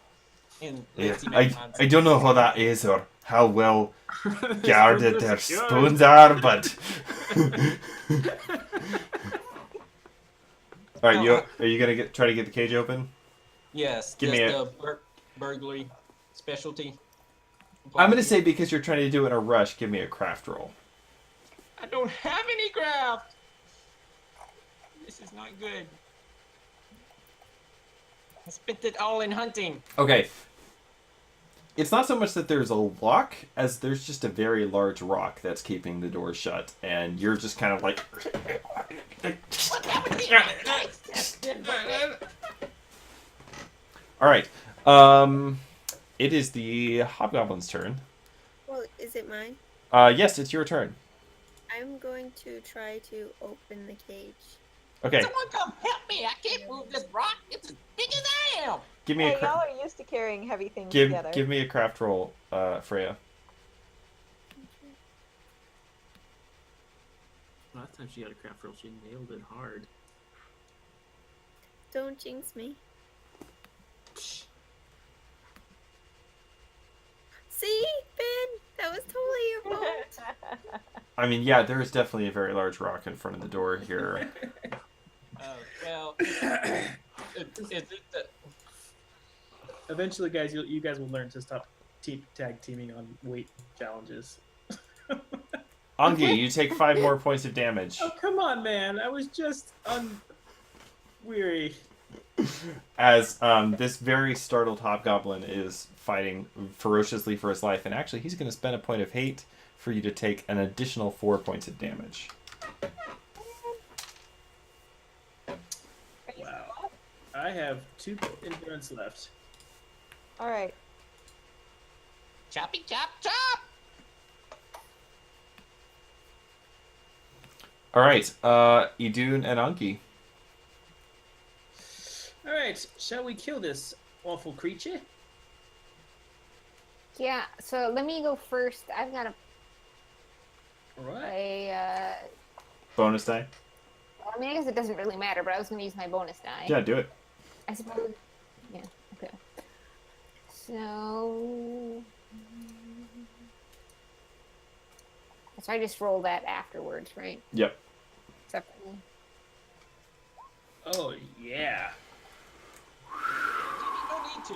And Yeah, I don't know how that is or how well guarded their Spoons spoons are, but All right, are you gonna try to get the cage open? Yes, Give just me the burglary specialty. I'm gonna say because you're trying to do it in a rush, give me a craft roll. I don't have any craft. This is not good. I spent it all in hunting. Okay. It's not so much that there's a lock as there's just a very large rock that's keeping the door shut, and you're just kind of like. All right. It is the hobgoblin's turn. Well, is it mine? Yes, it's your turn. I'm going to try to open the cage. Okay. Someone come help me! I can't move this rock. It's as big as I am. Give me Hey, a y'all are used to carrying heavy things give together. give me a craft roll, Freya. Last time she got a craft roll, she nailed it hard. Don't jinx me. Psh. See, Ben? That was totally your fault. I mean, yeah, there is definitely a very large rock in front of the door here. Oh, well. Is it the. Eventually, guys, you guys will learn to stop tag teaming on weight challenges. Angi, you take 5 more points of damage. Oh, come on, man. I was just weary. As this very startled hobgoblin is fighting ferociously for his life. And actually, he's going to spend a point of hate for you to take an additional 4 points of damage. Wow. I have 2 endurance left. All right. Choppy chop chop! All right, Idun and Anki. All right, shall we kill this awful creature? Yeah, so let me go first. I've got All right. a Bonus die? I mean, I guess it doesn't really matter, but I was going to use my bonus die. Yeah, do it. I suppose. Yeah, okay. So I just roll that afterwards, right? Yep. Separately. Oh, yeah. No need to.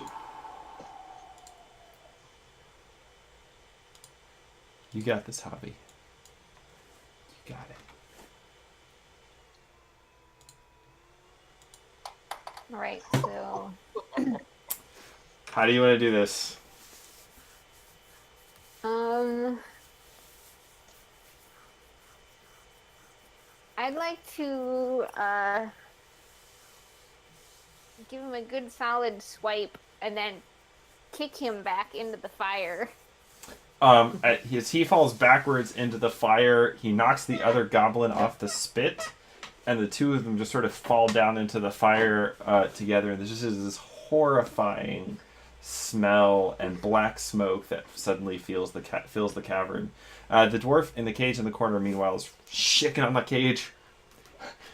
You got this, Hobby. You got it. All right, so How do you want to do this? I'd like to give him a good solid swipe and then kick him back into the fire. As he falls backwards into the fire, he knocks the other goblin off the spit, and the two of them just sort of fall down into the fire together. And there's just this horrifying smell and black smoke that suddenly fills the cavern. The dwarf in the cage in the corner, meanwhile, is shaking on the cage.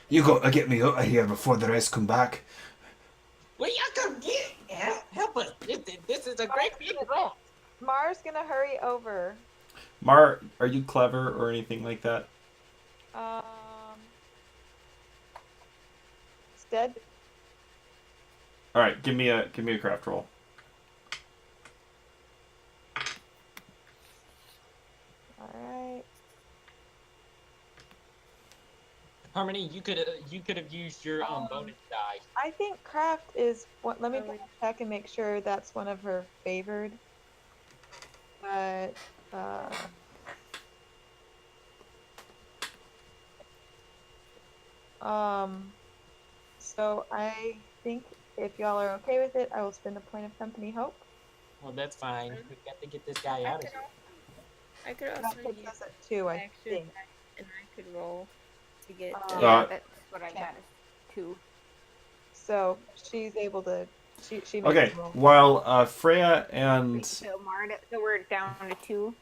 You gotta get me out of here before the rest come back. Well, y'all come get help us. This is a great big rock. Mar's gonna hurry over. Mar, are you clever or anything like that? Instead, All right, give me a craft roll. all right. Harmony, you could have used your bonus die. I think craft is what. Let me double check and make sure that's one of her favored. But so I think if y'all are okay with it, I will spend a point of company hope. Well, that's fine. We got to get this guy out of here. I could That also puts use us at 2, I action think. and I could roll to get. Yeah, that's what I got. Is 2. So she's able to. She makes Okay, a roll. while Freya and So we're down to 2.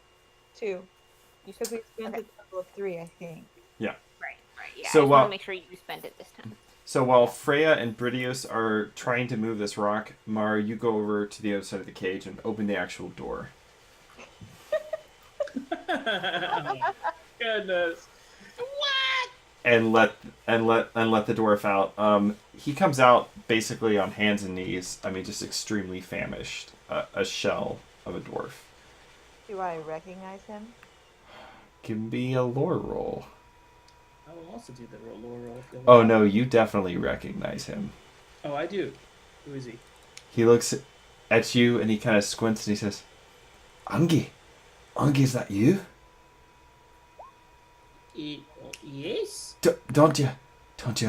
2. Because we spent a total of 3, I think. Right. Yeah. So, I just want to make sure you spend it this time. So while Freya and Bridius are trying to move this rock, Mar, you go over to the other side of the cage and open the actual door. Goodness. What? And let the dwarf out. He comes out basically on hands and knees. I mean, just extremely famished. A shell of a dwarf. Do I recognize him? Give me a lore roll. I will also do the roll. Oh no, you definitely recognize him. Oh, I do. Who is he? He looks at you and he kind of squints and he says, Angi, is that you? Yes? Don't you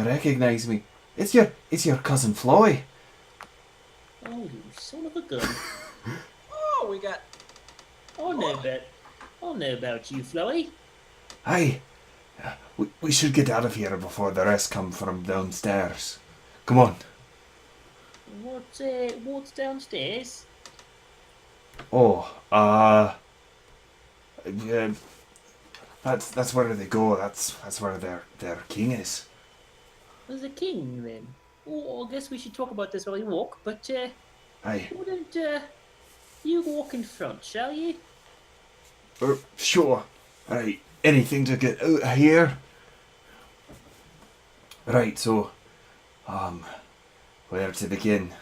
recognize me? It's your cousin Floi. Oh, you son of a gun. Oh, we got. I know about you, Floi. Aye. We should get out of here before the rest come from downstairs. Come on. What's downstairs? Oh, That's where they go. That's where their king is. There's a king then. Oh, I guess we should talk about this while you walk, but Aye. wouldn't you walk in front, shall you? Sure. Right. Anything to get out of here? Right. So, where to begin?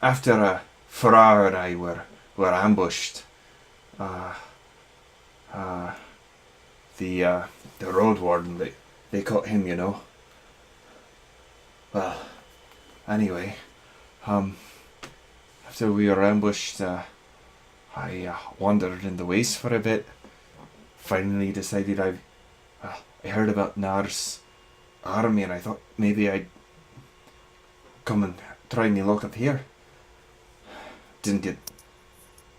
After Farrar and I were ambushed, the road warden, they caught him, you know. Well, anyway, after we were ambushed, I wandered in the waste for a bit. Finally decided I heard about Nar's army, and I thought maybe I'd come and try my luck up here. Didn't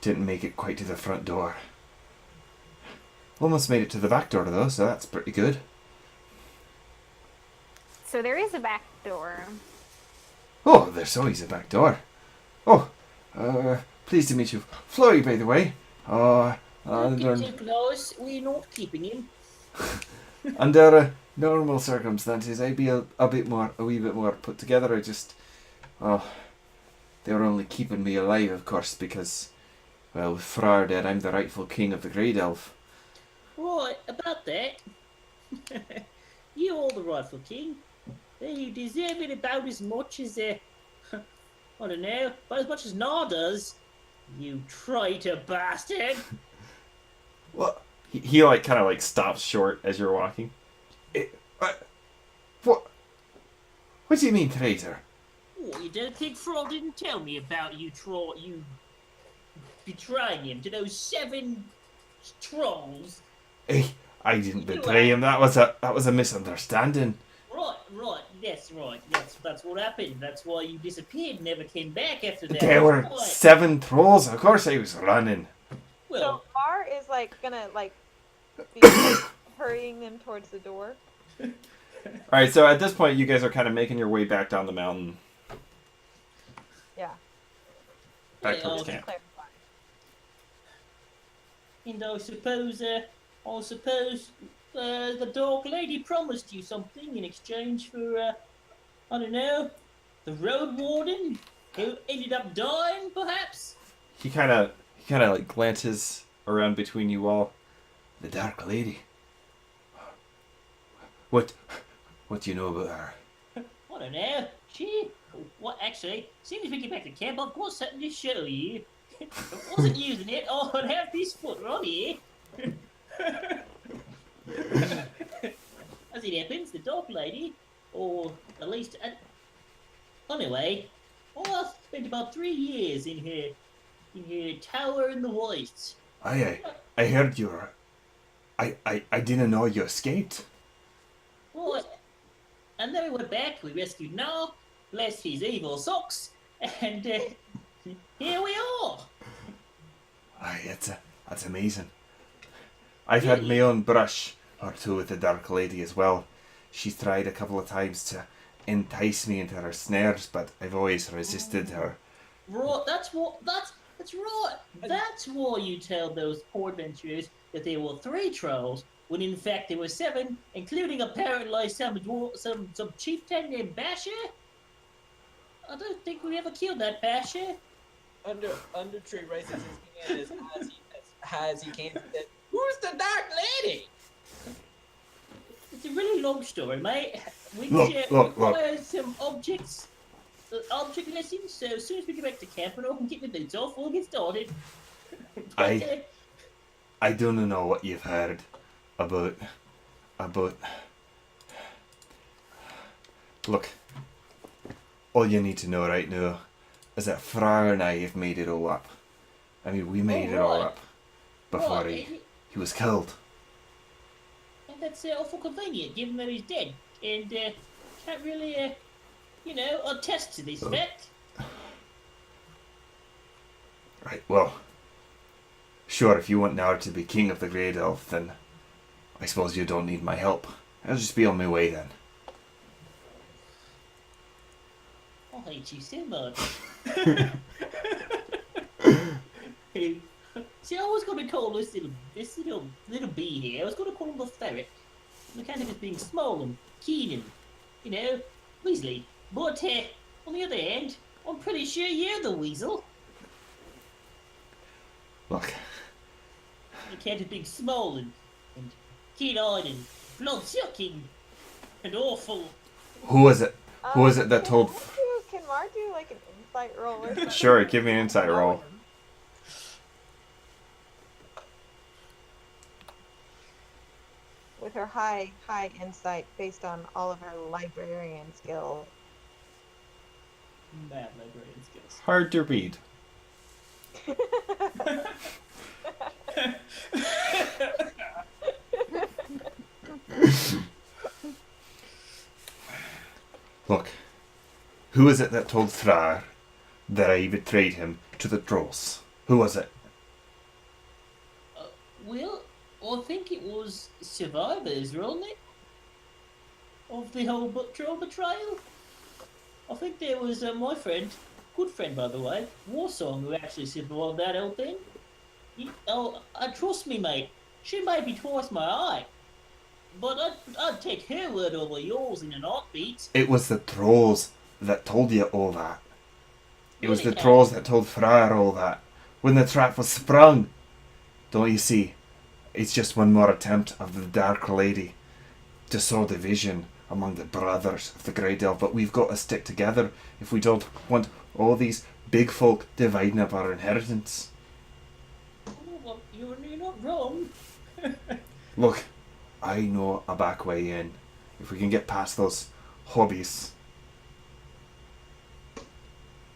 make it quite to the front door. Almost made it to the back door though, so that's pretty good. So there is a back door. Oh, there's always a back door. Oh, pleased to meet you. Floi, by the way. Don't get too close. We're not keeping him. Under normal circumstances, I'd be a wee bit more put together. They were only keeping me alive, of course, because, well, with Farrar dead, I'm the rightful king of the Greydelve. Right, about that. You are the rightful king. You deserve it about as much as, I don't know, about as much as Nar does. You traitor bastard. What? He like kind of like stops short as you're walking. What do you mean, traitor? Oh, you don't think Frog didn't tell me about you betraying him to those 7 trolls? I didn't betray him. That was a misunderstanding. Right, yes, that's what happened. That's why you disappeared and never came back after that. There were 7 trolls. Of course I was running. Well, So Mar is gonna be hurrying them towards the door. Alright, so at this point you guys are kind of making your way back down the mountain. Yeah. Back towards okay. camp. Clarify. And I suppose the dog lady promised you something in exchange for, I don't know, the road warden who ended up dying, perhaps? He kind of like glances around between you all. The Dark Lady. What do you know about her? I don't know. What actually, as soon as we get back to camp, I've got something to show you. If I wasn't using it, I'd have this foot right here. As it happens, the dog lady, or at least, anyway, I spent about 3 years in her tower in the woods. I heard you were. I didn't know you escaped. Well, and then we went back, we rescued Noah, blessed his evil socks, and here we are. Aye, that's amazing. I've had my own brush or two with the Dark Lady as well. She's tried a couple of times to entice me into her snares, but I've always resisted her. Right, that's right. That's why you tell those poor adventurers that there were 3 trolls, when in fact there were 7, including apparently some chieftain named Basher. I don't think we ever killed that Basher. Undertree raises his hand as high as he can and says, "Who's the Dark Lady?" It's a really long story, mate. We Look. require some object lessons, so as soon as we get back to camp and I can get the boots off, we'll get started. I don't know what you've heard about. Look, all you need to know right now is that Farrar and I have made it all up. I mean, we made it all up before he was killed. And that's awful convenient, given that he's dead, and can't really, attest to this fact. Right, well, sure, if you want now to be king of the Greydelve, then I suppose you don't need my help. I'll just be on my way then. I hate you so much. was going to call this little bee here. I was going to call him the ferret. The kind of as being small and keen and, you know, weaselly. But on the other hand, I'm pretty sure you're the weasel. Look, You can't have been small and keen-eyed and blood-sucking and awful. who was it? Who was it that told? Can Mar do like an insight roll or something? Sure, give me an insight roll. With her high insight based on all of her librarian skill. Mad librarian skills. Hard to read. Look, who is it that told Thrar that I betrayed him to the trolls? Who was it? Well, I think it was survivors, wasn't it? Of the whole troll betrayal. I think there was my friend, good friend by the way, Warsong, who actually survived that whole thing. Trust me, mate. She may be twice my eye, but I'd take her word over yours in an heartbeat. It was the trolls that told you all that. It was the Really? trolls that told Thrar all that. When the trap was sprung. Don't you see? It's just one more attempt of the Dark Lady to sow division among the brothers of the Greydelve, but we've got to stick together if we don't want all these big folk dividing up our inheritance. Oh, well, you're not wrong. Look, I know a back way in. If we can get past those hobbies,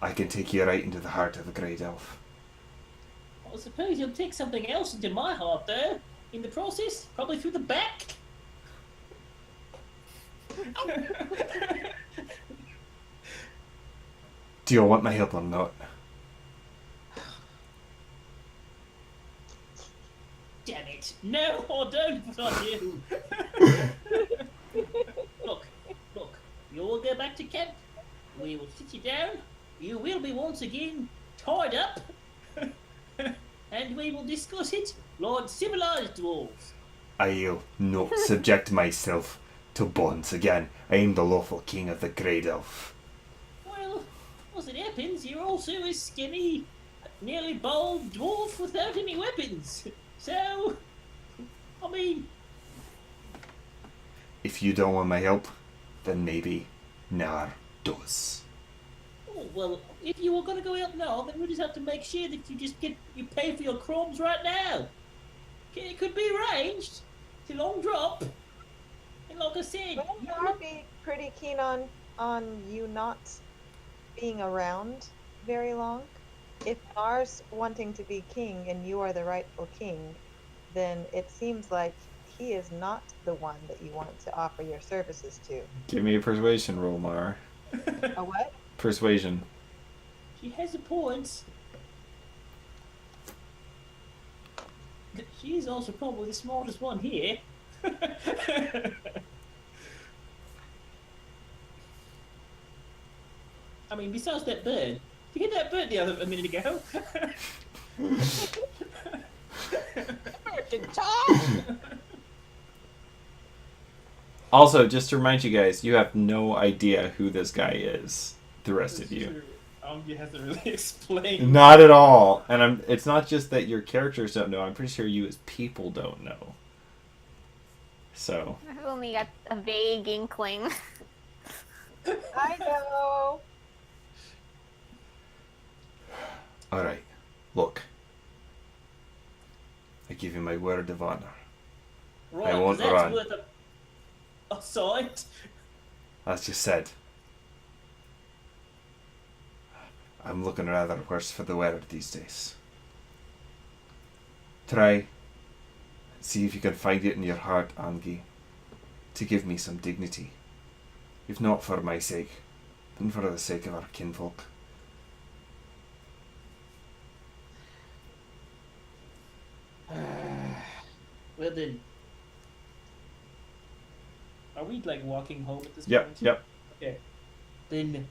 I can take you right into the heart of the Greydelve. I suppose you'll take something else into my heart, though, in the process, probably through the back. Do you want my help or not? Damn it! No, I don't, but I do. Look, you all go back to camp. We will sit you down. You will be once again tied up. And we will discuss it like civilized dwarves. I'll not subject myself to bonds again. I am the lawful king of the Greydelve. Well, as it happens, you're also a skinny, nearly bald dwarf without any weapons. So, I mean... If you don't want my help, then maybe Nar does. Oh, well, if you were going to go out now, then we just have to make sure that you pay for your crumbs right now. It could be arranged. It's a long drop. And like I said... Wouldn't Nar be pretty keen on you not being around very long? If Nar's wanting to be king and you are the rightful king, then it seems like he is not the one that you want to offer your services to. Give me a persuasion roll, Mar. A what? Persuasion. She has a point. She's also probably the smartest one here. I mean, besides that bird. You hit that bird a minute ago. Also, just to remind you guys, you have no idea who this guy is. The rest of you. You have to really explain. Not at all. And it's not just that your characters don't know. I'm pretty sure you as people don't know. So. I've only got a vague inkling. I know. Alright. Look. I give you my word of honor. Right, I won't that's run. worth a sight. As you said. I'm looking rather worse for the weather these days. Try. See if you can find it in your heart, Angie, to give me some dignity. If not for my sake, then for the sake of our kinfolk. Well then. Are we like walking home at this Yep, point? yep. Okay. Then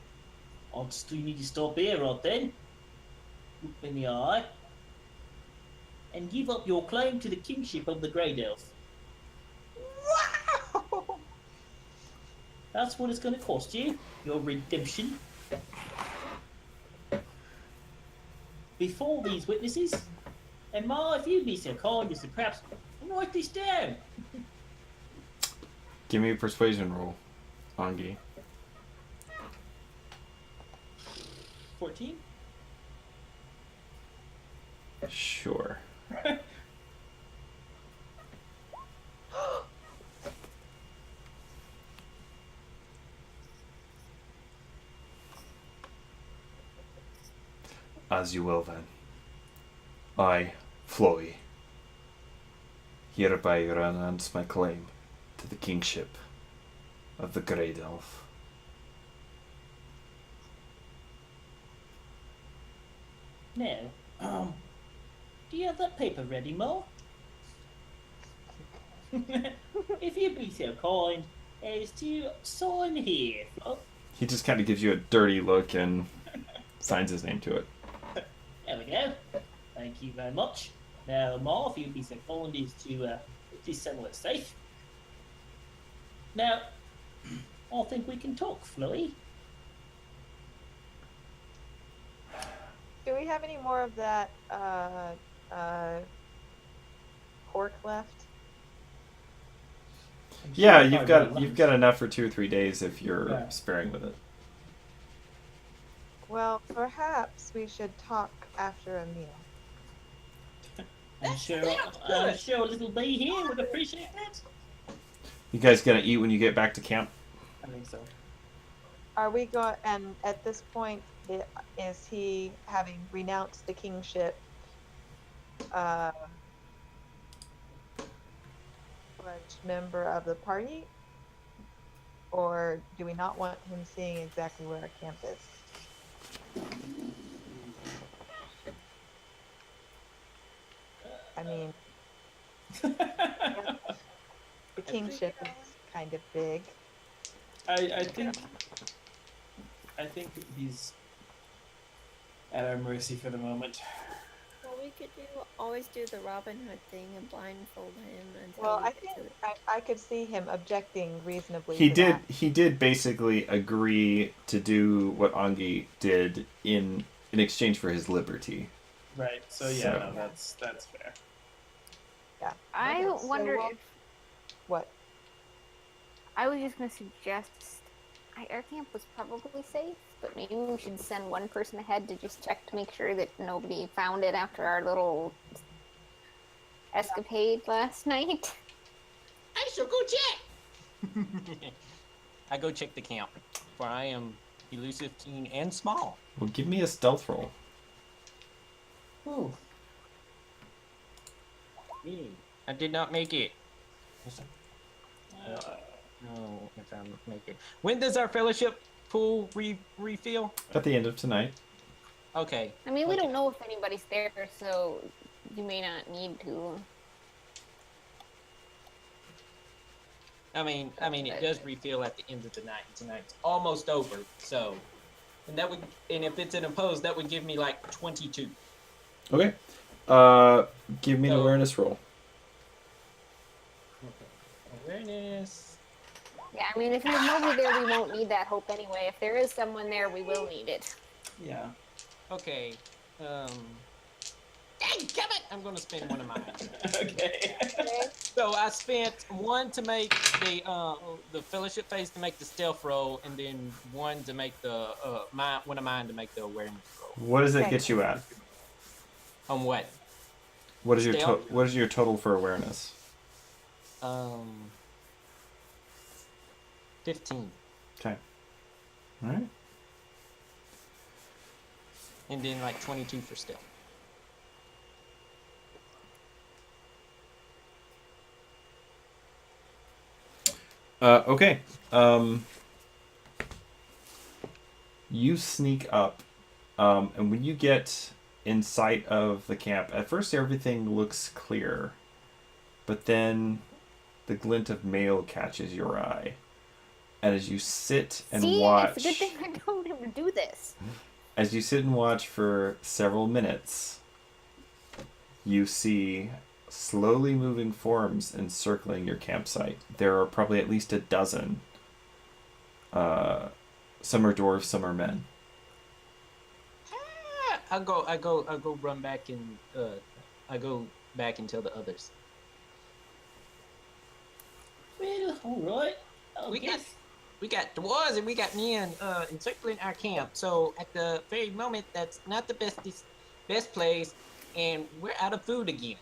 I'll just need to stop here, right then. Look in the eye. and give up your claim to the kingship of the Greydelve. Wow! That's what it's going to cost you, your redemption. Before these witnesses, and Ma, if you'd be so kind as to perhaps write this down. Give me a persuasion roll, Angi. 14? Sure. As you will then. I, Floi, hereby renounce my claim to the kingship of the Greydelve. Now, do you have that paper ready, Ma? If you'd be so kind as to sign here. He just kind of gives you a dirty look and signs his name to it. There we go. Thank you very much. Now, Ma, if you'd be so kind as to put this somewhere safe. Now, I think we can talk, Floi. Do we have any more of that pork left? Yeah, you've got enough for 2 or 3 days if you're sparing with it. Well, perhaps we should talk after a meal. I'm sure a little bee here would appreciate that. You guys gonna eat when you get back to camp? I think so. Are we going? And at this point, is he, having renounced the kingship, pledged member of the party, or do we not want him seeing exactly where our camp is? I mean, the kingship is kind of big. I think he's at our mercy for the moment. Well, we could always do the Robin Hood thing and blindfold him until Well, we I get think to it. I could see him objecting reasonably. He to did. that. He did basically agree to do what Angi did in exchange for his liberty. Right. So yeah, So- no, that's fair. Yeah. I Okay, so wonder we'll- if What? I was just gonna suggest our camp was probably safe, but maybe we should send one person ahead to just check to make sure that nobody found it after our little escapade last night. I shall go check. I go check the camp, for I am elusive, keen, and small. Well, give me a stealth roll. Ooh. I did not make it. No, if I make it. When does our fellowship pool refill? At the end of tonight. Okay. I mean, we Okay. don't know if anybody's there, so you may not need to. I mean, it does refill at the end of the night. Tonight's almost over, so, and if it's an opposed, that would give me like 22. Okay. Give me an So- awareness roll. Awareness. Yeah, I mean, if there's nobody there, we won't need that hope anyway. If there is someone there, we will need it. Yeah. Okay. Dang, damn it! I'm gonna spend one of mine. Okay. So I spent one to make the fellowship phase to make the stealth roll, and then one to make the one of mine to make the awareness roll. What does it Okay. get you at? On what? What is your Stealth? what is your total for awareness? 15, Okay. All right. and then like 22 for stealth. Okay. You sneak up, and when you get in sight of the camp, at first everything looks clear, but then the glint of mail catches your eye, and as you sit and See, watch, it's a good thing I told him to do this. as you sit and watch for several minutes, you see slowly moving forms encircling your campsite. There are probably at least a dozen. Some are dwarves, some are men. I'll go run back and I go back and tell the others. Well, all right. We got dwarves and we got men encircling our camp. So at the very moment, that's not the best place, and we're out of food again.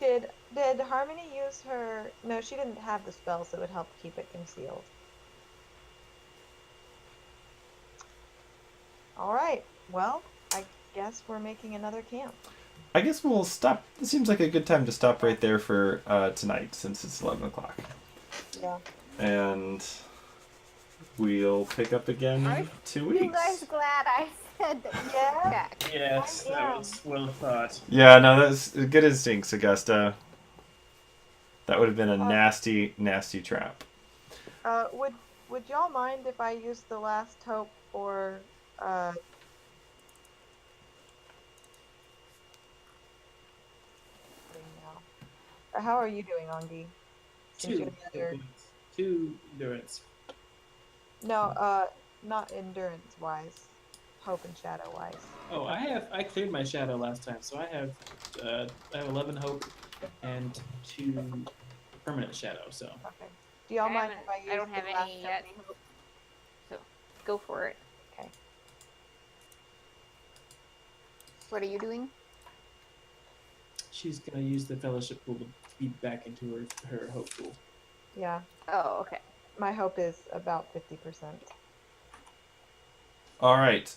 Did Harmony use her? No, she didn't have the spell, so it would help keep it concealed. All right. Well, I guess we're making another camp. I guess we'll stop. It seems like a good time to stop right there for tonight, since it's 11 o'clock. Yeah. And we'll pick up again in 2 weeks. You guys glad I said that? Yeah. Yes, that was well thought. Yeah, no, that's good instincts, Augusta. That would have been a nasty, nasty trap. Would y'all mind if I used the last hope for how are you doing, Ongi? Since you're the other- Two endurance. No, not endurance wise. Hope and shadow wise. Oh, I cleared my shadow last time, so I have 11 hope and 2 permanent shadow. So Okay. Do y'all mind if I use I don't the have last any yet. hope? So go for it. Okay. What are you doing? she's gonna use the fellowship pool to feed back into her hope pool. Yeah. Oh, okay. My hope is about 50%. All right.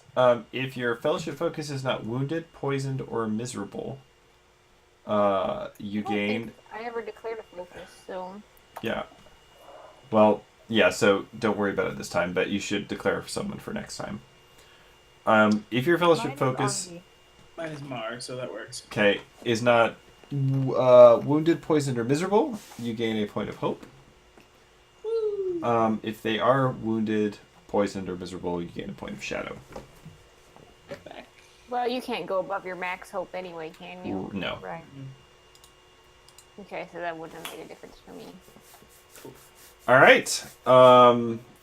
If your fellowship focus is not wounded, poisoned, or miserable, you gain. I never declared a focus, so. Yeah. Well, yeah. So don't worry about it this time, but you should declare someone for next time. If your fellowship focus, Mine is Mar, so that works. okay, is not wounded, poisoned, or miserable, you gain a point of hope. If they are wounded, poisoned, or miserable, you gain a point of shadow. Well, you can't go above your max hope anyway, can you? No. Right. Okay, so that wouldn't have made a difference for me. All right.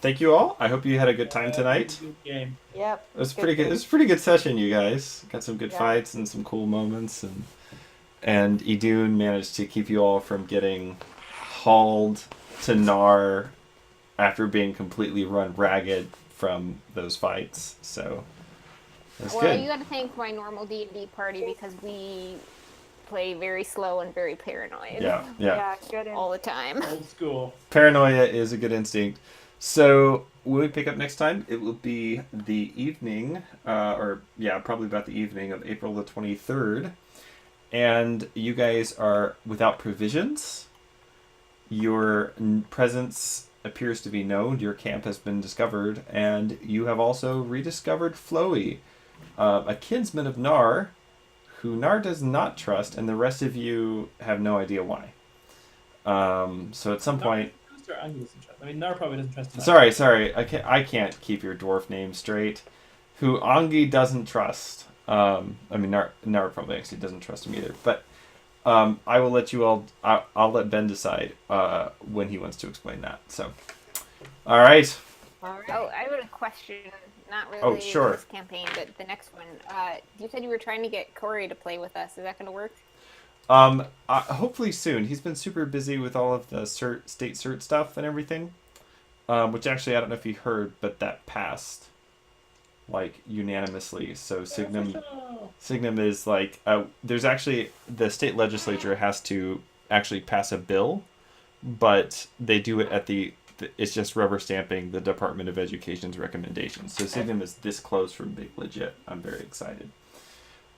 Thank you all. I hope you had a good time tonight. Good game. Yep. It was pretty good. It was a pretty good session, you guys. Got some good Yeah. fights and some cool moments, and Idun managed to keep you all from getting hauled to Nar after being completely run ragged from those fights. So that's Well, good. you got to thank my normal D&D party because we play very slow and very paranoid. Yeah. Yeah, good. All the time. Old school. Paranoia is a good instinct. So when we pick up next time, it will be the evening, probably about the evening of April the 23rd. And you guys are without provisions. Your presence appears to be known. Your camp has been discovered. And you have also rediscovered Floi, a kinsman of Nar, who Nar does not trust, and the rest of you have no idea why. So at some point... I mean, Nar probably doesn't trust him. Sorry. I can't keep your dwarf name straight. Who Angi doesn't trust. Nar probably actually doesn't trust him either. But I will let you all. I'll let Ben decide when he wants to explain that. So, all right. All right. Oh, I have a question. Not really Oh, sure. this campaign, but the next one. You said you were trying to get Corey to play with us. Is that going to work? Hopefully soon. He's been super busy with all of the state cert stuff and everything. Which actually, I don't know if you heard, but that passed, like, unanimously. So Signum is like, there's actually, the state legislature has to actually pass a bill, but they do it at it's just rubber stamping the Department of Education's recommendations. So Signum is this close from being legit. I'm very excited.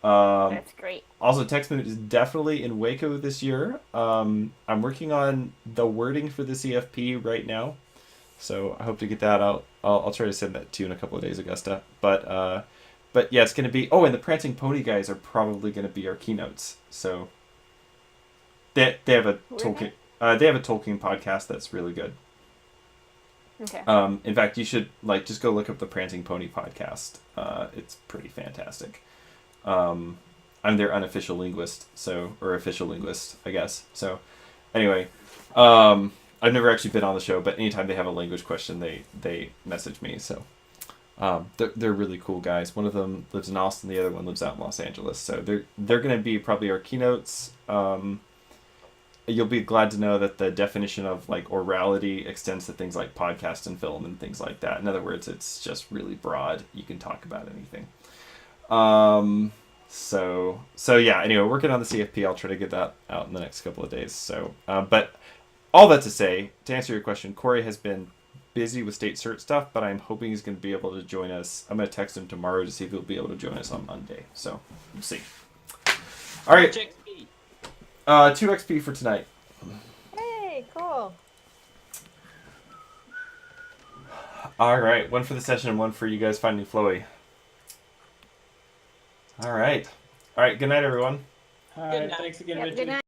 That's great. Also, TextMoot is definitely in Waco this year. I'm working on the wording for the CFP right now, so I hope to get that out. I'll try to send that to you in a couple of days, Augusta. But yeah, it's going to be. Oh, and the Prancing Pony guys are probably going to be our keynotes. So they have a Tolkien they have a Tolkien podcast that's really good. Okay. In fact, you should just go look up the Prancing Pony podcast. It's pretty fantastic. I'm their unofficial linguist, or official linguist, I guess. So, anyway, I've never actually been on the show, but anytime they have a language question, they message me. So, they're really cool guys. One of them lives in Austin, the other one lives out in Los Angeles. So they're going to be probably our keynotes. You'll be glad to know that the definition of like orality extends to things like podcast and film and things like that. In other words, it's just really broad. You can talk about anything. So yeah, anyway, working on the CFP. I'll try to get that out in the next couple of days. So, but all that to say, to answer your question, Corey has been busy with state cert stuff, but I'm hoping he's going to be able to join us. I'm going to text him tomorrow to see if he'll be able to join us on Monday. So, we'll see. All right. 2 XP for tonight. Hey, cool. All right, 1 for the session and 1 for you guys finding Floi. All right. Good night, everyone. All right, thanks again, Richard. Good night.